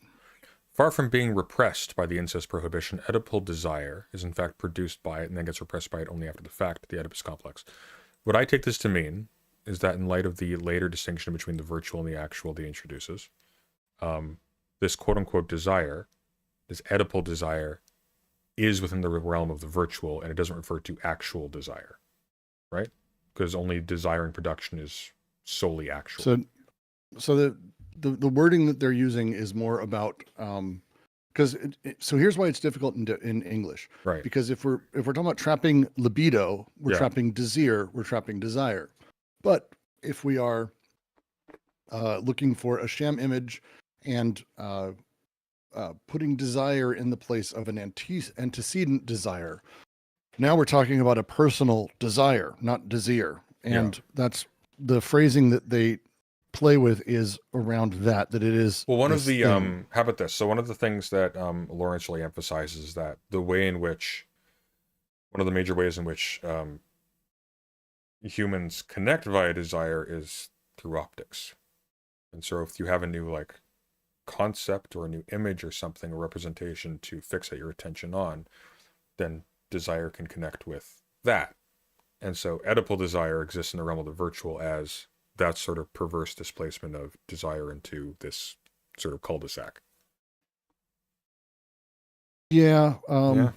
Far from being repressed by the incest prohibition, Oedipal desire is in fact produced by it and then gets repressed by it only after the fact, the Oedipus complex. What I take this to mean is that in light of the later distinction between the virtual and the actual that he introduces, this quote-unquote desire, this Oedipal desire, is within the realm of the virtual, and it doesn't refer to actual desire, right? Because only desire in production is solely actual. So the wording that they're using is more about because so here's why it's difficult in English, right? Because if we're talking about trapping libido, we're trapping desire, we're trapping desire, but if we are looking for a sham image and putting desire in the place of an antecedent desire, now we're talking about a personal desire, not desire. And that's the phrasing that they play with is around that it is. Well, one of the thing. how about this? So one of the things that Lawrence really emphasizes is that the way in which, one of the major ways in which humans connect via desire is through optics. And so if you have a new like concept or a new image or something, a representation to fixate your attention on, then desire can connect with that. And so Oedipal desire exists in the realm of the virtual as that sort of perverse displacement of desire into this sort of cul-de-sac. Yeah. Well,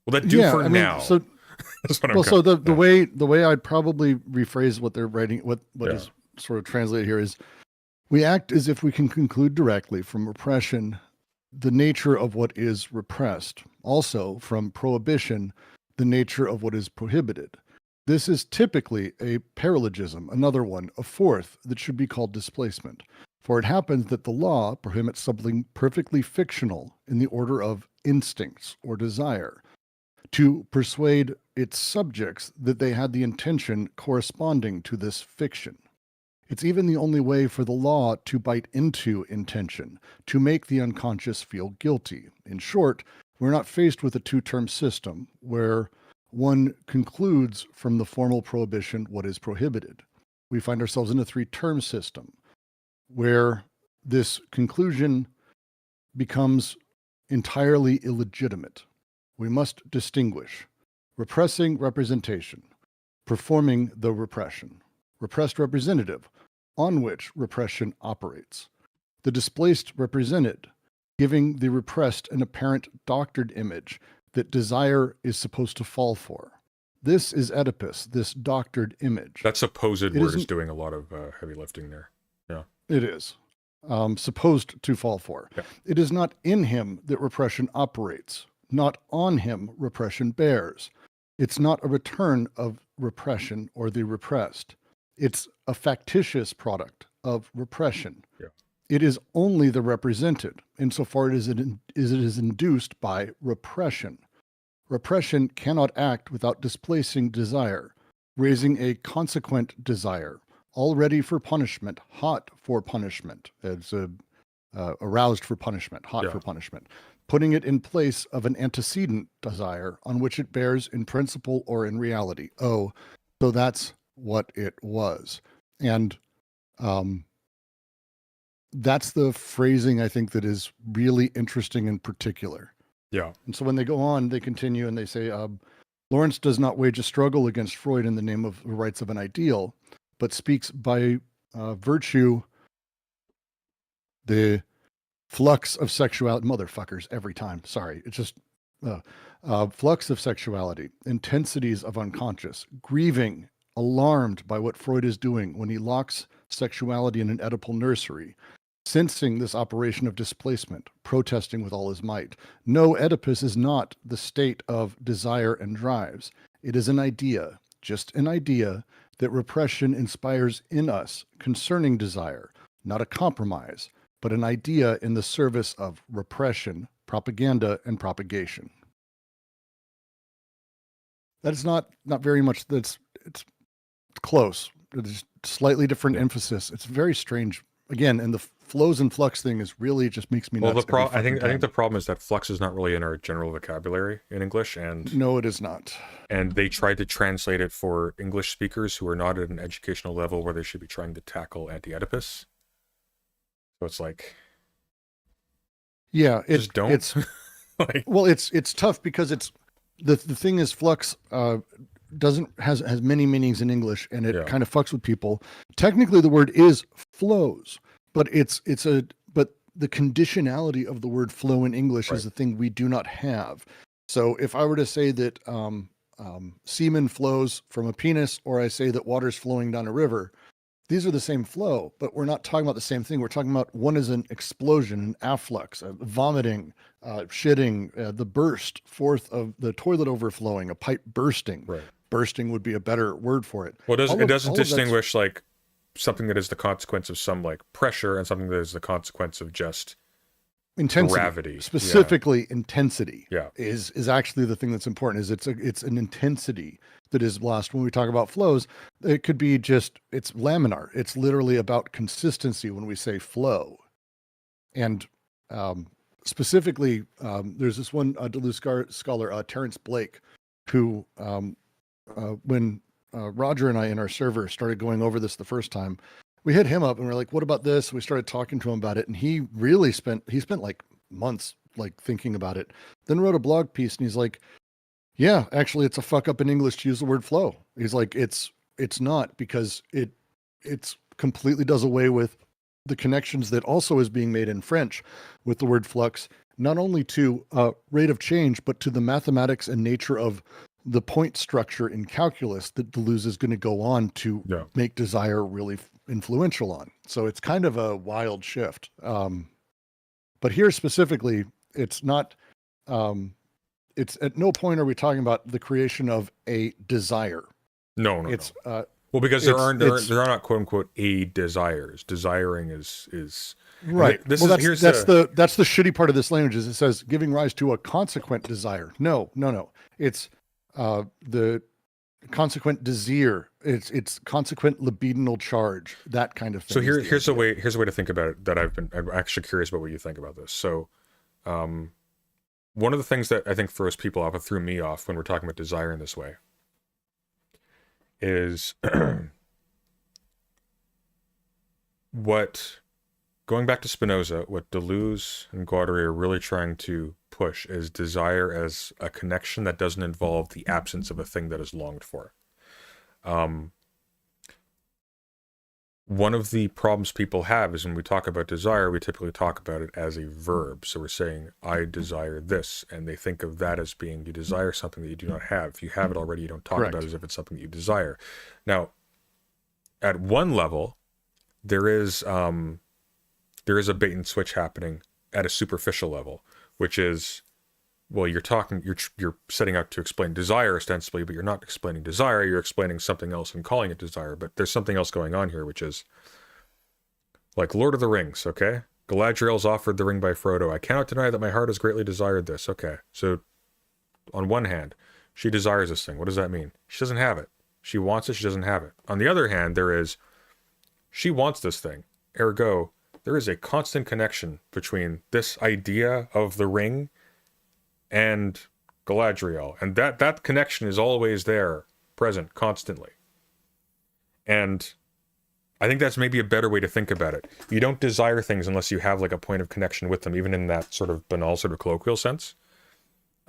that do for now. So, that's what well, I'm so the way I'd probably rephrase what they're writing, what is sort of translated here is, we act as if we can conclude directly from repression the nature of what is repressed, also from prohibition the nature of what is prohibited. This is typically a paralogism, another one, a fourth, that should be called displacement. For it happens that the law prohibits something perfectly fictional in the order of instincts or desire, to persuade its subjects that they had the intention corresponding to this fiction. It's even the only way for the law to bite into intention, to make the unconscious feel guilty. In short, we're not faced with a two-term system where one concludes from the formal prohibition what is prohibited. We find ourselves in a three-term system where this conclusion becomes entirely illegitimate. We must distinguish repressing representation, performing the repression, repressed representative, on which repression operates, the displaced represented, giving the repressed an apparent doctored image that desire is supposed to fall for. This is Oedipus, this doctored image. That supposed word is doing a lot of heavy lifting there. Yeah. It is. Supposed to fall for. Yeah. It is not in him that repression operates, not on him repression bears. It's not a return of repression or the repressed. It's a factitious product of repression. Yeah. It is only the represented, insofar as it is induced by repression. Repression cannot act without displacing desire, raising a consequent desire, all ready for punishment, hot for punishment. It's aroused for punishment, hot for punishment, putting it in place of an antecedent desire on which it bears in principle or in reality. Oh, so that's what it was. And that's the phrasing I think that is really interesting in particular. Yeah. And so when they go on, they continue and they say, Lawrence does not wage a struggle against Freud in the name of the rights of an ideal, but speaks by virtue the flux of sexuality. Motherfuckers, every time. Sorry. It's just flux of sexuality, intensities of unconscious, grieving, alarmed by what Freud is doing when he locks sexuality in an Oedipal nursery, sensing this operation of displacement, protesting with all his might. No, Oedipus is not the state of desire and drives. It is an idea, just an idea, that repression inspires in us concerning desire, not a compromise, but an idea in the service of repression, propaganda, and propagation. That is not very much. It's close. It's slightly different emphasis. It's very strange. Again, and the flows and flux thing is really just makes me nuts. Well, I think the problem is that flux is not really in our general vocabulary in English, and no, it is not. And they tried to translate it for English speakers who are not at an educational level where they should be trying to tackle anti-Oedipus. So it's like, yeah, just don't. It's like, well, it's tough because it's the thing is flux has many meanings in English, and it kind of fucks with people. Technically, the word is flows, but but the conditionality of the word flow in English is a thing we do not have. So if I were to say that semen flows from a penis, or I say that water's flowing down a river, these are the same flow, but we're not talking about the same thing. We're talking about one is an explosion, an afflux, vomiting, shitting, the burst forth of the toilet overflowing, a pipe bursting. Right. Bursting would be a better word for it. Well, it doesn't distinguish like something that is the consequence of some like pressure and something that is the consequence of just intensity. gravity. Specifically, intensity Yeah. is actually the thing that's important. Is it's an intensity that is lost. When we talk about flows, it could be just, it's laminar. It's literally about consistency when we say flow. And specifically, there's this one Duluth scholar, Terrence Blake, who when Roger and I in our server started going over this the first time, we hit him up and we're like, what about this? We started talking to him about it, and he really spent like months like thinking about it, then wrote a blog piece, and he's like, yeah, actually it's a fuck up in English to use the word flow. He's like, it's not, because it's completely does away with the connections that also is being made in French with the word flux, not only to rate of change, but to the mathematics and nature of the point structure in calculus that Deleuze is going to go on to make desire really influential on. So it's kind of a wild shift. But here specifically, it's not, it's at no point are we talking about the creation of a desire. No. Well, because there are not quote unquote a desires. Desiring is right. That's the shitty part of this language, is it says giving rise to a consequent desire. No. It's the consequent desire. It's consequent libidinal charge, that kind of thing. So here's a way to think about it that I'm actually curious about what you think about this. So one of the things that I think throws people off, or threw me off when we're talking about desire in this way, is going back to Spinoza, what Deleuze and Guattari are really trying to push is desire as a connection that doesn't involve the absence of a thing that is longed for. One of the problems people have is when we talk about desire, we typically talk about it as a verb. So we're saying, I desire this, and they think of that as being, you desire something that you do not have. If you have it already, you don't talk about it as if it's something that you desire. Now, at one level, there is a bait and switch happening at a superficial level, which is, well, you're setting out to explain desire ostensibly, but you're not explaining desire, you're explaining something else and calling it desire. But there's something else going on here, which is like Lord of the Rings, okay? Galadriel's offered the ring by Frodo. I cannot deny that my heart has greatly desired this. Okay, so on one hand, she desires this thing. What does that mean? She doesn't have it. She wants it, she doesn't have it. On the other hand, she wants this thing. Ergo, there is a constant connection between this idea of the ring and Galadriel, and that connection is always there, present, constantly. And I think that's maybe a better way to think about it. You don't desire things unless you have like a point of connection with them, even in that sort of banal, sort of colloquial sense.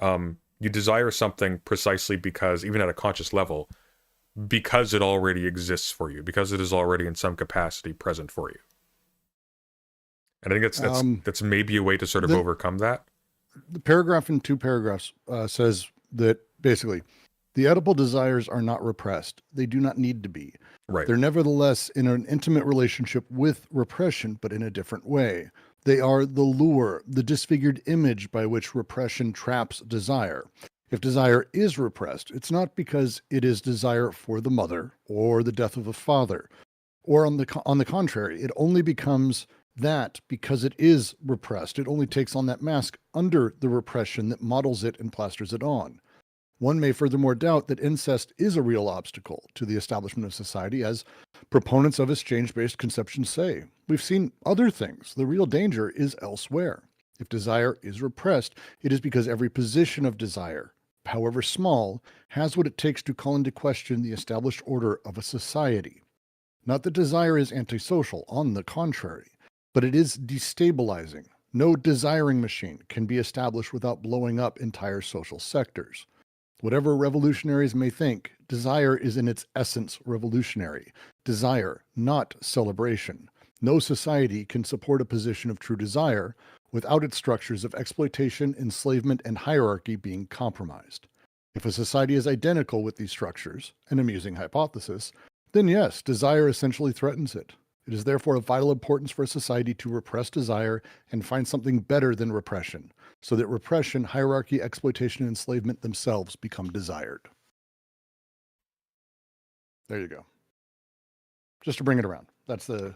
You desire something precisely because, even at a conscious level, because it already exists for you, because it is already in some capacity present for you. And I think that's maybe a way to sort of overcome that. The paragraph in 2 paragraphs says that basically the Oedipal desires are not repressed. They do not need to be. Right. They're nevertheless in an intimate relationship with repression, but in a different way. They are the lure, the disfigured image by which repression traps desire. If desire is repressed, it's not because it is desire for the mother or the death of a father, or on the contrary, it only becomes that because it is repressed. It only takes on that mask under the repression that models it and plasters it on. One may furthermore doubt that incest is a real obstacle to the establishment of society, as proponents of exchange-based conception say. We've seen other things. The real danger is elsewhere. If desire is repressed, it is because every position of desire, however small, has what it takes to call into question the established order of a society. Not that desire is antisocial, on the contrary, but it is destabilizing. No desiring machine can be established without blowing up entire social sectors. Whatever revolutionaries may think, desire is in its essence revolutionary. Desire, not celebration. No society can support a position of true desire without its structures of exploitation, enslavement, and hierarchy being compromised. If a society is identical with these structures, an amusing hypothesis, then yes, desire essentially threatens it. It is therefore of vital importance for a society to repress desire and find something better than repression, so that repression, hierarchy, exploitation, and enslavement themselves become desired. There you go. Just to bring it around. That's the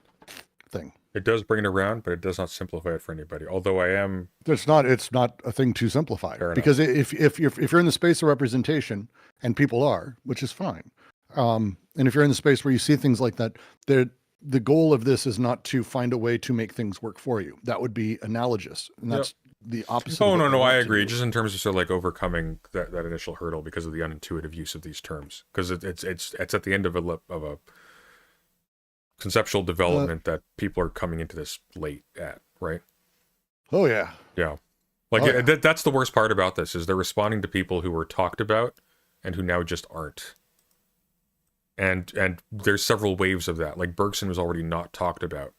thing. It does bring it around, but it does not simplify it for anybody. Although I am. It's not a thing to simplify, because if you're in the space of representation, and people are, which is fine, and if you're in the space where you see things like that, the goal of this is not to find a way to make things work for you. That would be analogous, and that's the opposite. Oh, no, I agree. Just in terms of sort of like overcoming that initial hurdle because of the unintuitive use of these terms, because it's at the end of a conceptual development that people are coming into this late at, right? Oh yeah, yeah. Like that's the worst part about this is they're responding to people who were talked about and who now just aren't. And there's several waves of that. Like Bergson was already not talked about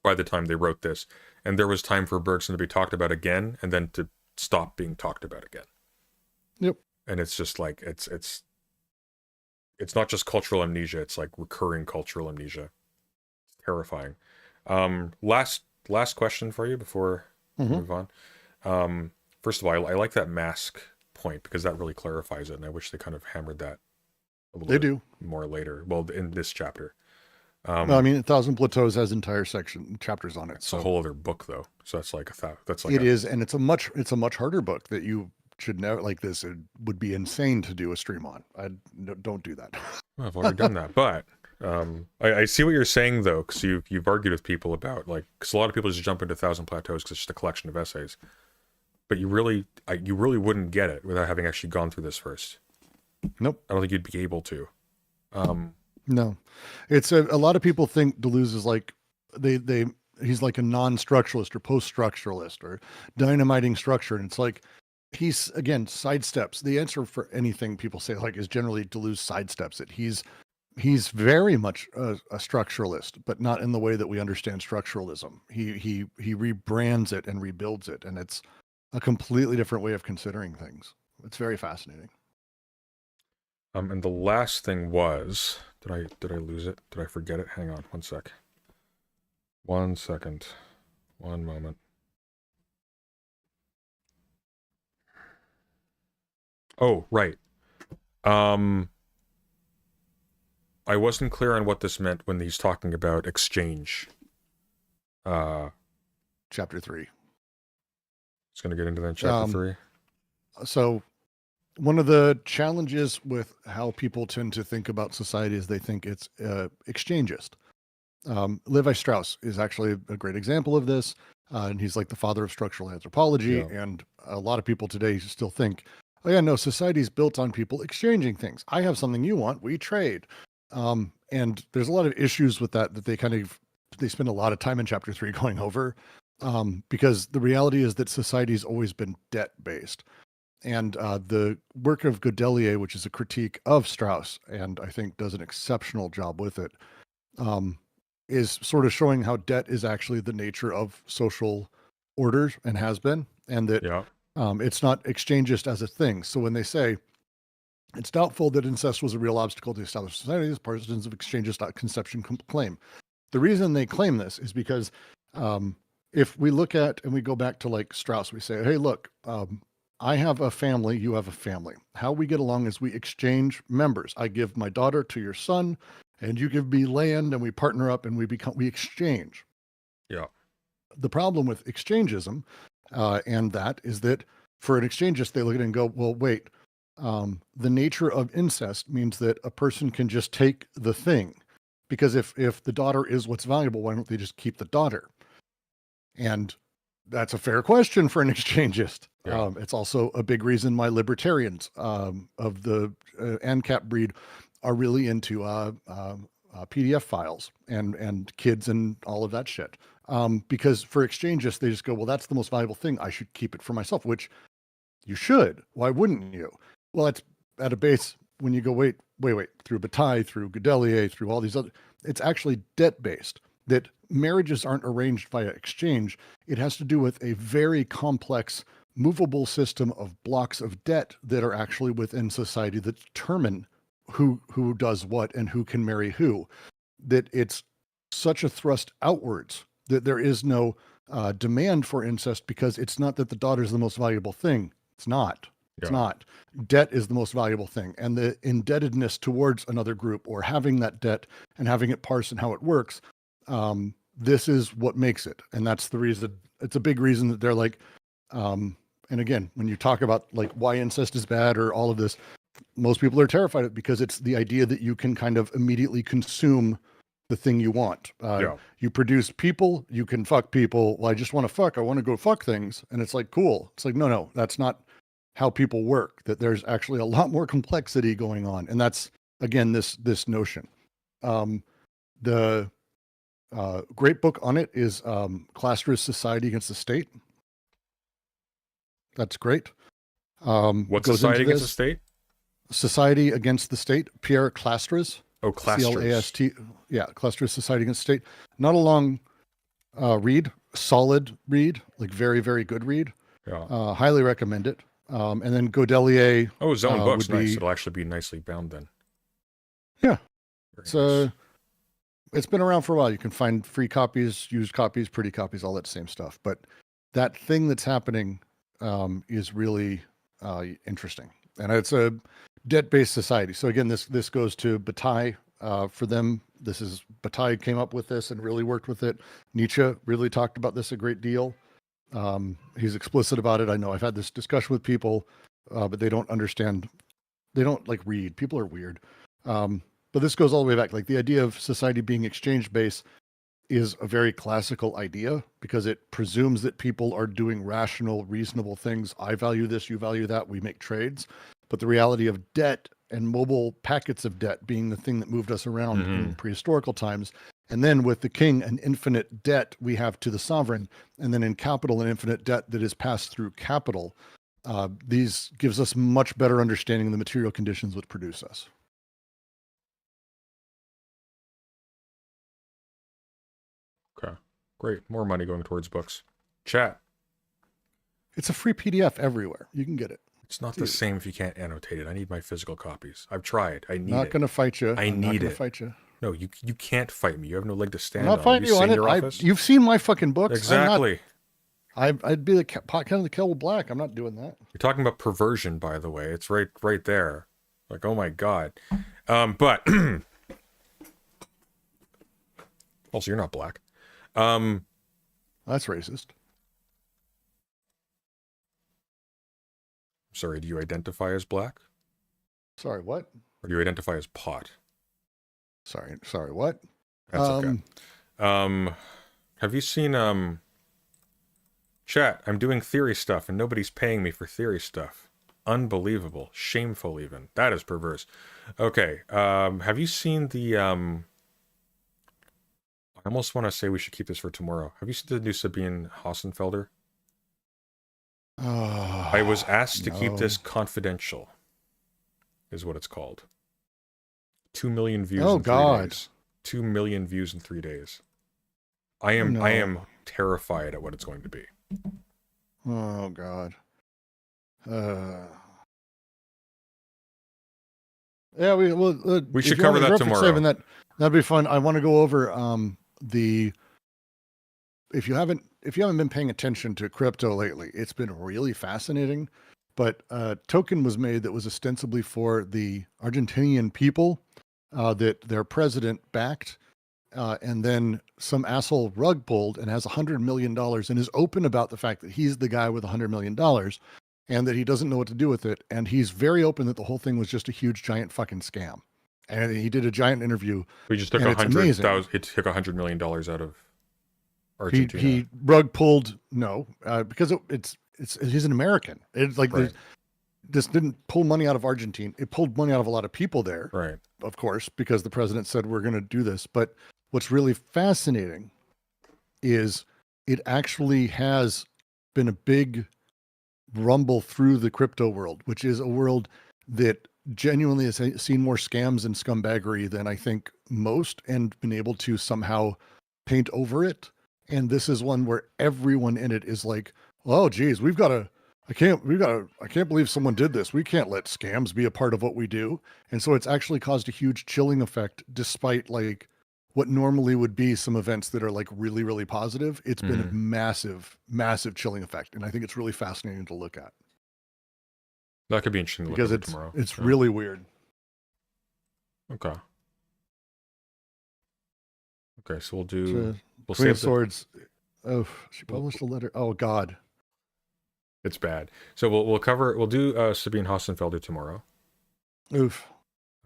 by the time they wrote this, and there was time for Bergson to be talked about again, and then to stop being talked about again. Yep. And it's just like it's not just cultural amnesia; it's like recurring cultural amnesia. It's terrifying. Last question for you before we move on. First of all, I like that mask point because that really clarifies it, and I wish they kind of hammered that a little bit more later. Well, in this chapter. Well, I mean, 1,000 Plateaus has entire chapters on it. It's a whole other book, though. So that's like it is, and it's a much harder book that you should never like this. It would be insane to do a stream on. Don't do that. Well, I've already done that, but I see what you're saying though, because you've argued with people about because a lot of people just jump into 1,000 Plateaus because it's just a collection of essays, but you really wouldn't get it without having actually gone through this first. Nope. I don't think you'd be able to. No, it's a lot of people think Deleuze is like he's like a non-structuralist or post-structuralist or dynamiting structure, and it's like he's again sidesteps. The answer for anything people say is generally Deleuze sidesteps it. He's very much a structuralist, but not in the way that we understand structuralism. He rebrands it and rebuilds it, and it's a completely different way of considering things. It's very fascinating. And the last thing was, did I lose it? Did I forget it? Hang on, 1 sec. 1 second. 1 moment. Oh, right. I wasn't clear on what this meant when he's talking about exchange. Chapter 3. It's going to get into that in chapter 3. So one of the challenges with how people tend to think about society is they think it's exchangist. Levi Strauss is actually a great example of this, and he's like the father of structural anthropology. And a lot of people today still think, oh yeah, no, society's built on people exchanging things. I have something you want, we trade. And there's a lot of issues with that they spend a lot of time in chapter 3 going over, because the reality is that society's always been debt-based. And the work of Godelier, which is a critique of Strauss, and I think does an exceptional job with it, is sort of showing how debt is actually the nature of social orders and has been, and that it's not exchangist as a thing. So when they say it's doubtful that incest was a real obstacle to established societies, partisans of exchangist conception claim. The reason they claim this is because if we look at and we go back to like Strauss, we say, hey, look, I have a family, you have a family. How we get along is we exchange members. I give my daughter to your son, and you give me land, and we partner up, and we exchange. Yeah. The problem with exchangism, and that is that for an exchangeist, they look at it and go, well, wait, the nature of incest means that a person can just take the thing, because if the daughter is what's valuable, why don't they just keep the daughter? And that's a fair question for an exchangist. Yeah. It's also a big reason why libertarians of the ANCAP breed are really into PDF files and kids and all of that shit. Because for exchangists, they just go, well, that's the most valuable thing. I should keep it for myself, which you should. Why wouldn't you? Well, it's at a base when you go, wait, through Bataille, through Godelier, through all these other, it's actually debt-based. That marriages aren't arranged via exchange. It has to do with a very complex, movable system of blocks of debt that are actually within society that determine who does what and who can marry who. That it's such a thrust outwards that there is no demand for incest, because it's not that the daughter is the most valuable thing. It's not. It's Yeah. not. Debt is the most valuable thing. And the indebtedness towards another group or having that debt and having it parse and how it works, this is what makes it. And that's the reason, it's a big reason that they're like, and again, when you talk about like why incest is bad or all of this, most people are terrified of it because it's the idea that you can kind of immediately consume the thing you want. Yeah. You produce people, you can fuck people. Well, I just want to fuck. I want to go fuck things. And it's like, cool. It's like, no, that's not how people work, that there's actually a lot more complexity going on. And that's, again, this notion. The great book on it is Claster's Society Against the State. That's great. What goes Society into Against the this. State? Society Against the State, Pierre Clastres. Oh, Claster's. C-L-A-S-T. Yeah, Clastres Society Against the State. Not a long read, solid read, like very, very good read. Yeah. Highly recommend it. And then Godelier. Oh, his own book's would be- nice. It'll actually be nicely bound then. Yeah. Very So nice. it's been around for a while. You can find free copies, used copies, pretty copies, all that same stuff. But that thing that's happening is really interesting. And it's a debt-based society. So again, this goes to Bataille. For them, Bataille came up with this and really worked with it. Nietzsche really talked about this a great deal. He's explicit about it. I know I've had this discussion with people, but they don't understand. They don't like read. People are weird. But this goes all the way back. Like the idea of society being exchange-based is a very classical idea because it presumes that people are doing rational, reasonable things. I value this, you value that, we make trades. But the reality of debt and mobile packets of debt being the thing that moved us around in prehistorical times. And then with the king, an infinite debt we have to the sovereign. And then in capital, an infinite debt that is passed through capital. These gives us much better understanding of the material conditions which produce us. Okay. Great. More money going towards books. Chat. It's a free PDF everywhere. You can get it. It's not the same if you can't annotate it. I need my physical copies. I've tried. I need Not it. going to fight you. I I'm not need gonna it. fight you. No, you can't fight me. You have no leg to stand I'm on. not fighting you on seen it. your office? You've seen my fucking books. Exactly. I'd be the kind of the Kettle Black. I'm not doing that. You're talking about perversion, by the way. It's right there. Like, oh my god. But also, you're not black. That's racist. Sorry, do you identify as black? Sorry, what? Or do you identify as pot? Sorry, what? That's okay. Have you seen chat? I'm doing theory stuff and nobody's paying me for theory stuff. Unbelievable. Shameful even. That is perverse. Okay. Have you seen the I almost want to say we should keep this for tomorrow. Have you seen the new Sabine Hassenfelder? I was asked to keep this confidential, is what it's called. 2 million views in 3 days. 2 million views in 3 days. I am terrified at what it's going to be. Oh God. Yeah, we should cover that tomorrow. That'd be fun. I want to go over if you haven't been paying attention to crypto lately, it's been really fascinating. But a token was made that was ostensibly for the Argentinian people that their president backed. And then some asshole rug pulled and has $100 million and is open about the fact that he's the guy with $100 million and that he doesn't know what to do with it. And he's very open that the whole thing was just a huge, giant fucking scam. And he did a giant interview. We just took $100 million out of Argentina. He rug pulled, no, because he's an American. It's like this didn't pull money out of Argentina. It pulled money out of a lot of people there. Right. Of course, because the president said we're going to do this. But what's really fascinating is it actually has been a big rumble through the crypto world, which is a world that genuinely has seen more scams and scumbaggery than I think most, and been able to somehow paint over it. And this is one where everyone in it is like, oh geez, I can't believe someone did this. We can't let scams be a part of what we do. And so it's actually caused a huge chilling effect, despite like what normally would be some events that are like really, really positive. It's been a massive, massive chilling effect. And I think it's really fascinating to look at. That could be interesting to look because over it's tomorrow. it's Yeah. really weird. Okay. Okay, so we'll do. So, We'll Queen of save the. Swords. Oh, she published a letter. Oh God. It's bad. So we'll cover. We'll do Sabine Hossenfelder tomorrow. Oof.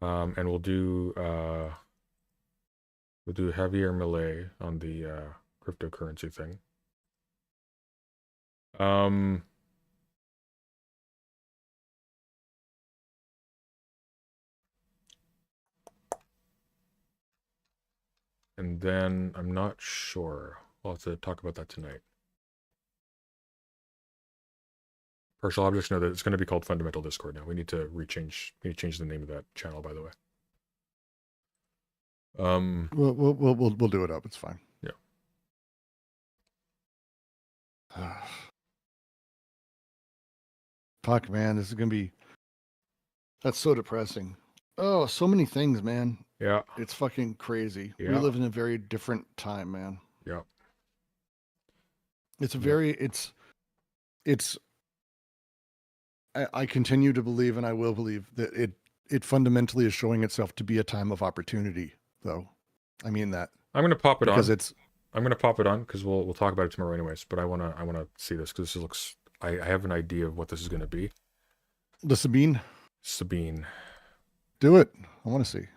And we'll do Javier Millet on the cryptocurrency thing. And then I'm not sure. We'll have to talk about that tonight. Partial objects, know that it's going to be called Fundamental Discord now. We need to change the name of that channel, by the way. We'll do it up. It's fine. Yeah. Fuck, man, this is gonna be. That's so depressing. Oh, so many things, man. Yeah. It's fucking crazy. We Yeah. live in a very different time, man. Yeah. It's a very. It's. I continue to believe, and I will believe that it fundamentally is showing itself to be a time of opportunity, though. I mean that. I'm gonna pop it because on. it's. I'm gonna pop it on because we'll talk about it tomorrow anyways. But I wanna see this because this looks. I have an idea of what this is gonna be. The Sabine. Sabine. Do it. I want to see.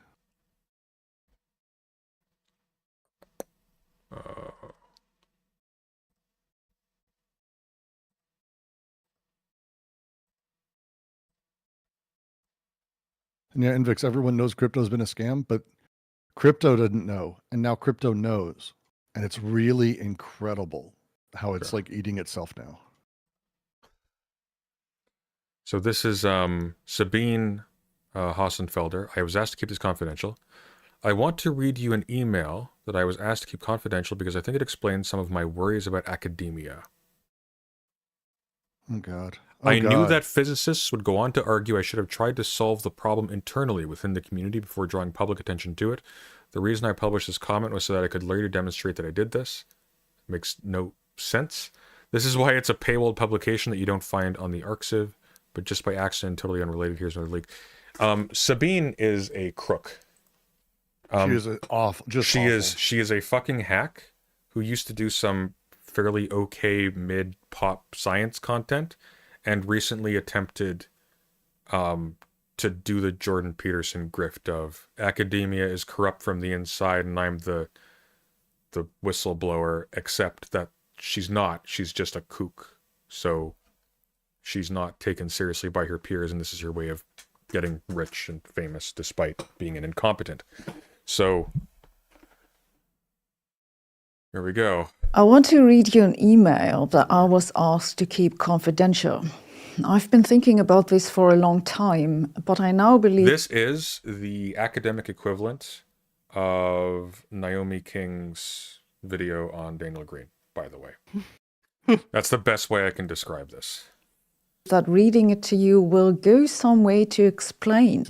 And yeah, Invix, everyone knows crypto's been a scam, but crypto didn't know. And now crypto knows. And it's really incredible how it's like eating itself now. So this is Sabine Hossenfelder. I was asked to keep this confidential. I want to read you an email that I was asked to keep confidential because I think it explains some of my worries about academia. Oh, God. I knew that physicists would go on to argue I should have tried to solve the problem internally within the community before drawing public attention to it. The reason I published this comment was so that I could later demonstrate that I did this. Makes no sense. This is why it's a paywalled publication that you don't find on the Arxiv, but just by accident, totally unrelated. Here's another leak. Sabine is a crook. She is awful. She is a fucking hack who used to do some fairly okay mid-pop science content and recently attempted to do the Jordan Peterson grift of academia is corrupt from the inside and I'm the whistleblower, except that she's not. She's just a kook. So she's not taken seriously by her peers, and this is her way of getting rich and famous despite being an incompetent. So here we go. I want to read you an email that I was asked to keep confidential. I've been thinking about this for a long time, but I now believe... This is the academic equivalent of Naomi King's video on Daniel Green, by the way. That's the best way I can describe this. That reading it to you will go some way to explain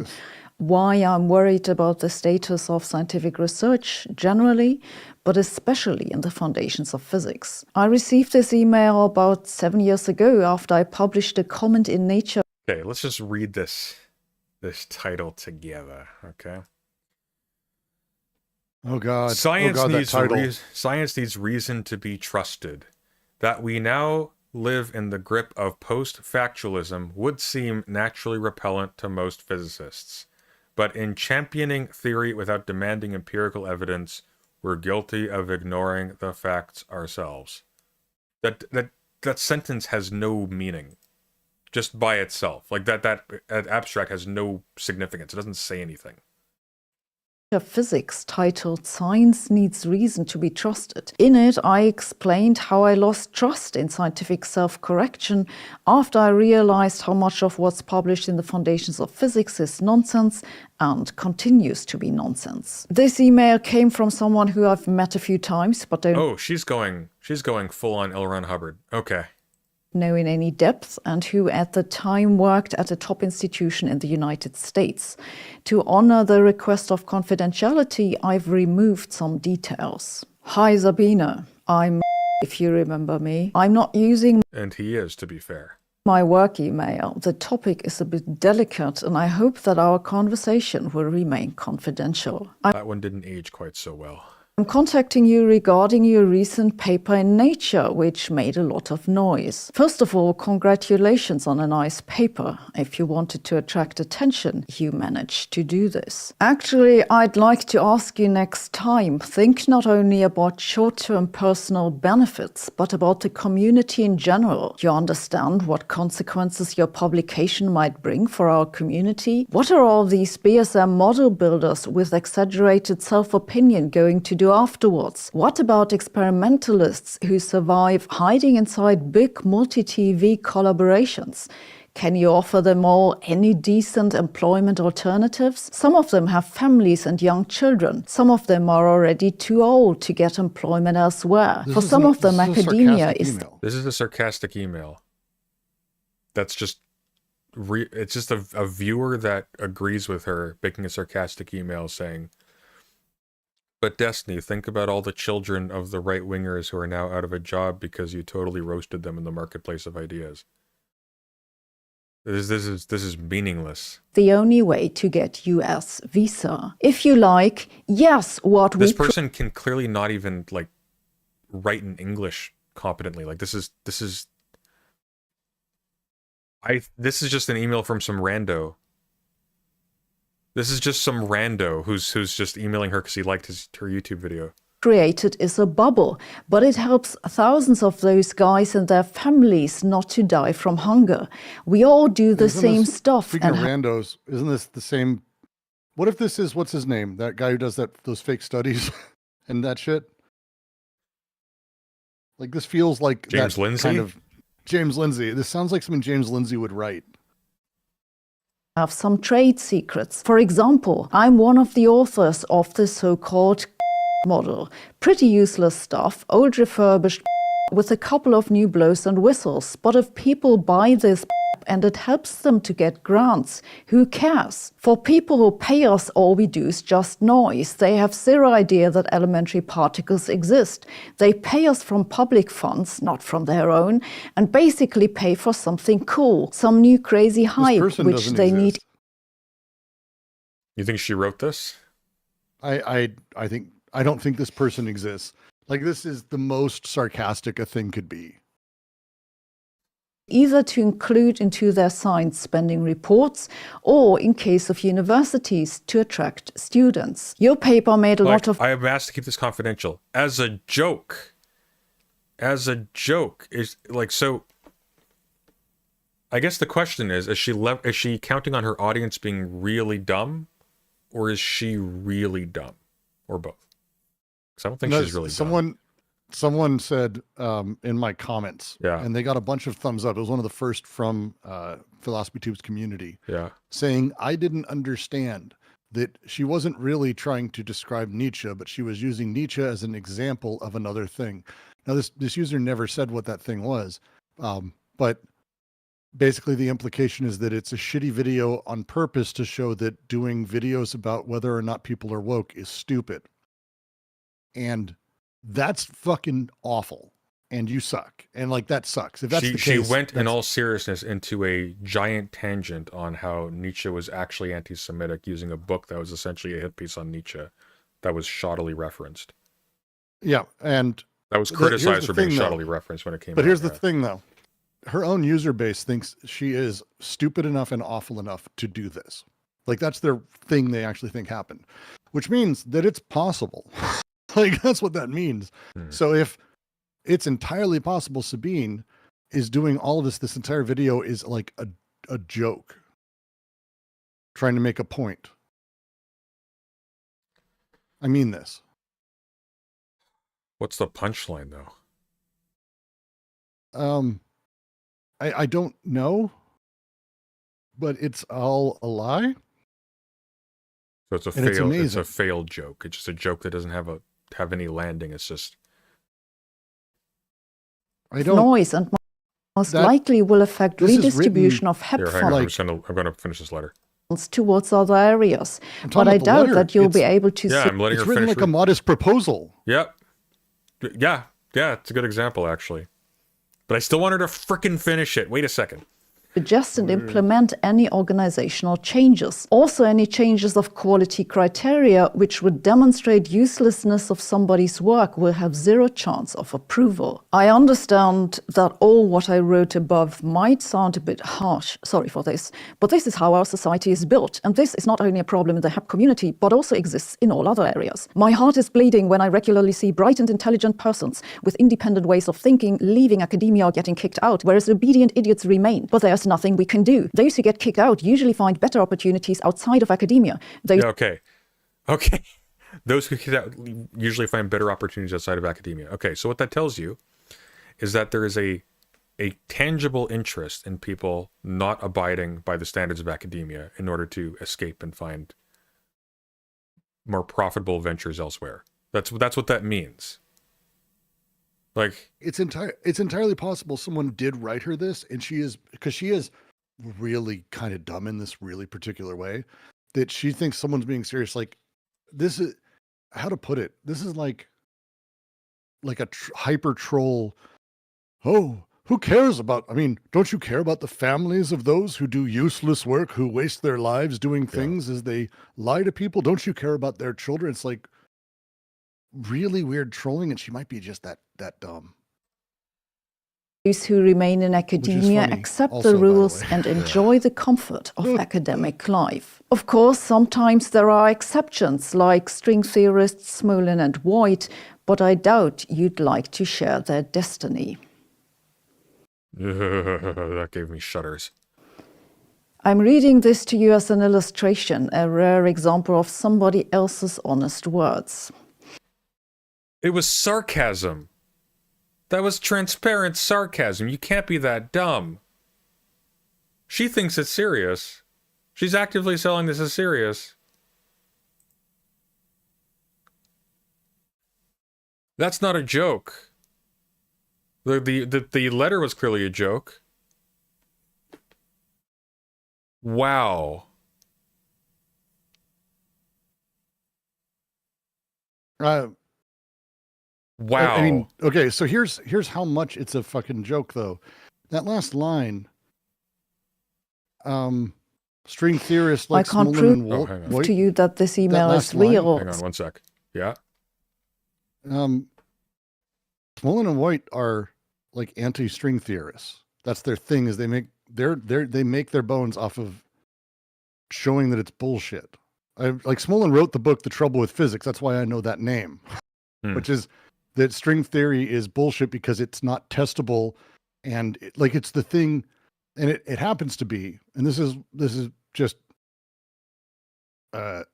why I'm worried about the status of scientific research generally, but especially in the foundations of physics. I received this email about 7 years ago after I published a comment in Nature. Okay, let's just read this title together, okay? Oh God! Science needs science needs reason to be trusted. That we now live in the grip of post-factualism would seem naturally repellent to most physicists. But in championing theory without demanding empirical evidence, we're guilty of ignoring the facts ourselves. That sentence has no meaning, just by itself. Like that abstract has no significance. It doesn't say anything. Physics titled Science Needs Reason to be Trusted. In it, I explained how I lost trust in scientific self-correction after I realized how much of what's published in the foundations of physics is nonsense and continues to be nonsense. This email came from someone who I've met a few times, but don't... Oh, she's going full on L. Ron Hubbard. Okay. know in any depth and who at the time worked at a top institution in the United States. To honor the request of confidentiality, I've removed some details. Hi Sabine, I'm if you remember me. I'm not using... And he is, to be fair. my work email. The topic is a bit delicate, and I hope that our conversation will remain confidential. That one didn't age quite so well. I'm contacting you regarding your recent paper in Nature, which made a lot of noise. First of all, congratulations on a nice paper. If you wanted to attract attention, you managed to do this. Actually, I'd like to ask you next time, think not only about short-term personal benefits, but about the community in general. You understand what consequences your publication might bring for our community? What are all these BSM model builders with exaggerated self-opinion going to do afterwards? What about experimentalists who survive hiding inside big multi-TV collaborations? Can you offer them all any decent employment alternatives? Some of them have families and young children. Some of them are already too old to get employment elsewhere. For some of them, academia is... This is a sarcastic email. That's just... it's just a viewer that agrees with her making a sarcastic email saying, but Destiny, think about all the children of the right-wingers who are now out of a job because you totally roasted them in the marketplace of ideas. This is meaningless. The only way to get US visa. If you like, yes, what this person can clearly not even like write in English competently. Like this is just an email from some rando. This is just some rando who's just emailing her because he liked her YouTube video. Created is a bubble, but it helps thousands of those guys and their families not to die from hunger. We all do the same stuff. Speaking of randos, isn't this the same? What if this is, what's his name? That guy who does those fake studies and that shit? Like this feels like James Lindsay? Kind of James Lindsay. This sounds like something James Lindsay would write. Have some trade secrets. For example, I'm one of the authors of the so-called model. Pretty useless stuff, old refurbished with a couple of new blows and whistles. But if people buy this and it helps them to get grants, who cares? For people who pay us, all we do is just noise. They have zero idea that elementary particles exist. They pay us from public funds, not from their own, and basically pay for something cool, some new crazy hype, which they need. You think she wrote this? I don't think this person exists. Like, this is the most sarcastic a thing could be. Either to include into their science spending reports, or in case of universities, to attract students. Your paper made a lot of... I am asked to keep this confidential. As a joke. As a joke. Is like, so... I guess the question is she counting on her audience being really dumb? Or is she really dumb? Or both? Because I don't think she's really dumb. Someone said in my comments, yeah, and they got a bunch of thumbs up. It was one of the first from Philosophy Tube's community, yeah, saying I didn't understand that she wasn't really trying to describe Nietzsche, but she was using Nietzsche as an example of another thing. Now, this user never said what that thing was, but basically the implication is that it's a shitty video on purpose to show that doing videos about whether or not people are woke is stupid. And that's fucking awful, and you suck, and like that sucks. If that's the case, she went in all seriousness into a giant tangent on how Nietzsche was actually anti-Semitic, using a book that was essentially a hit piece on Nietzsche that was shoddily referenced. Yeah, and that was criticized for being shoddily referenced when it came out. But here's the thing, though: her own user base thinks she is stupid enough and awful enough to do this. Like that's their thing; they actually think happened, which means that it's possible. Like, that's what that means. So if it's entirely possible Sabine is doing all of this entire video is like a joke, trying to make a point. I mean this. What's the punchline, though? I don't know, but it's all a lie. So it's a failed. It's a failed joke. It's just a joke that doesn't have any landing. It's just noise, and most likely will affect redistribution of hepfar. I'm going to finish this letter. Towards other areas, but I doubt that you'll be able to. Yeah, I'm letting her finish. It's written like a modest proposal. Yep. Yeah, it's a good example actually. But I still want her to frickin' finish it. Wait a second. suggest and implement any organizational changes. Also, any changes of quality criteria which would demonstrate uselessness of somebody's work will have zero chance of approval. I understand that all what I wrote above might sound a bit harsh, sorry for this, but this is how our society is built, and this is not only a problem in the HEP community, but also exists in all other areas. My heart is bleeding when I regularly see bright and intelligent persons with independent ways of thinking leaving academia or getting kicked out, whereas obedient idiots remain. But there's nothing we can do. Those who get kicked out usually find better opportunities outside of academia. Yeah, okay. Those who get out usually find better opportunities outside of academia. Okay, so what that tells you is that there is a tangible interest in people not abiding by the standards of academia in order to escape and find more profitable ventures elsewhere. That's what that means. Like, it's entirely possible someone did write her this, and she is really kind of dumb in this really particular way, that she thinks someone's being serious. Like, this is, how to put it, this is like a hyper troll. Oh, who cares about, I mean, don't you care about the families of those who do useless work, who waste their lives doing things as they lie to people? Don't you care about their children? It's like really weird trolling, and she might be just that dumb. Those who remain in academia accept also, the rules by the way. and enjoy the comfort of academic life. Of course, sometimes there are exceptions, like string theorists Smolin and White, but I doubt you'd like to share their destiny. That gave me shudders. I'm reading this to you as an illustration, a rare example of somebody else's honest words. It was sarcasm. That was transparent sarcasm. You can't be that dumb. She thinks it's serious. She's actively selling this as serious. That's not a joke. The letter was clearly a joke. Wow. Wow. I mean, okay, so here's how much it's a fucking joke, though. That last line, string theorists like I can't Smolin and prove to you that this email is real. Hang on one sec. Yeah. Smolin and White are like anti-string theorists. That's their thing. Is they make their bones off of showing that it's bullshit. Like Smolin wrote the book The Trouble with Physics. That's why I know that name, which is that string theory is bullshit because it's not testable, and it's the thing, and it happens to be. And this is just.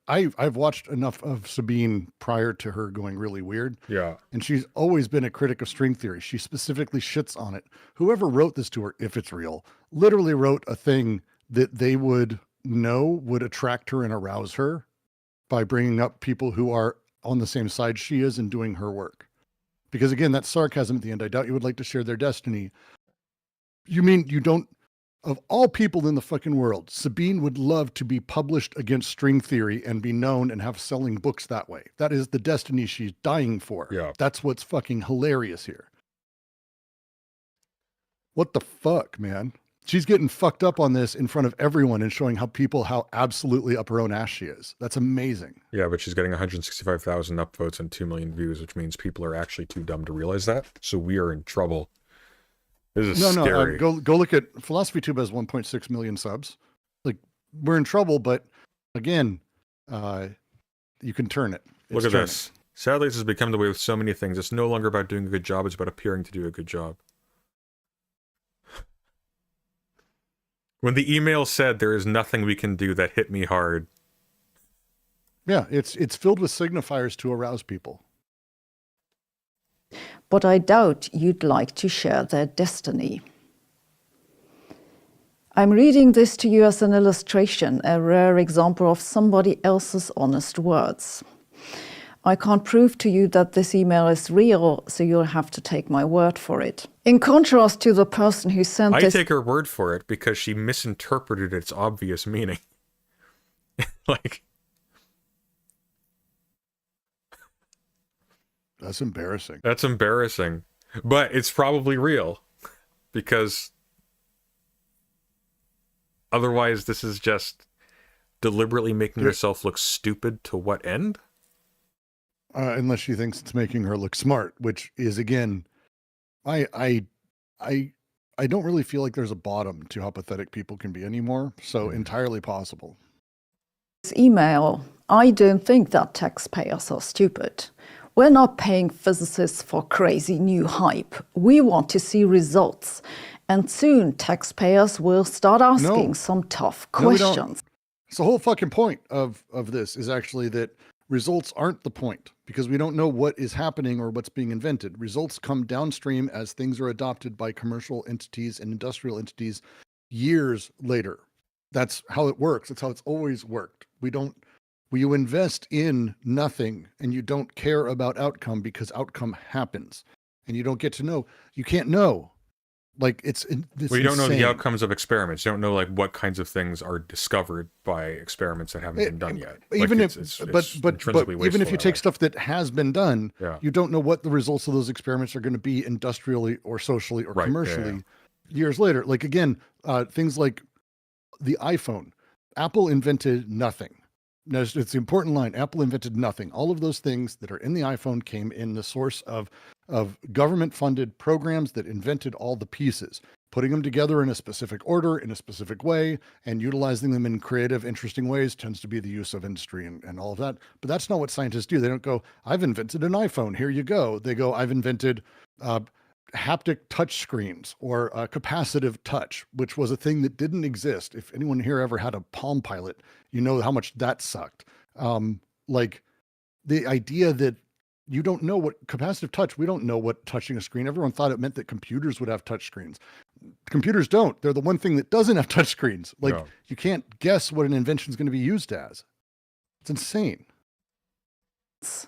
I've watched enough of Sabine prior to her going really weird. Yeah. And she's always been a critic of string theory. She specifically shits on it. Whoever wrote this to her, if it's real, literally wrote a thing that they would know would attract her and arouse her by bringing up people who are on the same side she is and doing her work. Because again, that's sarcasm at the end. I doubt you would like to share their destiny. You mean you don't? Of all people in the fucking world, Sabine would love to be published against string theory and be known and have selling books that way. That is the destiny she's dying for. Yeah. That's what's fucking hilarious here. What the fuck, man? She's getting fucked up on this in front of everyone and showing how absolutely up her own ass she is. That's amazing. Yeah, but she's getting 165,000 upvotes and 2 million views, which means people are actually too dumb to realize that. So we are in trouble. This is scary. Go look at PhilosophyTube has 1.6 million subs. Like, we're in trouble, but again, you can turn it. Look at this. Sadly, this has become the way with so many things. It's no longer about doing a good job, it's about appearing to do a good job. When the email said there is nothing we can do, that hit me hard. Yeah, it's filled with signifiers to arouse people. But I doubt you'd like to share their destiny. I'm reading this to you as an illustration, a rare example of somebody else's honest words. I can't prove to you that this email is real, so you'll have to take my word for it. In contrast to the person who sent this... I take her word for it because she misinterpreted its obvious meaning. Like... That's embarrassing. That's embarrassing. But it's probably real. Because Otherwise, this is just deliberately making herself look stupid to what end? Unless she thinks it's making her look smart, which is, again, I don't really feel like there's a bottom to how pathetic people can be anymore. So entirely possible. This email, I don't think that taxpayers are stupid. We're not paying physicists for crazy new hype. We want to see results. And soon taxpayers will start asking some tough questions. It's the whole fucking point of this is actually that results aren't the point, because we don't know what is happening or what's being invented. Results come downstream as things are adopted by commercial entities and industrial entities years later. That's how it works. That's how it's always worked. You invest in nothing and you don't care about outcome because outcome happens, and you don't get to know. You can't know. Like it's well, you don't know the outcomes of experiments. You don't know like what kinds of things are discovered by experiments that haven't been done yet. Even like, but even if you take stuff that has been done, you don't know what the results of those experiments are going to be industrially or socially or commercially years later. Like again, things like the iPhone. Apple invented nothing. No, it's the important line. Apple invented nothing. All of those things that are in the iPhone came in the source of government-funded programs that invented all the pieces, putting them together in a specific order, in a specific way, and utilizing them in creative, interesting ways tends to be the use of industry and all of that. But that's not what scientists do. They don't go, I've invented an iPhone. Here you go. They go, I've invented haptic touch screens or capacitive touch, which was a thing that didn't exist. If anyone here ever had a Palm Pilot, you know how much that sucked. Like the idea that you don't know what capacitive touch, we don't know what touching a screen. Everyone thought it meant that computers would have touch screens. Computers don't. They're the one thing that doesn't have touch screens. Like you can't guess what an invention is going to be used as. It's insane.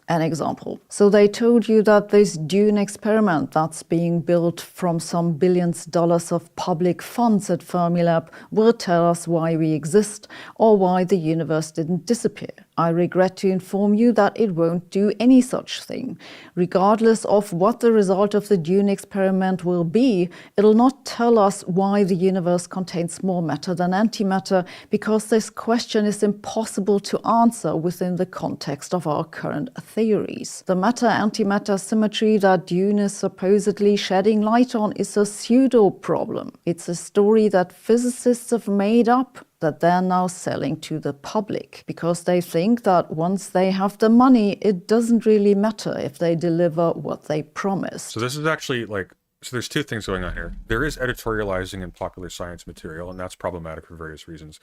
An example. So they told you that this Dune experiment that's being built from some billions of dollars of public funds at Fermilab will tell us why we exist or why the universe didn't disappear. I regret to inform you that it won't do any such thing. Regardless of what the result of the Dune experiment will be, it'll not tell us why the universe contains more matter than antimatter, because this question is impossible to answer within the context of our current theories. The matter-antimatter symmetry that Dune is supposedly shedding light on is a pseudo-problem. It's a story that physicists have made up that they're now selling to the public because they think that once they have the money, it doesn't really matter if they deliver what they promised. So this is actually like, so there's two things going on here. There is editorializing in popular science material, and that's problematic for various reasons.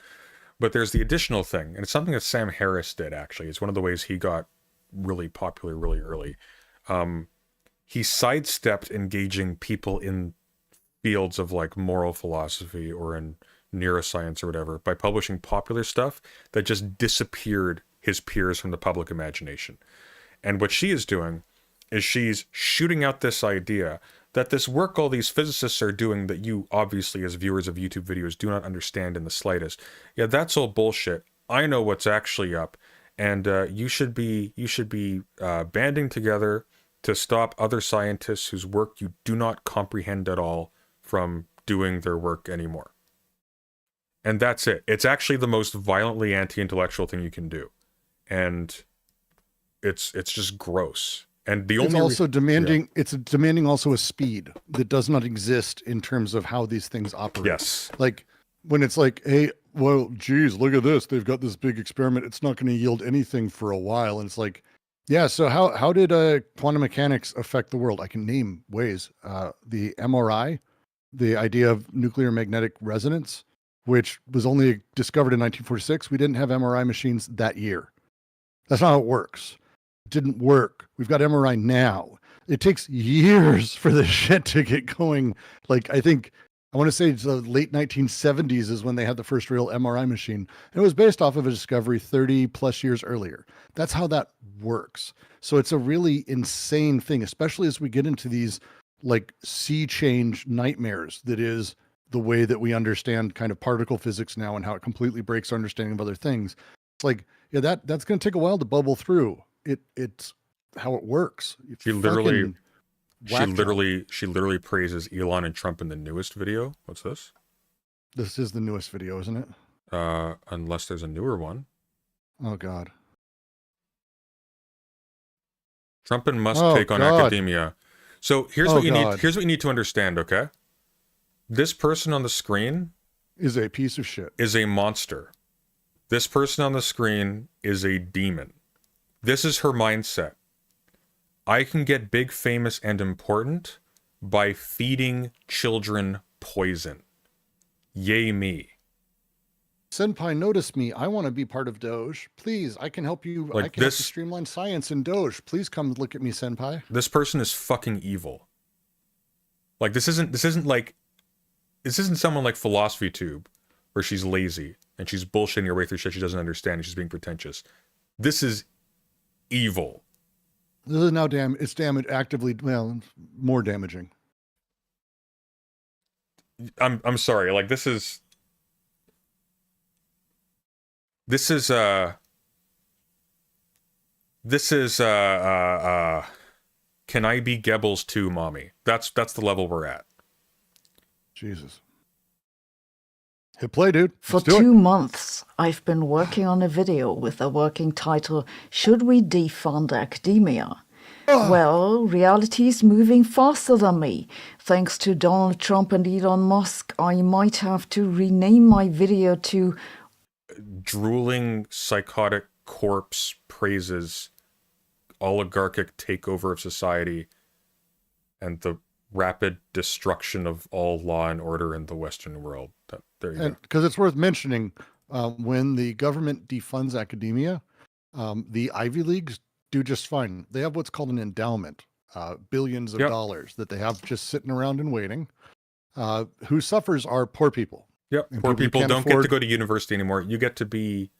But there's the additional thing, and it's something that Sam Harris did, actually. It's one of the ways he got really popular really early. He sidestepped engaging people in fields of like moral philosophy or in neuroscience or whatever by publishing popular stuff that just disappeared his peers from the public imagination. And what she is doing is she's shooting out this idea that this work all these physicists are doing that you obviously as viewers of YouTube videos do not understand in the slightest. Yeah, that's all bullshit. I know what's actually up, and you should be banding together to stop other scientists whose work you do not comprehend at all from doing their work anymore. And that's it. It's actually the most violently anti-intellectual thing you can do. And it's just gross. And the only it's also demanding it's demanding also a speed that does not exist in terms of how these things operate. Yes. Like when it's like, hey, well, geez, look at this. They've got this big experiment. It's not going to yield anything for a while. And it's like, yeah, so how did quantum mechanics affect the world? I can name ways. The MRI, the idea of nuclear magnetic resonance, which was only discovered in 1946. We didn't have MRI machines that year. That's not how it works. It didn't work. We've got MRI now. It takes years for this shit to get going. Like, I want to say it's the late 1970s is when they had the first real MRI machine. And it was based off of a discovery 30 plus years earlier. That's how that works. So it's a really insane thing, especially as we get into these like sea change nightmares that is the way that we understand kind of particle physics now and how it completely breaks our understanding of other things. It's like, yeah, that's going to take a while to bubble through. It's how it works. She literally praises Elon and Trump in the newest video. What's this? This is the newest video, isn't it? Unless there's a newer one. Oh God. Trump and Musk Oh, take on God. academia. So here's Oh, what you God. need. Here's what you need to understand. Okay, this person on the screen Is a piece of shit. is a monster. This person on the screen is a demon. This is her mindset. I can get big, famous, and important by feeding children poison. Yay me. Senpai, notice me. I want to be part of Doge. Please, I can help you. Like I can help this- you streamline science in Doge. Please come look at me, Senpai. This person is fucking evil. Like this isn't someone like Philosophy Tube, where she's lazy and she's bullshitting her way through shit she doesn't understand and she's being pretentious. This is evil. This is now it's damage actively, well, more damaging. I'm sorry, like this is can I be Goebbels too, mommy? That's the level we're at. Jesus. Hit play, dude. For Let's do 2 it. months, I've been working on a video with a working title, Should We Defund Academia? Well, reality is moving faster than me. Thanks to Donald Trump and Elon Musk, I might have to rename my video to Drooling psychotic corpse praises oligarchic takeover of society and the rapid destruction of all law and order in the Western world. There you go. Because it's worth mentioning, when the government defunds academia, the Ivy Leagues do just fine. They have what's called an endowment, billions of dollars that they have just sitting around and waiting. Who suffers are poor people. Yep, And poor people can't don't get to afford- go to university anymore. You get to be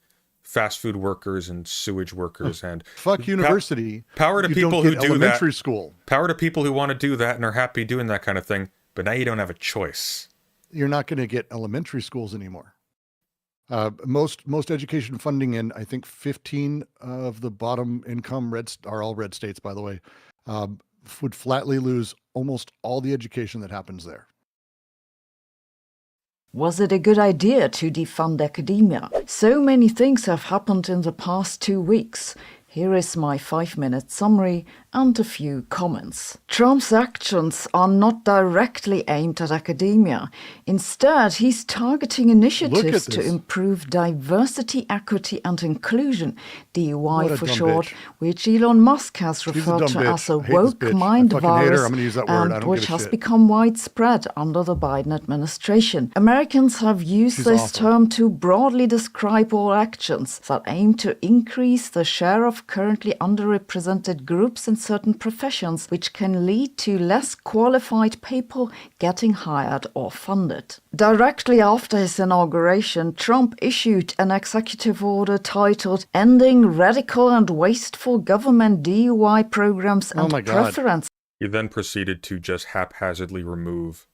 fast food workers and sewage workers and Fuck university. Power to You people don't who get do elementary that. school. Power to people who want to do that and are happy doing that kind of thing. But now you don't have a choice. You're not going to get elementary schools anymore. Most education funding in, I think, 15 of the bottom income are all red states, by the way, would flatly lose almost all the education that happens there. Was it a good idea to defund academia? So many things have happened in the past 2 weeks. Here is my 5-minute summary and a few comments. Trump's actions are not directly aimed at academia. Instead, he's targeting initiatives to this. improve diversity, equity, and inclusion, DEI What a for dumb short, bitch. which Elon Musk has She's a referred dumb to bitch. as a I hate this woke bitch. I mind fucking hate her. virus, I'm gonna use that word. I and don't which give a has shit. become widespread under the Biden administration. Americans have used She's this awful. term to broadly describe all actions that aim to increase the share of currently underrepresented groups in certain professions, which can lead to less qualified people getting hired or funded. Directly after his inauguration, Trump issued an executive order titled Ending Radical and Wasteful Government DUI Programs Oh and my God. Preferences. He then proceeded to just haphazardly remove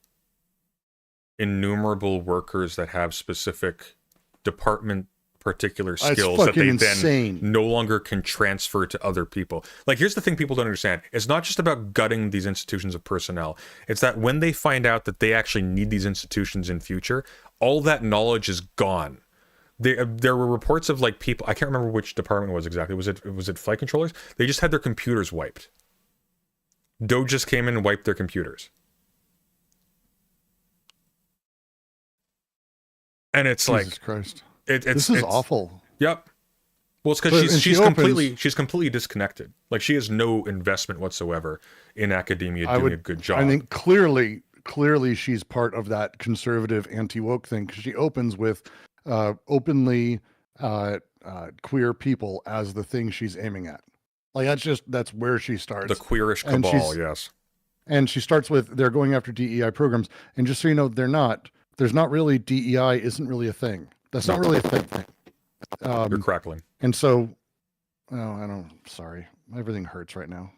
innumerable workers that have specific department particular That's skills that they fucking insane. then no longer can transfer to other people. Like, here's the thing people don't understand. It's not just about gutting these institutions of personnel. It's that when they find out that they actually need these institutions in future, all that knowledge is gone. There were reports of like people, I can't remember which department it was exactly. Was it flight controllers? They just had their computers wiped. Doge just came in and wiped their computers. And it's Jesus like Christ. This is awful. Yep. Well, it's But- because and she's she she's completely disconnected. Like, she has no investment whatsoever in academia doing a good job. I think clearly she's part of that conservative anti-woke thing, because she opens with openly queer people as the thing she's aiming at. Like, that's where she starts. The queerish And cabal, yes. And she starts with, they're going after DEI programs. And just so you know, they're not. There's not really, DEI isn't really a thing. That's not really a thing. You're crackling. And so, sorry. Everything hurts right now.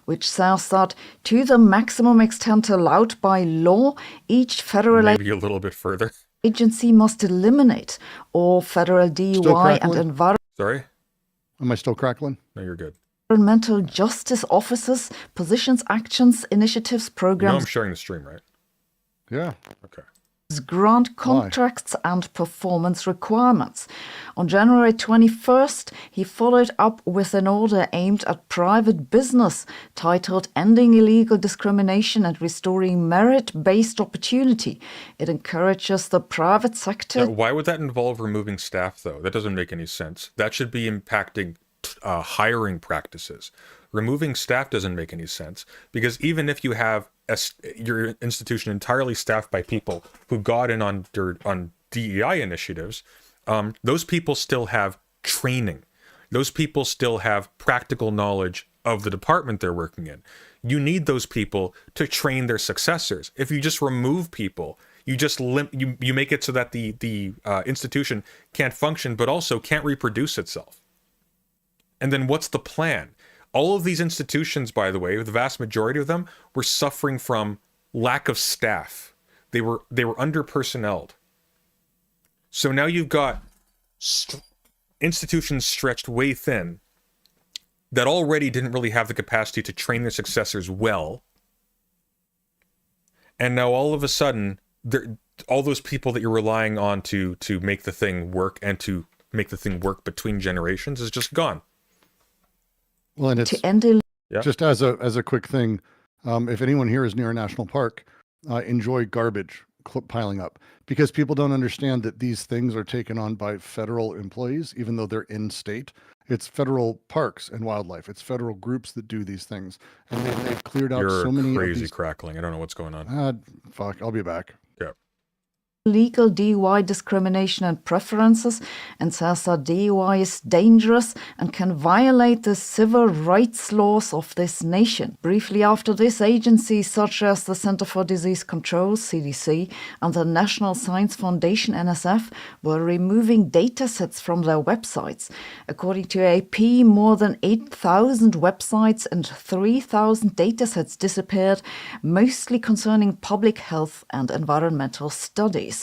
Which says that to the maximum extent allowed by law, each federal Maybe a little bit further. agency must eliminate all federal DUI and crackling? Sorry? Am I still crackling? No, you're good. environmental justice officers, positions, actions, initiatives, You know programs, I'm sharing the stream, right? Yeah. Okay. Grant contracts and performance requirements. On January 21st, he followed up with an order aimed at private business titled Ending Illegal Discrimination and Restoring Merit-Based Opportunity. It encourages the private sector. Why would that involve removing staff, though? That doesn't make any sense. That should be impacting hiring practices. Removing staff doesn't make any sense, because even if you have your institution entirely staffed by people who got in on DEI initiatives, those people still have training. Those people still have practical knowledge of the department they're working in. You need those people to train their successors. If you just remove people, you just you make it so that the institution can't function, but also can't reproduce itself. And then what's the plan? All of these institutions, by the way, the vast majority of them were suffering from lack of staff. They were under-personneled. So now you've got institutions stretched way thin that already didn't really have the capacity to train their successors well. And now all of a sudden, all those people that you're relying on to make the thing work and to make the thing work between generations is just gone. Well, and it's just as a quick thing, if anyone here is near a national park, enjoy garbage piling up, because people don't understand that these things are taken on by federal employees, even though they're in state. It's federal parks and wildlife. It's federal groups that do these things, and they've cleared out so many. You're crazy of these... crackling. I don't know what's going on. Fuck, I'll be back. Yeah. Legal DUI discrimination and preferences, and says that DUI is dangerous and can violate the civil rights laws of this nation. Briefly after this, agencies such as the Center for Disease Control, CDC, and the National Science Foundation, NSF, were removing datasets from their websites. According to AP, more than 8,000 websites and 3,000 datasets disappeared, mostly concerning public health and environmental studies.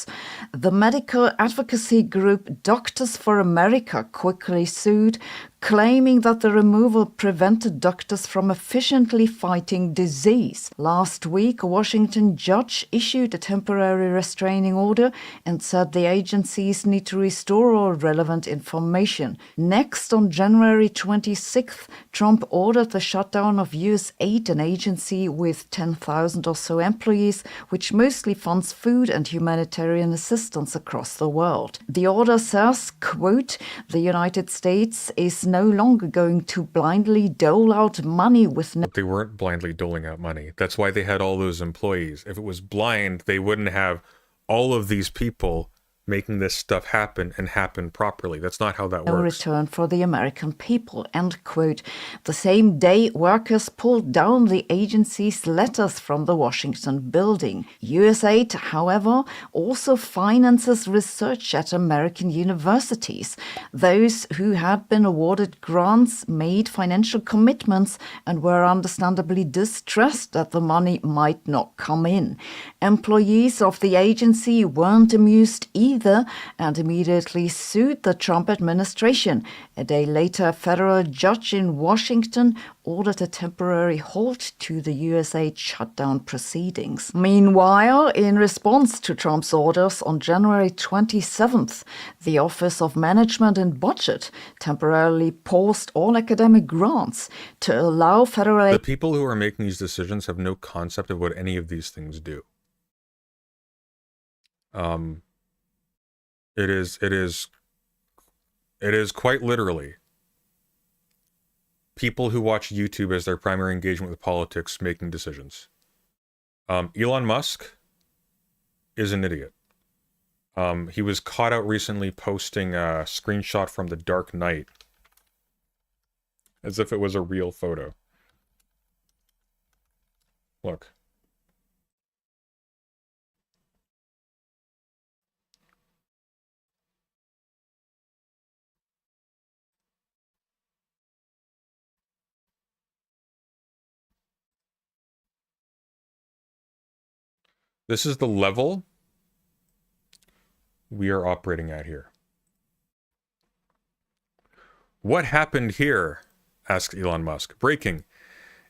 The medical advocacy group Doctors for America quickly sued, claiming that the removal prevented doctors from efficiently fighting disease. Last week, a Washington judge issued a temporary restraining order and said the agencies need to restore all relevant information. Next, on January 26th, Trump ordered the shutdown of USAID, an agency with 10,000 or so employees, which mostly funds food and humanitarian assistance across the world. The order says, quote, "The United States is no longer going to blindly dole out money with no..." But they weren't blindly doling out money. That's why they had all those employees. If it was blind, they wouldn't have all of these people making this stuff happen and happen properly. That's not how that works. Return for the American people, end quote. The same day, workers pulled down the agency's letters from the Washington building. USAID, however, also finances research at American universities. Those who had been awarded grants made financial commitments and were understandably distressed that the money might not come in. Employees of the agency weren't amused either and immediately sued the Trump administration. A day later, a federal judge in Washington ordered a temporary halt to the USAID shutdown proceedings. Meanwhile, in response to Trump's orders on January 27th, the Office of Management and Budget temporarily paused all academic grants to allow federal... The people who are making these decisions have no concept of what any of these things do. It is quite literally people who watch YouTube as their primary engagement with politics making decisions. Elon Musk is an idiot. He was caught out recently posting a screenshot from The Dark Knight as if it was a real photo. Look. This is the level we are operating at here. What happened here? Asked Elon Musk. Breaking.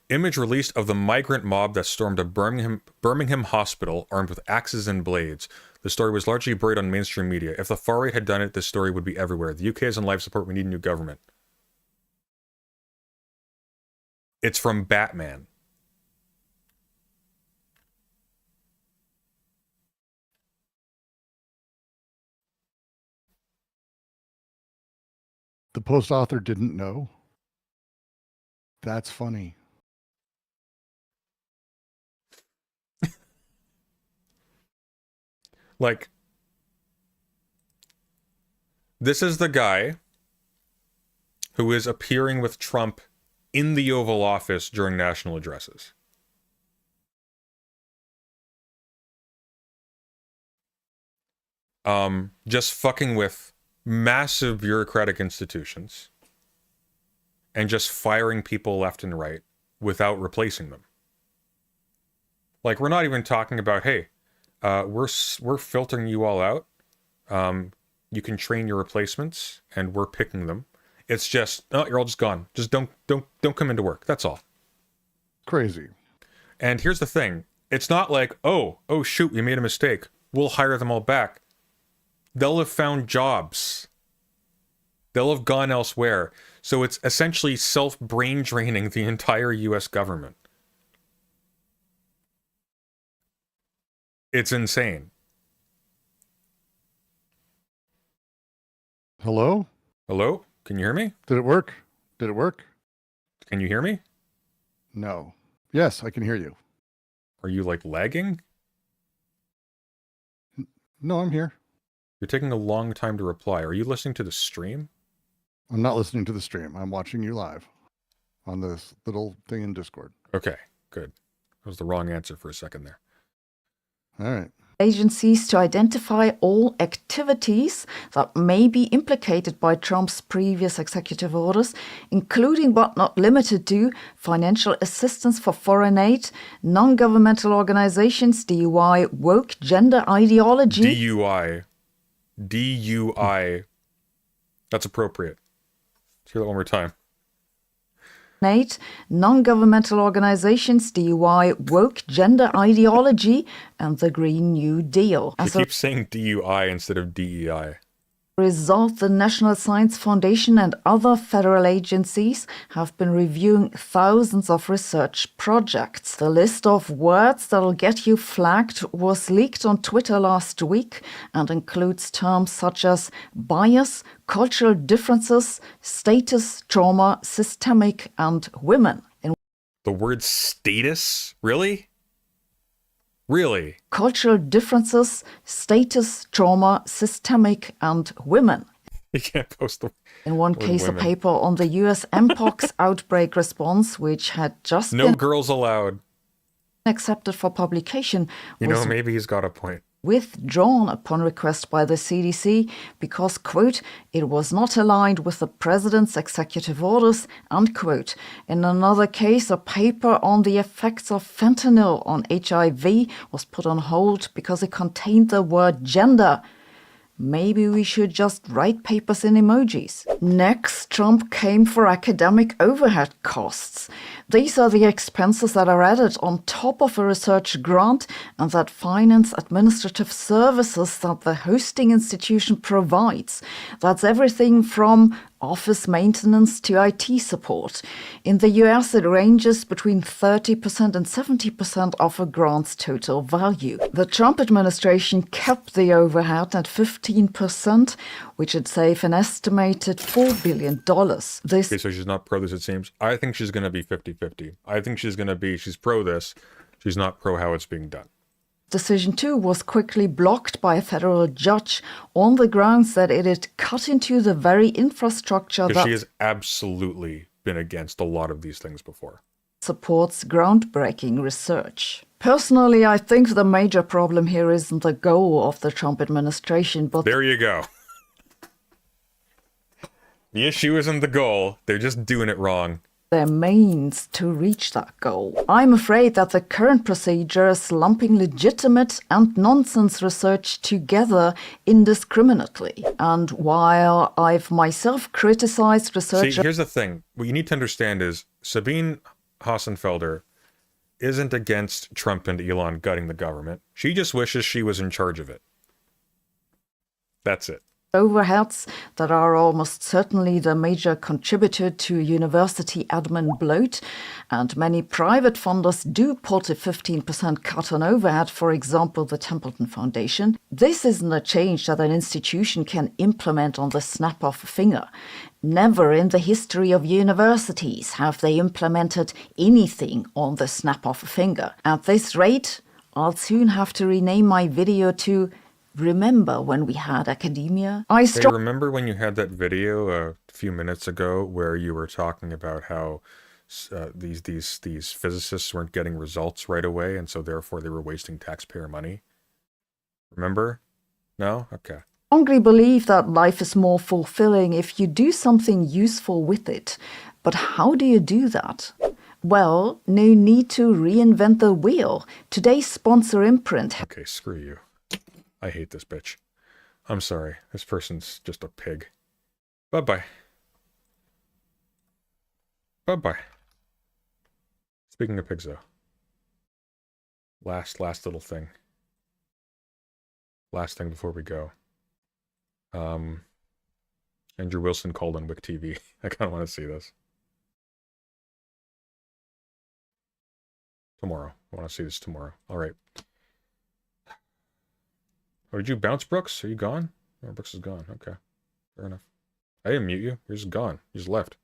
Image released of the migrant mob that stormed a Birmingham hospital armed with axes and blades. The story was largely buried on mainstream media. If the far right had done it, this story would be everywhere. The UK is on life support. We need a new government. It's from Batman. The post author didn't know. That's funny. Like, this is the guy who is appearing with Trump in the Oval Office during national addresses. Just fucking with massive bureaucratic institutions and just firing people left and right without replacing them. Like, we're not even talking about, hey, we're filtering you all out. You can train your replacements, and we're picking them. It's just, oh, you're all just gone. Just don't come into work. That's all. Crazy. And here's the thing. It's not like, oh shoot, we made a mistake. We'll hire them all back. They'll have found jobs. They'll have gone elsewhere. So it's essentially self-brain draining the entire US government. It's insane. Hello? Hello? Can you hear me? Did it work? Did it work? Can you hear me? No. Yes, I can hear you. Are you, like, lagging? No, I'm here. You're taking a long time to reply. Are you listening to the stream? I'm not listening to the stream. I'm watching you live on this little thing in Discord. Okay, good. That was the wrong answer for a second there. All right. Agencies to identify all activities that may be implicated by Trump's previous executive orders, including but not limited to financial assistance for foreign aid, non-governmental organizations, DUI, woke gender ideology. DUI. That's appropriate. Let's hear that one more time. Non-governmental organizations, DUI, woke gender ideology, and the Green New Deal. You keep saying DUI instead of DEI. Result, the National Science Foundation and other federal agencies have been reviewing thousands of research projects. The list of words that'll get you flagged was leaked on Twitter last week and includes terms such as bias, cultural differences, status, trauma, systemic, and women. The word status? Really? Really? Cultural differences, status, trauma, systemic, and women. You can't post the In one case, women. a paper on the US Mpox outbreak response, which had just No been girls allowed. accepted for publication, You was know, maybe he's got a point. withdrawn upon request by the CDC because, quote, it was not aligned with the president's executive orders, unquote. In another case, a paper on the effects of fentanyl on HIV was put on hold because it contained the word gender. Maybe we should just write papers in emojis. Next, Trump came for academic overhead costs. These are the expenses that are added on top of a research grant and that finance administrative services that the hosting institution provides. That's everything from office maintenance to IT support. In the US, it ranges between 30% and 70% of a grant's total value. The Trump administration kept the overhead at 15%, which would save an estimated $4 billion. Okay, so she's not pro this, it seems. I think she's going to be 50-50. I think she's pro this. She's not pro how it's being done. Decision 2 was quickly blocked by a federal judge on the grounds that it had cut into the very infrastructure Because that she has absolutely been against a lot of these things before. supports groundbreaking research. Personally, I think the major problem here isn't the goal of the Trump administration, but There you go. The issue isn't the goal. They're just doing it wrong. their means to reach that goal. I'm afraid that the current procedure is lumping legitimate and nonsense research together indiscriminately. And while I've myself criticized research... See, here's the thing. What you need to understand is Sabine Hassenfelder isn't against Trump and Elon gutting the government. She just wishes she was in charge of it. That's it. Overheads that are almost certainly the major contributor to university admin bloat, and many private funders do put a 15% cut on overhead, for example the Templeton Foundation. This isn't a change that an institution can implement on the snap of a finger. Never in the history of universities have they implemented anything on the snap of a finger. At this rate, I'll soon have to rename my video to Remember when we had academia? Hey, remember when you had that video a few minutes ago where you were talking about how these physicists weren't getting results right away, and so therefore they were wasting taxpayer money? Remember? No? Okay. I strongly believe that life is more fulfilling if you do something useful with it. But how do you do that? Well, no need to reinvent the wheel. Today's sponsor Imprint. Okay, screw you. I hate this bitch. I'm sorry. This person's just a pig. Bye-bye. Bye-bye. Speaking of pigs, though. Last little thing. Last thing before we go. Andrew Wilson called on Wick TV. I kind of want to see this. Tomorrow. I want to see this tomorrow. All right. Oh, did you bounce, Brooks? Are you gone? Oh, Brooks is gone. Okay. Fair enough. I didn't mute you. You're just gone. You just left.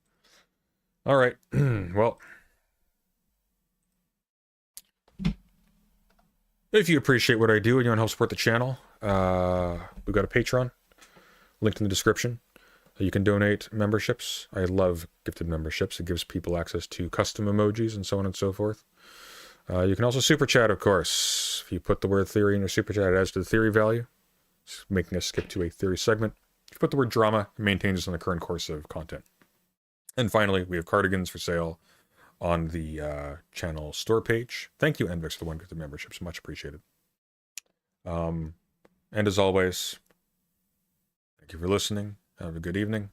All right. Well, if you appreciate what I do and you want to help support the channel, we've got a Patreon. Linked in the description. You can donate memberships. I love gifted memberships. It gives people access to custom emojis and so on and so forth. You can also super chat, of course. If you put the word theory in your super chat, it adds to the theory value, making us skip to a theory segment. If you put the word drama, it maintains us on the current course of content. And finally, we have cardigans for sale on the channel store page. Thank you, Envix, for the one gifted memberships. Much appreciated. And as always, thank you for listening. Have a good evening.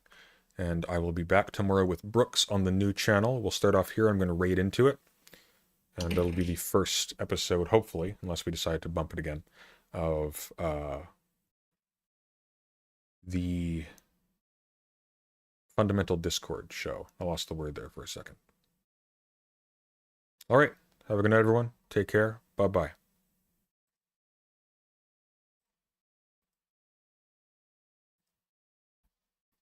And I will be back tomorrow with Brooks on the new channel. We'll start off here. I'm going to raid into it. And that'll be the first episode, hopefully, unless we decide to bump it again, of the Fundamental Discord show. I lost the word there for a second. All right. Have a good night, everyone. Take care. Bye-bye.